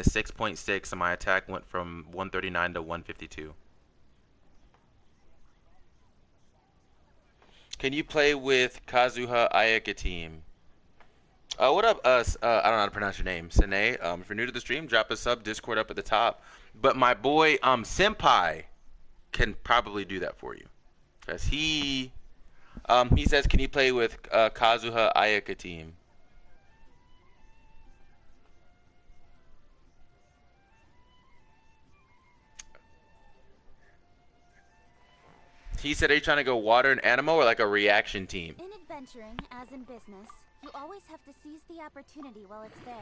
6.6, and my attack went from 139 to 152. Can you play with Kazuha Ayaka team? What up, us? I don't know how to pronounce your name, Sine. If you're new to the stream, drop a sub, Discord up at the top. But my boy, Senpai, can probably do that for you, cause he says, can you play with Kazuha Ayaka team? He said, are you trying to go water and animal or like a reaction team? In adventuring, as in business, you always have to seize the opportunity while it's there.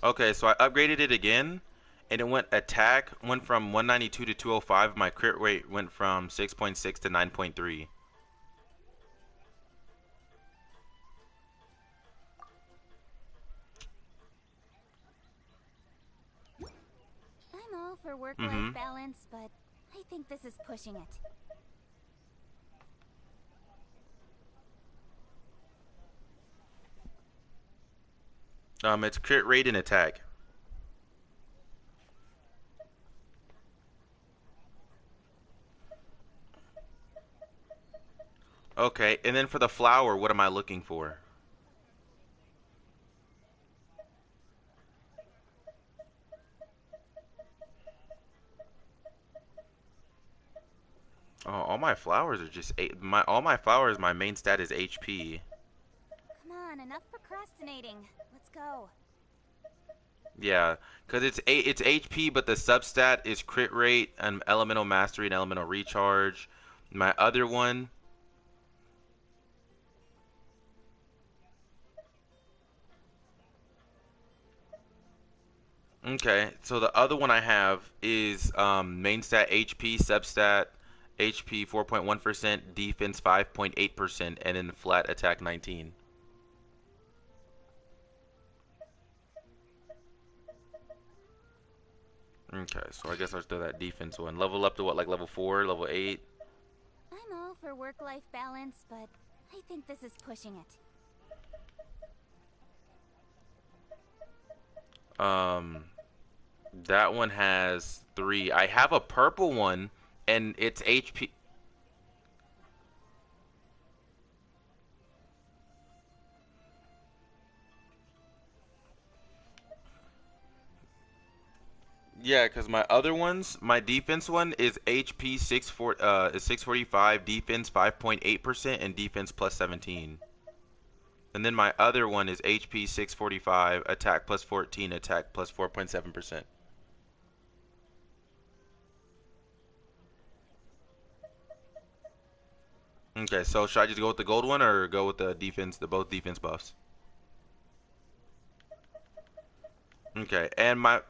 Okay, so I upgraded it again, and it went attack went from 192 to 205. My crit rate went from 6.6 to 9.3. I'm all for work-life balance, but I think this is pushing it. It's crit rate and attack. Okay, and then for the flower, what am I looking for? Oh, all my flowers are just all my flowers. My main stat is HP. Come on, enough procrastinating. Let's go. Yeah, because it's HP, but the substat is crit rate and elemental mastery and elemental recharge. My other one. Okay, so the other one I have is main stat HP, substat HP 4.1%, defense 5.8%, and then flat attack 19. Okay, so I guess I'll do that defense one. Level up to what, like level 4, level 8? I'm all for work-life balance, but I think this is pushing it. That one has 3. I have a purple one, and it's HP. Yeah, because my other ones, my defense one is HP 645, defense 5.8%, and defense plus 17. And then my other one is HP 645, attack plus 14, attack plus 4.7%. Okay, so should I just go with the gold one or go with the defense, the both defense buffs? Okay, and my,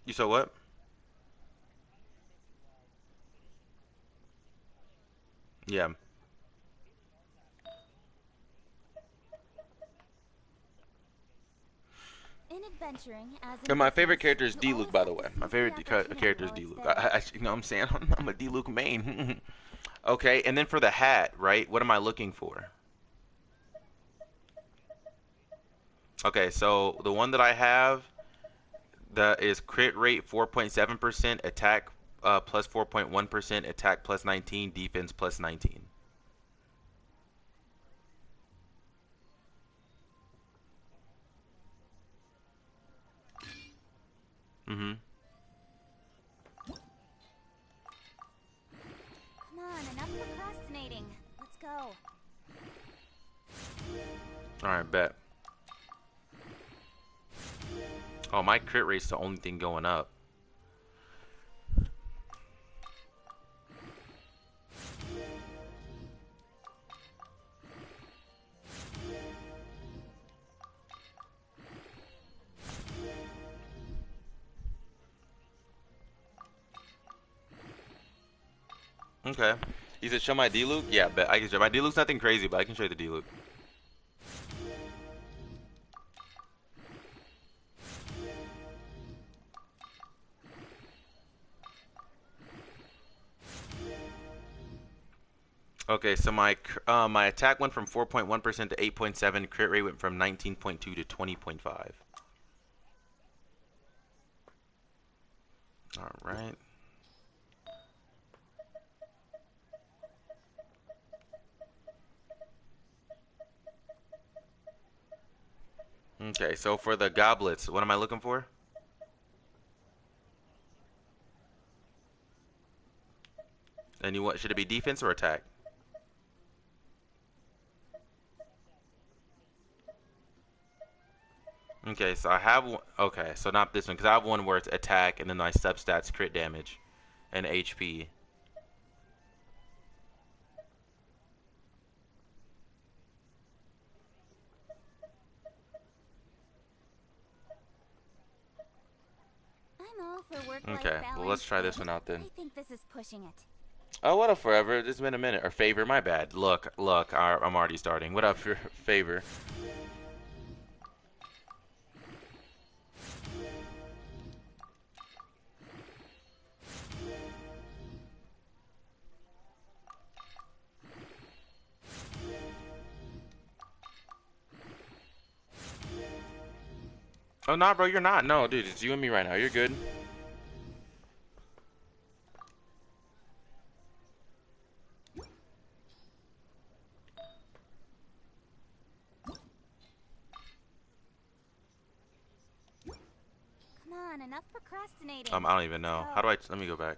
you saw what? Yeah. In adventuring, as in And my favorite business, character is you D-Luke, always by have the to way. seize My the favorite opportunity character is while it's D-Luke. there. You know what I'm saying? I'm a D-Luke main. Okay, and then for the hat, right? What am I looking for? Okay, so the one that I have, that is crit rate 4.7%, attack plus 4.1%, attack plus 19, defense plus 19. Mm-hmm. Come on, enough procrastinating. Let's go. Alright, bet. Oh, my crit rate's the only thing going up. Okay. You said show my D-Luke? Yeah, bet. I can show. My D-Luke's nothing crazy, but I can show you the D-Luke. Okay, so my attack went from 4.1% to 8.7. Crit rate went from 19.2 to 20.5. All right. Okay, so for the goblets, what am I looking for? And you want, should it be defense or attack? Okay, so I have one. Okay, so not this one, because I have one where it's attack and then my substats crit damage and HP. I'm all for work-life Okay, balance. well let's try but this one out then. I think this is pushing it. Oh, what up, Forever? It's been a minute. Or Favor, my bad. Look, I'm already starting. What up, Favor? Oh, nah, bro, you're not. No, dude, it's you and me right now. You're good. Come on, enough procrastinating. I don't even know. Let's How do I? Let me go back.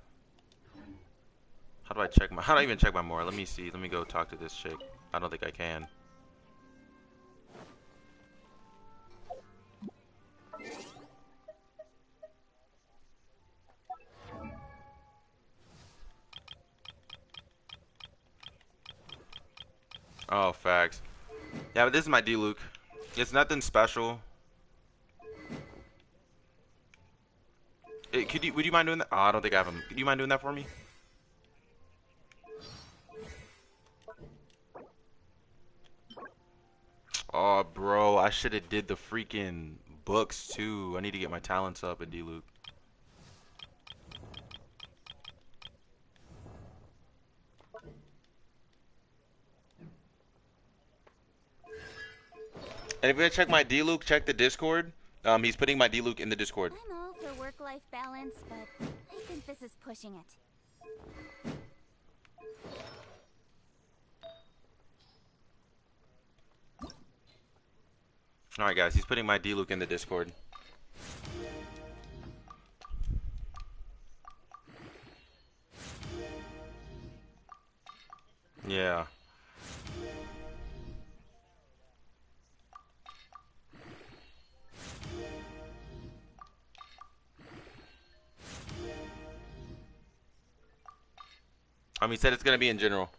How do I check my? How do I even check my more? Let me see. Let me go talk to this chick. I don't think I can. Oh, facts. Yeah, but this is my D-Luke. It's nothing special. Would you mind doing that? Oh, I don't think I have him. Could you mind doing that for me? Oh, bro, I should have did the freaking books too. I need to get my talents up in D-Luke. And if you're gonna check my D-Luke, check the Discord. He's putting my D-Luke in the Discord. I'm all for work-life balance, but I think this is pushing it. Alright guys, he's putting my D-Luke in the Discord. Yeah. He said it's gonna be in general.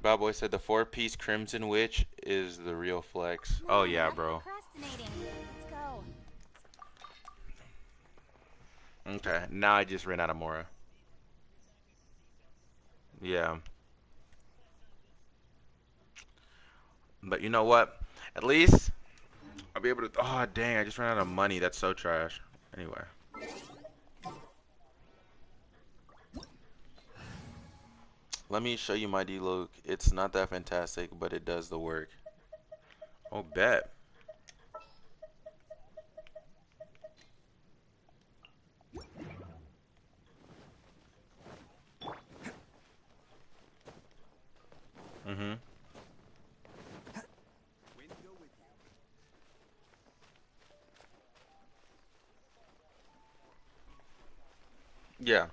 Bad Boy said the 4-piece Crimson Witch is the real flex. Oh yeah, bro. Procrastinating. Let's go. Okay, now I just ran out of Mora. Yeah. But you know what? At least I'll be able to. Oh dang! I just ran out of money. That's so trash. Anyway. Let me show you my D-Luke. It's not that fantastic, but it does the work. Oh, bet. Mm-hmm. Yeah.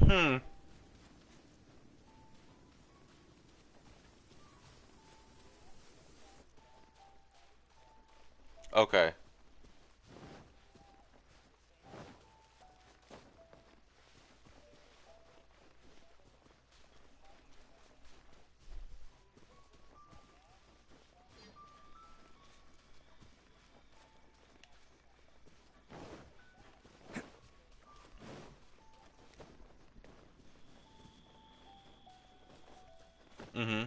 Hmm. Okay. Mm-hmm.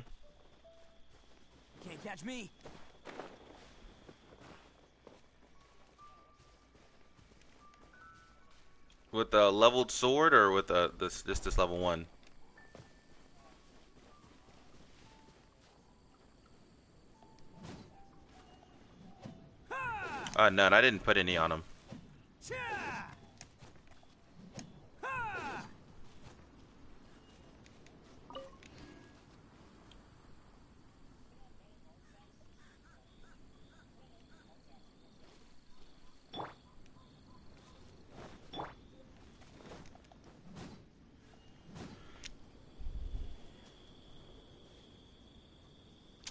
Can't catch me. With a leveled sword or with this level 1? None. I didn't put any on him.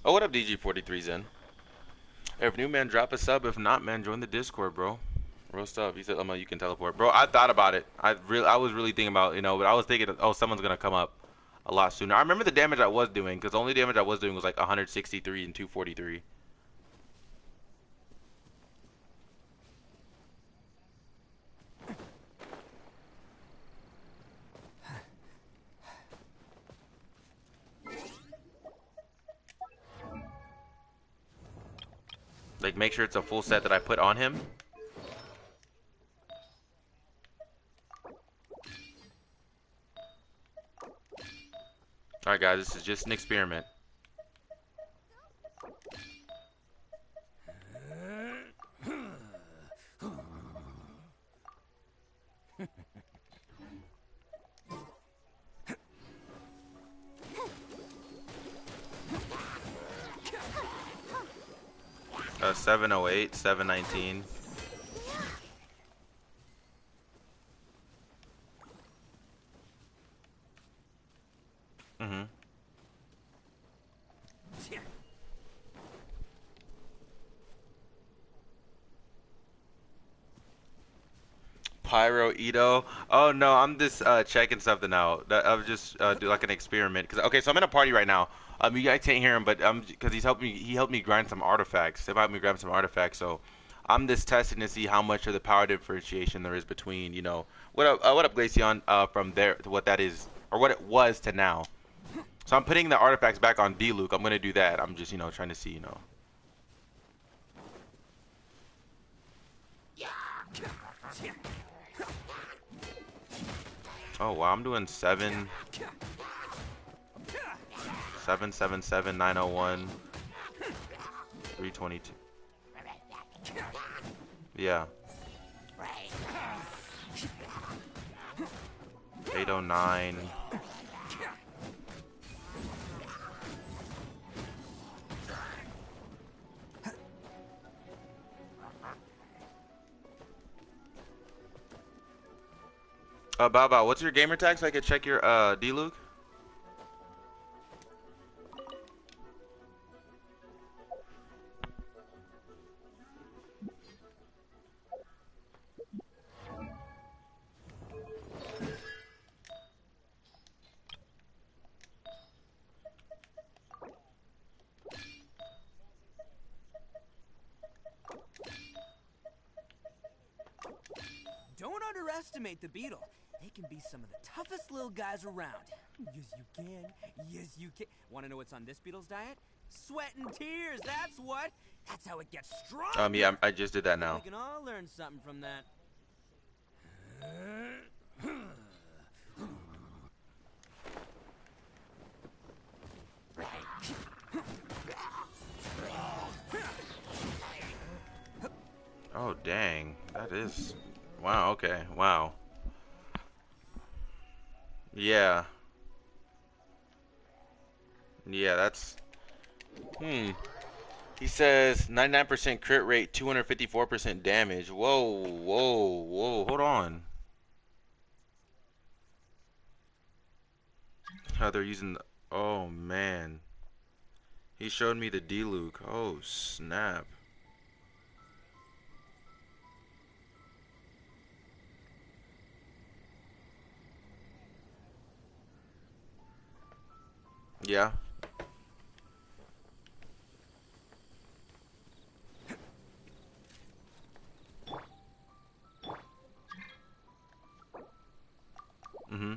Oh, what up, DG43 Zen? If new man, drop a sub. If not, man, join the Discord, bro. Real stuff. He said, you can teleport, bro. I thought about it. I was really thinking about, but I was thinking, oh, someone's gonna come up a lot sooner. I remember the damage I was doing, because the only damage I was doing was like 163 and 243. Like, make sure it's a full set that I put on him. Alright, guys, this is just an experiment. Uh, 708, 719. Mm-hmm. Pyro Ito. Oh no, I'm just checking something out. I was just do like an experiment. Okay, so I'm in a party right now. You guys can't hear him, but because he helped me grind some artifacts. They helped me grab some artifacts, so I'm just testing to see how much of the power differentiation there is between, what up Glaceon, from there to what that is, or what it was to now. So I'm putting the artifacts back on D-Luke. I'm gonna do that. I'm just, you know, trying to see, you know. Oh wow, I'm doing 777 901 322. Yeah. 809. Bao, what's your gamer tag so I can check your D-Luke? Don't underestimate the beetle. They can be some of the toughest little guys around. Yes, you can. Yes, you can. Want to know what's on this beetle's diet? Sweat and tears, that's what. That's how it gets strong. Yeah, I just did that now. We can all learn something from that. Oh dang, that is, wow, okay, wow. Yeah. Yeah, that's, He says 99% crit rate, 254% damage. Whoa, whoa, whoa, hold on. How they're using the, oh man. He showed me the D-Luke. Oh snap. Yeah. Mm-hmm.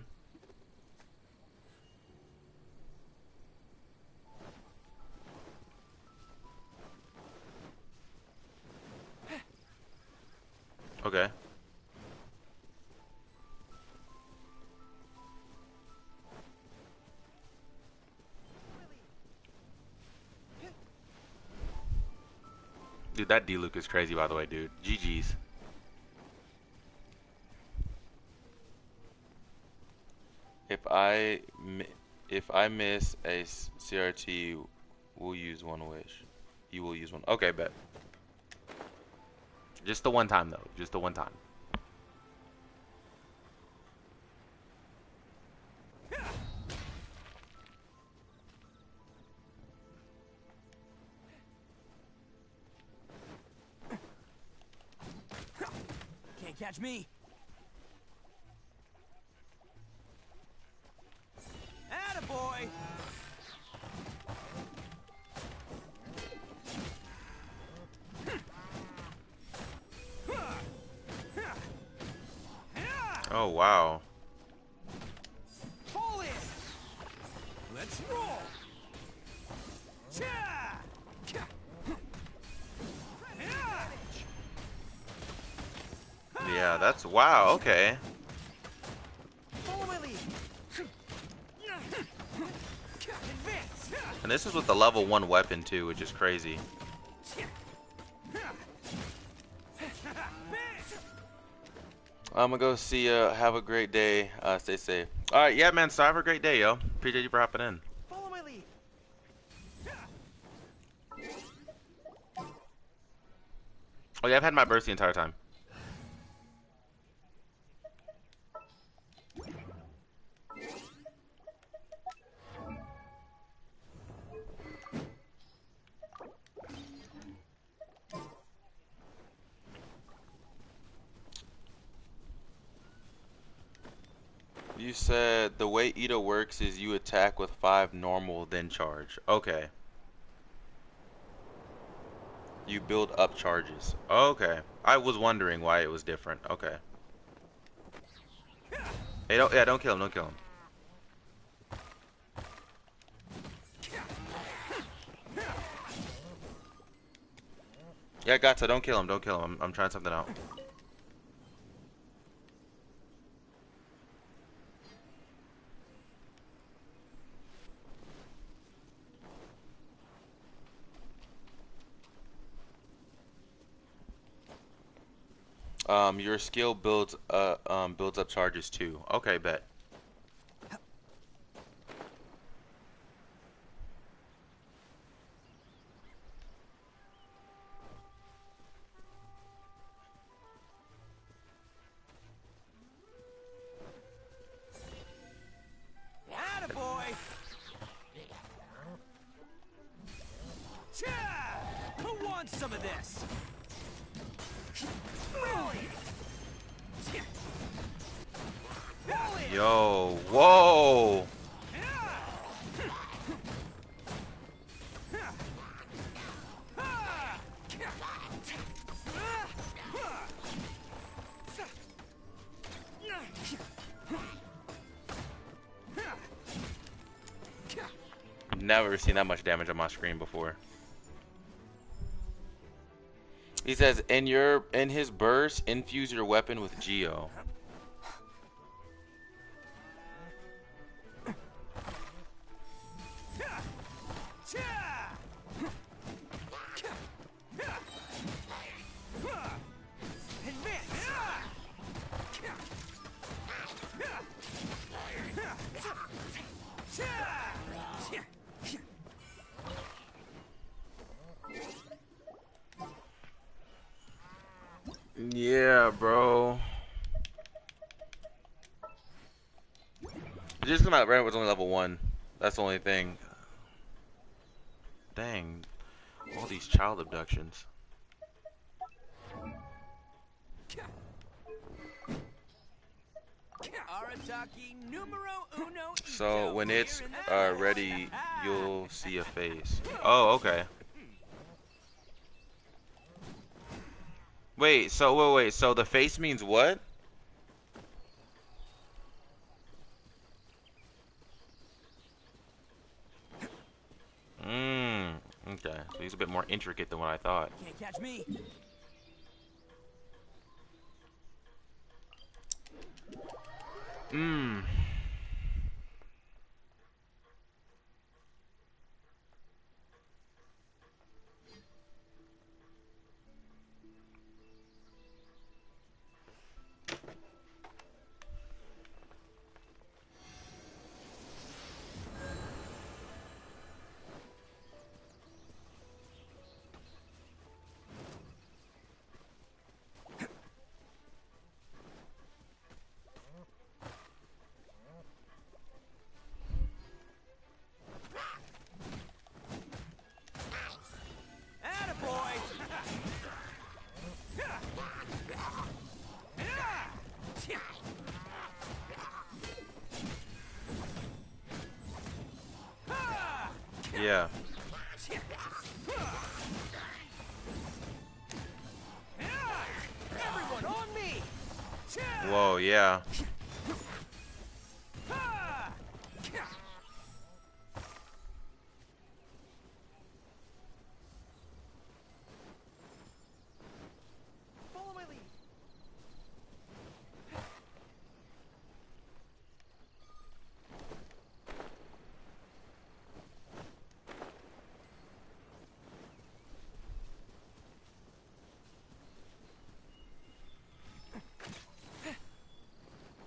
Okay. Dude, that D-Luke is crazy, by the way, dude. GG's. If I if I miss a CRT, we'll use one wish. You will use one. Okay, bet. Just the one time though. Just the one time. Can't catch me. Attaboy! Oh wow. Pull in. Let's roll. Cha! Yeah, that's wow. Okay. Follow my lead. Advance. And this is with the level 1 weapon too, which is crazy. I'm gonna go see ya. Have a great day. Stay safe. All right, yeah, man. So have a great day, yo. Appreciate you for hopping in. Follow my lead. Oh yeah, I've had my burst the entire time. You said the way Ida works is you attack with 5 normal, then charge. Okay. You build up charges. Okay. I was wondering why it was different. Okay. Hey, don't kill him. Don't kill him. Yeah, gotcha. Don't kill him. Don't kill him. I'm trying something out. Your skill builds up charges too. Okay, bet. Attaboy! Cha! Who wants some of this? Brilliant! Yo, whoa! Never seen that much damage on my screen before. He says, in his burst, infuse your weapon with Geo. Yeah, bro. It just come out right was only level 1. That's the only thing. Dang. All these child abductions. So when it's ready, you'll see a face. Oh, okay. Wait, so the face means what? Okay. So he's a bit more intricate than what I thought. Can't catch me. Yeah. Everyone on me. Whoa, yeah. Follow my lead.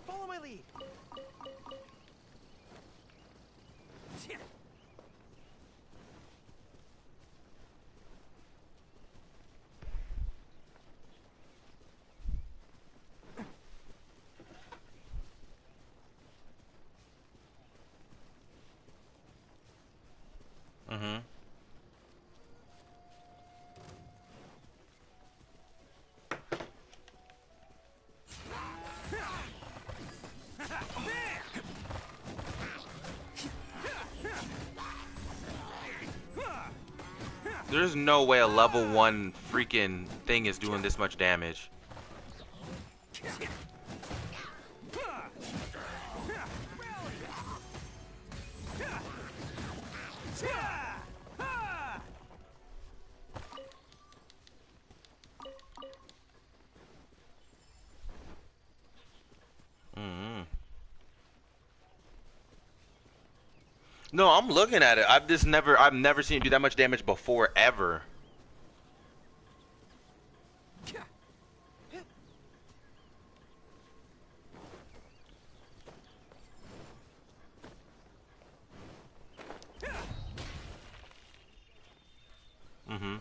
Follow my lead. Mm-hmm. There's no way a level 1 freaking thing is doing this much damage. No, I'm looking at it. I've never seen him do that much damage before, ever. Mm-hmm.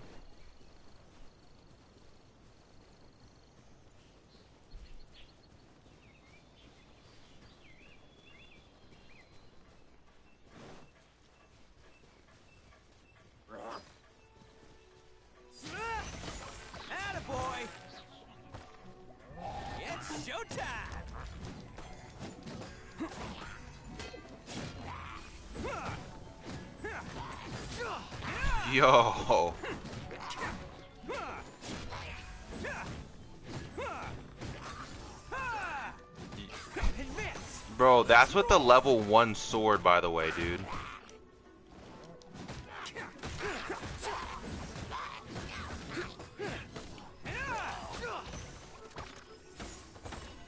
Attaboy! It's showtime! Yo. Bro, that's with the level 1 sword, by the way, dude.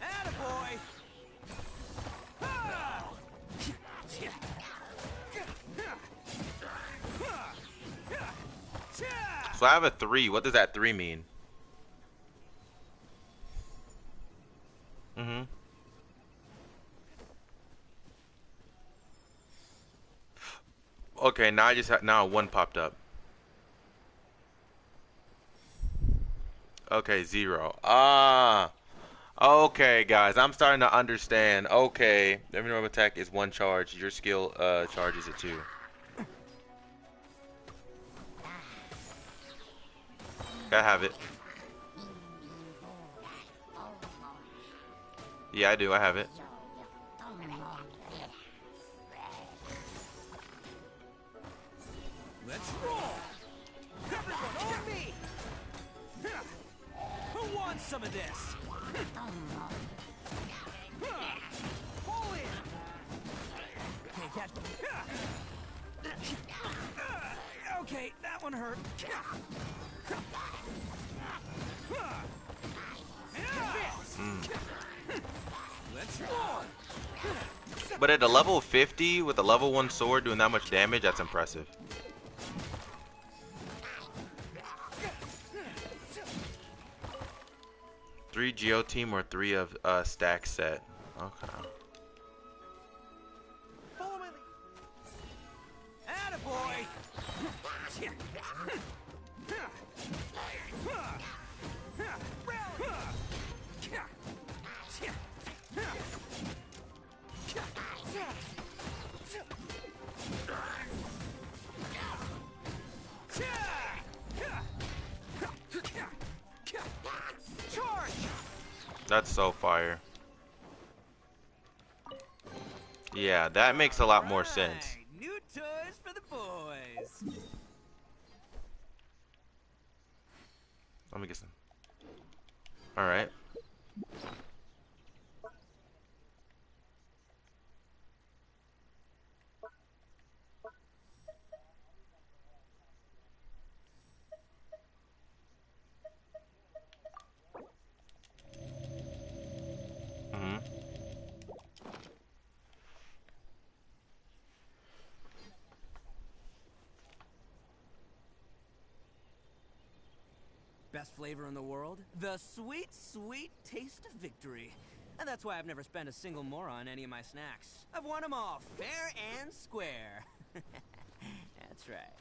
Attaboy! So I have a 3. What does that 3 mean? Mm-hmm. Okay, now I just now 1 popped up. Okay, 0. Ah. Okay, guys, I'm starting to understand. Okay, every normal attack is 1 charge. Your skill charges it 2. I have it. Yeah, I do. I have it. Let's roll! Everyone on me! Who wants some of this? Pull in! Okay, that one hurt. Let's roll! But at a level 50 with a level 1 sword doing that much damage, that's impressive. Three Geo team or 3 of stack set. Okay. Follow my lead. Attaboy! That's so fire. Yeah, that makes a lot more sense. New toys for the boys. Let me get some. Alright. Mm-hmm. Best flavor in the world? The sweet, sweet taste of victory. And that's why I've never spent a single more on any of my snacks. I've won them all, fair and square. That's right.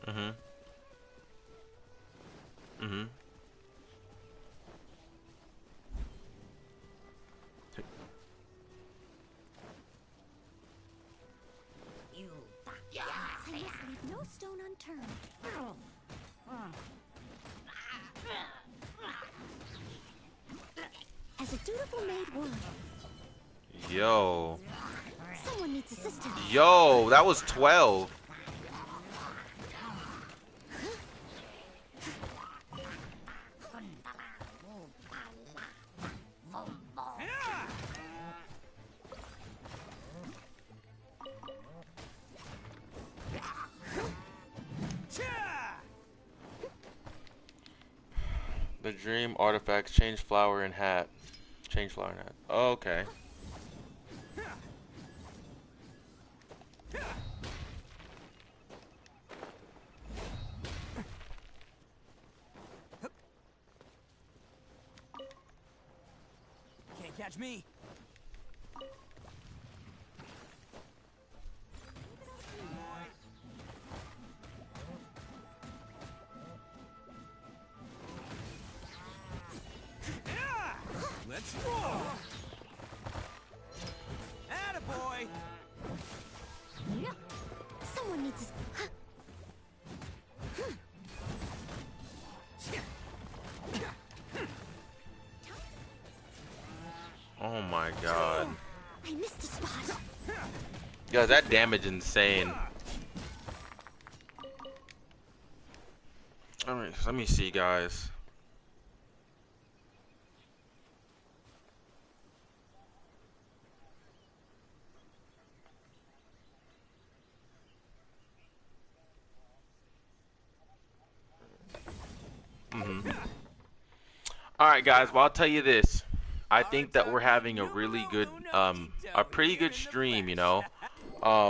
Mm-hmm. Mm-hmm. I must leave no stone unturned. As a dutiful maid would. Yo. Someone needs assistance. Yo, that was 12. The dream artifacts change flower and hat. Change flower and hat. Oh, okay. Can't catch me. Let's roll. Attaboy. Yeah. Someone needs to. Oh my god. I missed a spot. Guys, that damage is insane. Let me see, guys. Alright guys, well I'll tell you this. I think that we're having a really good, a pretty good stream, you know. Lo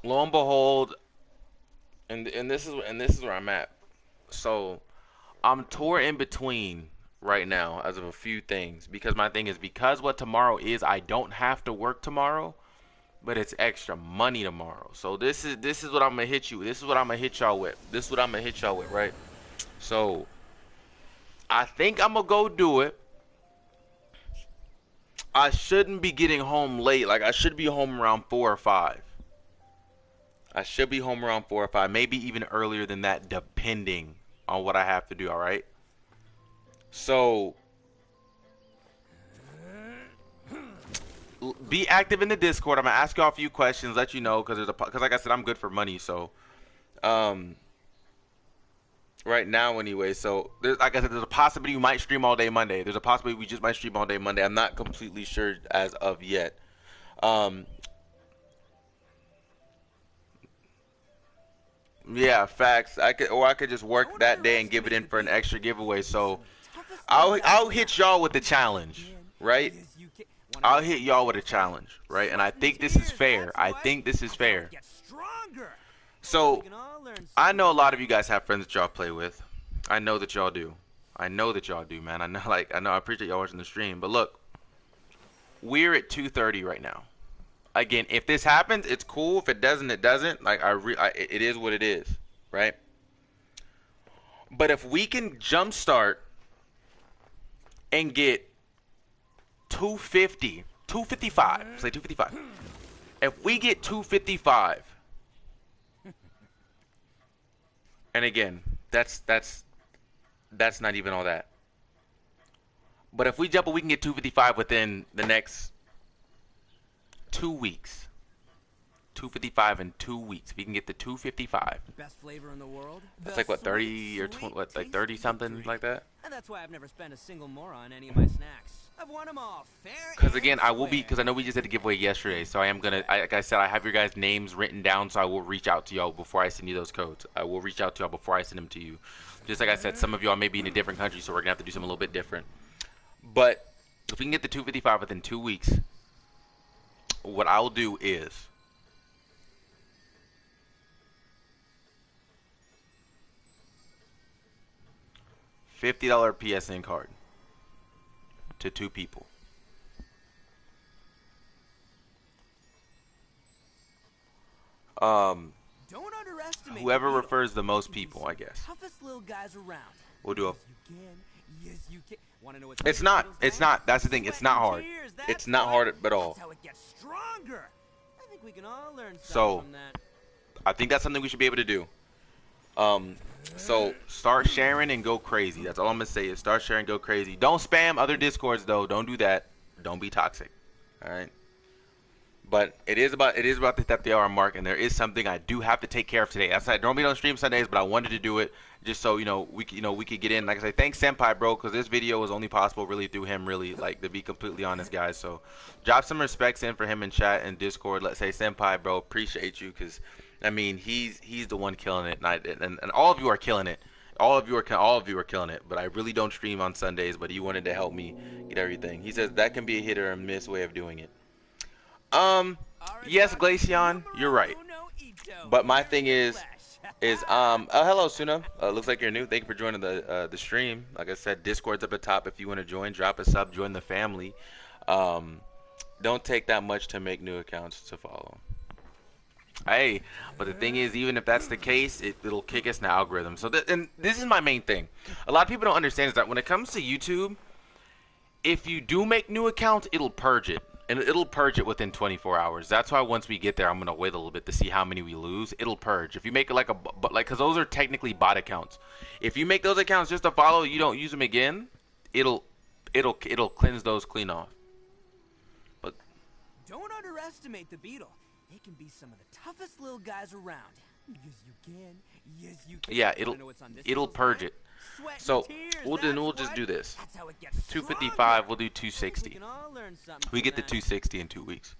and behold, and this is where I'm at. So I'm torn in between right now as of a few things, because my thing is, because what tomorrow is, I don't have to work tomorrow, but it's extra money tomorrow. So this is what I'm gonna hit you. This is what I'm gonna hit y'all with. This is what I'm gonna hit y'all with, right? So I think I'm gonna go do it. I shouldn't be getting home late. Like, I should be home around 4 or 5. I should be home around 4 or 5, maybe even earlier than that, depending on what I have to do. All right. So be active in the Discord. I'm gonna ask y'all a few questions, let you know, because like I said, I'm good for money. So right now anyway, so there's, like I said, there's a possibility we might stream all day Monday. There's a possibility we just might stream all day Monday. I'm not completely sure as of yet. Yeah, facts. I could just work that day and give it in for an extra giveaway. So I'll hit y'all with the challenge, right? I'll hit y'all with a challenge, right? And I think this is fair. I think this is fair. So I know a lot of you guys have friends that y'all play with. I know that y'all do. I know that y'all do, man. I appreciate y'all watching the stream. But look, we're at 2:30 right now. Again, if this happens, it's cool. If it doesn't, it doesn't. Like it is what it is, right? But if we can jumpstart and get 250, 255, say 255. If we get 255, and again, that's not even all that. But if we jump, we can get 255 within the next 2 weeks. 255 in 2 weeks. We can get the 255. Best flavor in the world. That's like what, 30 or 20, what, like 30 something like that. And that's why I've never spent a single more on any of my snacks. I've won them all fair. Because again, I will be, because I know we just had a giveaway yesterday, so I am gonna, like I said, I have your guys' names written down, so I will reach out to y'all before I send you those codes. I will reach out to y'all before I send them to you. Just like I said, some of y'all may be in a different country, so we're gonna have to do something a little bit different. But if we can get the 255 within 2 weeks, what I'll do is $50 PSN card to 2 people. Don't underestimate Whoever the refers the most people, I guess. toughest little guys around. We'll do a. Yes, you can. Wanna know what's It's not. It's not. That's the thing. It's not hard. It's not hard at all. That's how it gets stronger. I think we can all learn something So, from that. I think that's something we should be able to do. So start sharing and go crazy. That's all I'm gonna say is start sharing, go crazy. Don't spam other Discords though. Don't do that. Don't be toxic. All right. But it is about the 50 hour mark, and there is something I do have to take care of today. That's I normally don't stream Sundays, but I wanted to do it just so we could get in. Like I say, thanks Senpai, bro, because this video was only possible really through him. Really, like, to be completely honest, guys. So drop some respects in for him in chat and Discord. Let's say Senpai, bro, appreciate you, because I mean he's the one killing it, and all of you are killing it. all of you are killing it. But I really don't stream on Sundays. But he wanted to help me get everything. He says that can be a hit or a miss way of doing it. Yes, Glaceon, you're right. But my thing is oh, hello Suna. Looks like you're new. Thank you for joining the stream. Like I said, Discord's up at the top. If you want to join, drop a sub, join the family. Don't take that much to make new accounts to follow. Hey, but the thing is, even if that's the case, it'll kick us in the algorithm. So and this is my main thing. A lot of people don't understand is that when it comes to YouTube, if you do make new accounts, it'll purge it. And it'll purge it within 24 hours. That's why once we get there, I'm going to wait a little bit to see how many we lose. It'll purge. If you make it like because those are technically bot accounts. If you make those accounts just to follow, you don't use them again, it'll cleanse those clean off. But don't underestimate the beetle. They can be some of the toughest little guys around. Yes, you can. Yes, you can. Yeah, it'll purge it. So we'll just do this. 255. We'll do 260. We get to 260 in 2 weeks.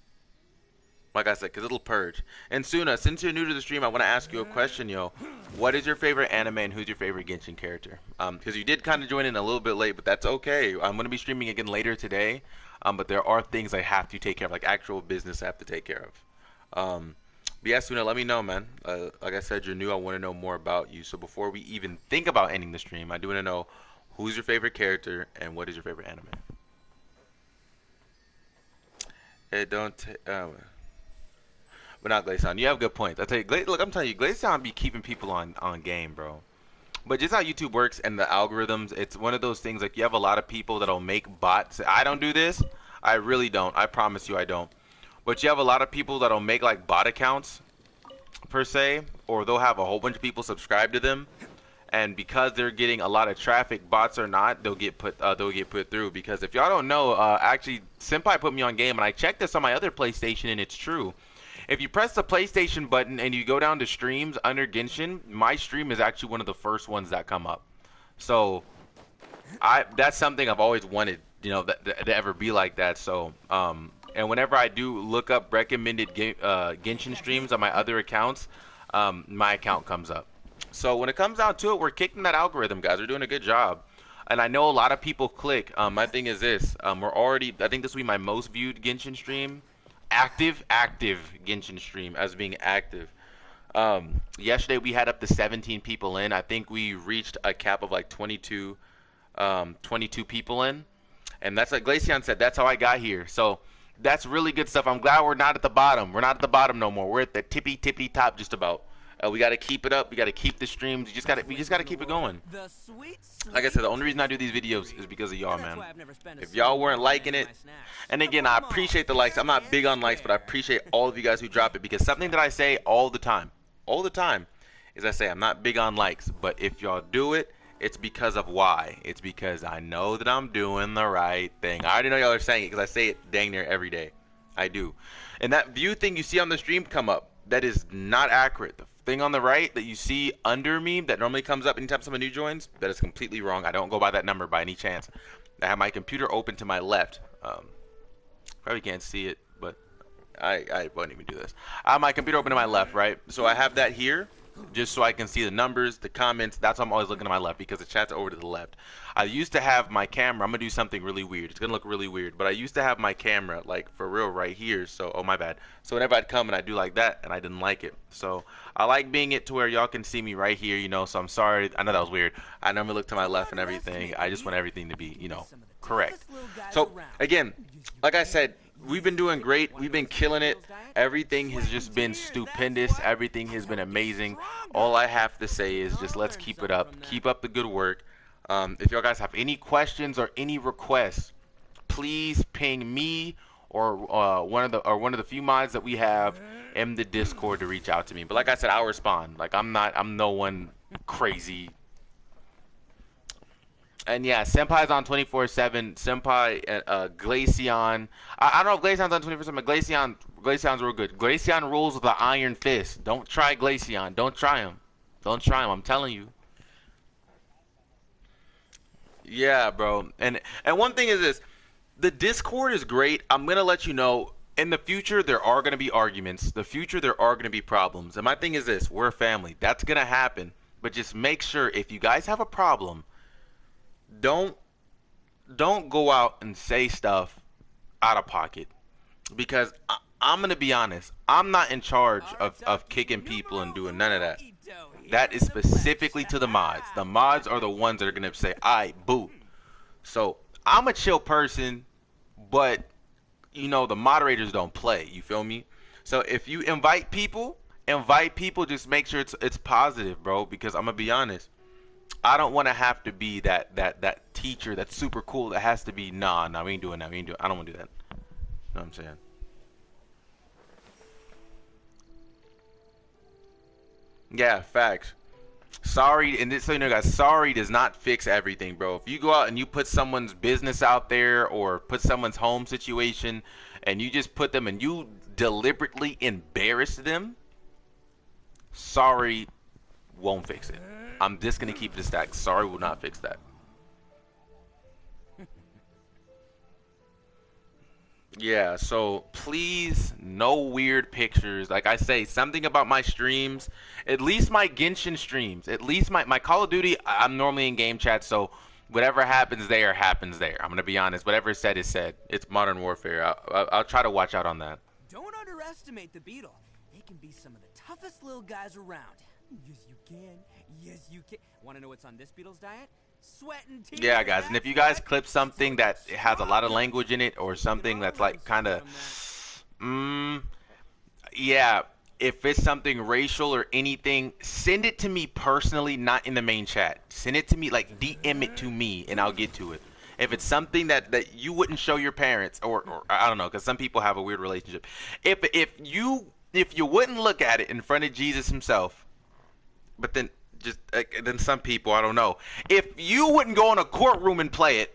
Like I said, because it'll purge. And Suna, since you're new to the stream, I want to ask you a question, yo. What is your favorite anime and who's your favorite Genshin character? Because you did kind of join in a little bit late, but that's okay. I'm going to be streaming again later today. But there are things I have to take care of, like actual business I have to take care of. But yeah, Suna, let me know, man. Like I said, you're new. I want to know more about you. So before we even think about ending the stream, I do want to know who's your favorite character and what is your favorite anime. Hey, but not Glaceon. You have good points. I tell you, look, I'm telling you, Glaceon be keeping people on game, bro. But just how YouTube works and the algorithms, it's one of those things. Like you have a lot of people that'll make bots. I don't do this. I really don't. I promise you, I don't. But you have a lot of people that'll make like bot accounts per se, or they'll have a whole bunch of people subscribe to them, and because they're getting a lot of traffic, bots or not, they'll get put through. Because if y'all don't know, actually Senpai put me on game, and I checked this on my other PlayStation, and it's true. If you press the PlayStation button and you go down to streams under Genshin, my stream is actually one of the first ones that come up. So that's something I've always wanted, you know, that ever be like that. So and whenever I do look up recommended Genshin streams on my other accounts, my account comes up. So when it comes down to it, we're kicking that algorithm, guys. We're doing a good job. And I know a lot of people click. My thing is this. We're already, I think this will be my most viewed Genshin stream. Active Genshin stream as being active. Yesterday we had up to 17 people in. I think we reached a cap of like 22 people in. And that's like Glaceon said, that's how I got here. So that's really good stuff. I'm glad we're not at the bottom. We're not at the bottom no more. We're at the tippy top just about. We got to keep it up. We got to keep the streams. We just got to keep it going. Like I said, the only reason I do these videos is because of y'all, man. If y'all weren't liking it, and again, I appreciate the likes. I'm not big on likes, but I appreciate all of you guys who drop it, because something that I say all the time, is I say I'm not big on likes, but if y'all do it, it's because of why. It's because I know that I'm doing the right thing. I already know y'all are saying it because I say it dang near every day. I do. And that view thing you see on the stream come up, that is not accurate. The thing on the right that you see under me that normally comes up anytime someone new joins, that is completely wrong. I don't go by that number by any chance. I have my computer open to my left. Probably can't see it, but I won't even do this. I have my computer open to my left, right? So I have that here just so I can see the numbers, the comments. That's why I'm always looking to my left, because the chat's over to the left. I used to have my camera. I'm going to do something really weird. It's going to look really weird, but I used to have my camera, like, for real right here. So, oh, my bad. So whenever I'd come and I'd do like that, and I didn't like it. So I like being it to where y'all can see me right here, you know. So I'm sorry. I know that was weird. I normally look to my left and everything. I just want everything to be, you know, correct. So, again, like I said, we've been doing great. We've been killing it. Everything has just been stupendous. Everything has been amazing. All I have to say is just let's keep it up. Keep up the good work. If y'all guys have any questions or any requests, please ping me or one of the few mods that we have in the Discord to reach out to me. But like I said, I'll respond. Like I'm no one crazy. And yeah, Senpai's on 24/7. Senpai, Glaceon. I don't know if Glaceon's on 24/7, but Glaceon's real good. Glaceon rules with the iron fist. Don't try Glaceon. Don't try him. Don't try him. I'm telling you. Yeah, bro. And one thing is this: the Discord is great. I'm gonna let you know. In the future, there are gonna be arguments. The future, there are gonna be problems. And my thing is this: we're a family. That's gonna happen. But just make sure if you guys have a problem, don't don't go out and say stuff out of pocket, because I'm gonna be honest. I'm not in charge of kicking people and doing none of that. That is specifically to the mods. The mods are the ones that are gonna say, "I boot." So I'm a chill person, but you know the moderators don't play. You feel me? So if you invite people. Just make sure it's positive, bro. Because I'm gonna be honest. I don't want to have to be that teacher that's super cool that has to be nah, we ain't doing that. We ain't doing. I don't want to do that. You know what I'm saying? Yeah, facts. Sorry, and this, so you know, guys, sorry does not fix everything, bro. If you go out and you put someone's business out there or put someone's home situation and you just put them and you deliberately embarrass them, sorry won't fix it. I'm just going to keep it a stack. Sorry will not fix that. Yeah, so please, no weird pictures. Like I say, something about my streams, at least my Genshin streams, at least my Call of Duty, I'm normally in game chat, so whatever happens there, happens there. I'm going to be honest. Whatever is said is said. It's Modern Warfare. I'll try to watch out on that. Don't underestimate the beetle. They can be some of the toughest little guys around. Yes, you can. Yes, you can. Want to know what's on this beetle's diet? Sweat and tears. Yeah, guys, and if you guys clip something that has a lot of language in it or something that's like kind of, yeah, if it's something racial or anything, send it to me personally, not in the main chat. Send it to me, like DM it to me, and I'll get to it. If it's something that you wouldn't show your parents, or I don't know, because some people have a weird relationship. If you wouldn't look at it in front of Jesus himself, but then then some people, I don't know. If you wouldn't go in a courtroom and play it,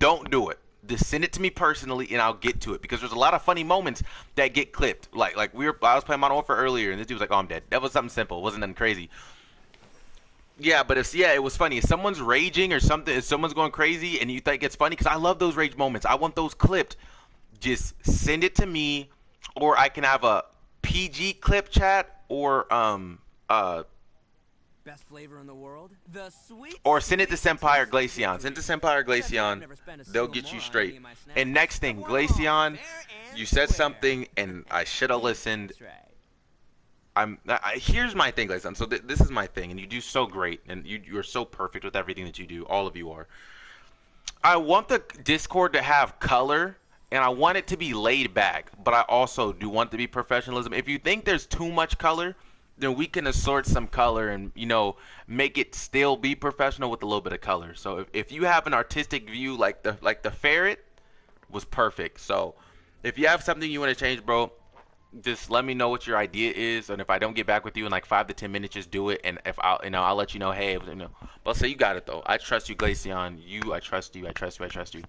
don't do it. Just send it to me personally, and I'll get to it, because there's a lot of funny moments that get clipped. Like I was playing Modern Warfare earlier, and this dude was like, "Oh, I'm dead." That was something simple. It wasn't nothing crazy. Yeah, but it was funny. If someone's raging or something, if someone's going crazy, and you think it's funny, because I love those rage moments. I want those clipped. Just send it to me, or I can have a PG clip chat, or Best flavor in the world? The sweet. Or send it to Senpai or Glaceon. Send it to Senpai or Glaceon. They'll get you straight. And next thing, Glaceon, you said something and I should have listened. Here's my thing, Glaceon. So this is my thing, and you do so great, and you're so perfect with everything that you do. All of you are. I want the Discord to have color, and I want it to be laid back, but I also do want it to be professionalism. If you think there's too much color, then we can assort some color and, you know, make it still be professional with a little bit of color. So if you have an artistic view like the ferret was perfect. So if you have something you want to change, bro, just let me know what your idea is, and if I don't get back with you in like 5 to 10 minutes, just do it. And if I'll let you know, hey, you know. But say you got it though. I trust you, Glaceon. I trust you. I trust you. I trust you.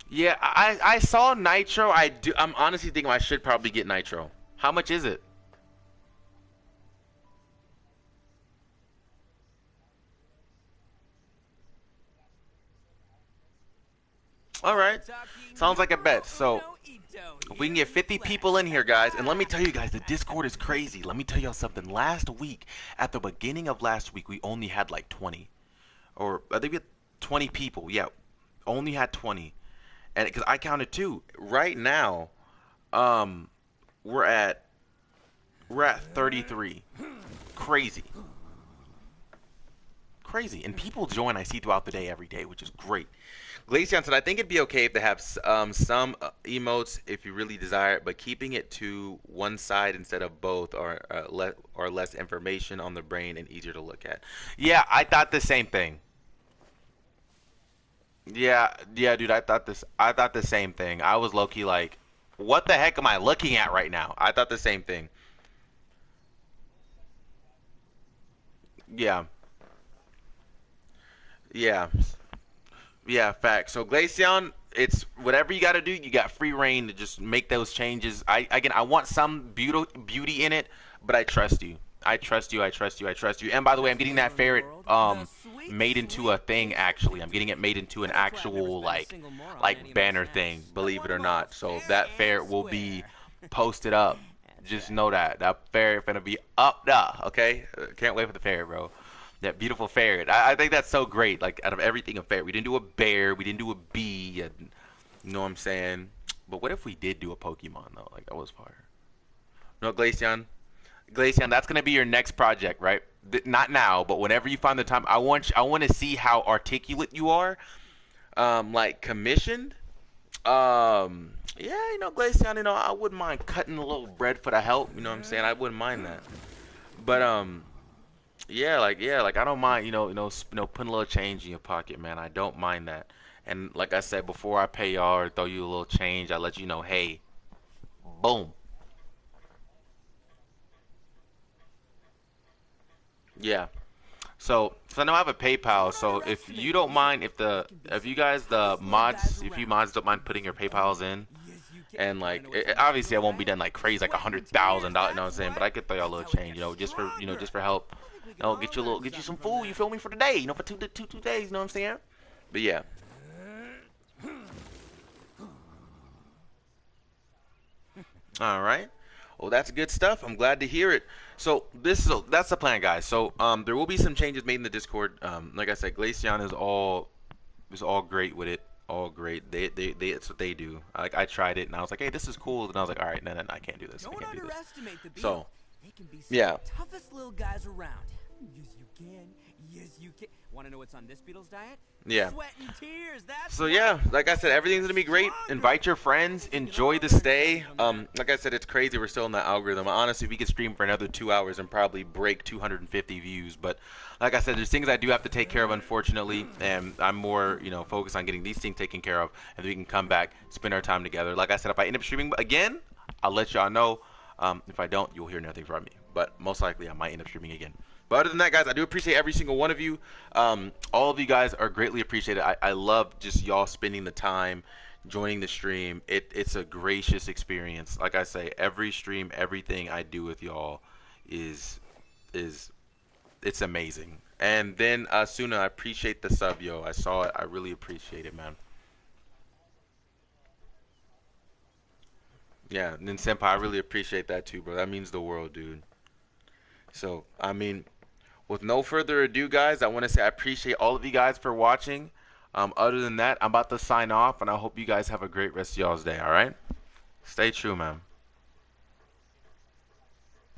Yeah, I saw Nitro. I'm honestly thinking I should probably get Nitro. How much is it? All right. Sounds like a bet. So if we can get 50 people in here, guys, and let me tell you guys, the Discord is crazy. Let me tell y'all something. Last week, at the beginning of last week, we only had like 20. Or I think we had 20 people. Yeah, only had 20. And because I counted too. Right now, we're at 33. Crazy. And people join, I see throughout the day, every day, which is great. Glaceon said, I think it'd be okay if they have some emotes if you really desire it, but keeping it to one side instead of both or less information on the brain and easier to look at. Yeah, I thought the same thing. Yeah, dude, I thought the same thing. I was low-key like, what the heck am I looking at right now? I thought the same thing. Yeah. Yeah, facts. So Glaceon, it's whatever you got to do. You got free reign to just make those changes. I want some beauty in it, but I trust you. I trust you. I trust you. I trust you. And by the way, I'm getting that ferret made into a thing. Actually, I'm getting it made into an actual like banner thing. Believe it or not. So that ferret will be posted up. Just know that ferret gonna be up there. Okay. Can't wait for the ferret, bro. That beautiful ferret. I think that's so great. Like out of everything, a ferret. We didn't do a bear. We didn't do a bee. And, you know what I'm saying? But what if we did do a Pokemon though? Like that was fire. No, Glaceon. Glaceon, that's gonna be your next project, right? Not now, but whenever you find the time. I want to see how articulate you are. Like commissioned. Yeah, you know, Glaceon, you know, I wouldn't mind cutting a little bread for the help. You know what I'm saying? I wouldn't mind that. But yeah, like I don't mind, putting a little change in your pocket, man. I don't mind that. And like I said, before I pay y'all or throw you a little change, I let you know, hey, boom. Yeah. So I know I have a PayPal. So if you don't mind, if you guys if you mods don't mind putting your PayPals in, and like obviously I won't be done like crazy like $100,000. You know what I'm saying? But I could throw y'all a little change, just for help. Get you some food. You feel me for the day? You know, for two days. You know what I'm saying? But yeah. All right. Well, that's good stuff. I'm glad to hear it. So that's the plan, guys. So there will be some changes made in the Discord. Like I said, Glaceon is all great with it. All great. They it's what they do. Like I tried it and I was like, hey, this is cool. And I was like, all right, no, I can't do this. I can't do this. So yeah. Toughest little guys around. Yes, you can. Yes, you can. Want to know what's on this beetle's diet? Yeah. Sweat and tears. That's So yeah, like I said, everything's gonna be great. Invite your friends. Enjoy the stay. Like I said, it's crazy. We're still in the algorithm. Honestly, we could stream for another 2 hours and probably break 250 views. But like I said, there's things I do have to take care of, unfortunately, and I'm more, focused on getting these things taken care of, and then we can come back, spend our time together. Like I said, if I end up streaming again, I'll let y'all know. If I don't, you'll hear nothing from me. But most likely, I might end up streaming again. But other than that, guys, I do appreciate every single one of you. All of you guys are greatly appreciated. I love just y'all spending the time, joining the stream. It's a gracious experience. Like I say, every stream, everything I do with y'all is it's amazing. And then Suna, I appreciate the sub, yo. I saw it. I really appreciate it, man. Yeah, and then Senpai, I really appreciate that too, bro. That means the world, dude. So, I mean, with no further ado, guys, I want to say I appreciate all of you guys for watching. Other than that, I'm about to sign off, and I hope you guys have a great rest of y'all's day, all right? Stay true, man.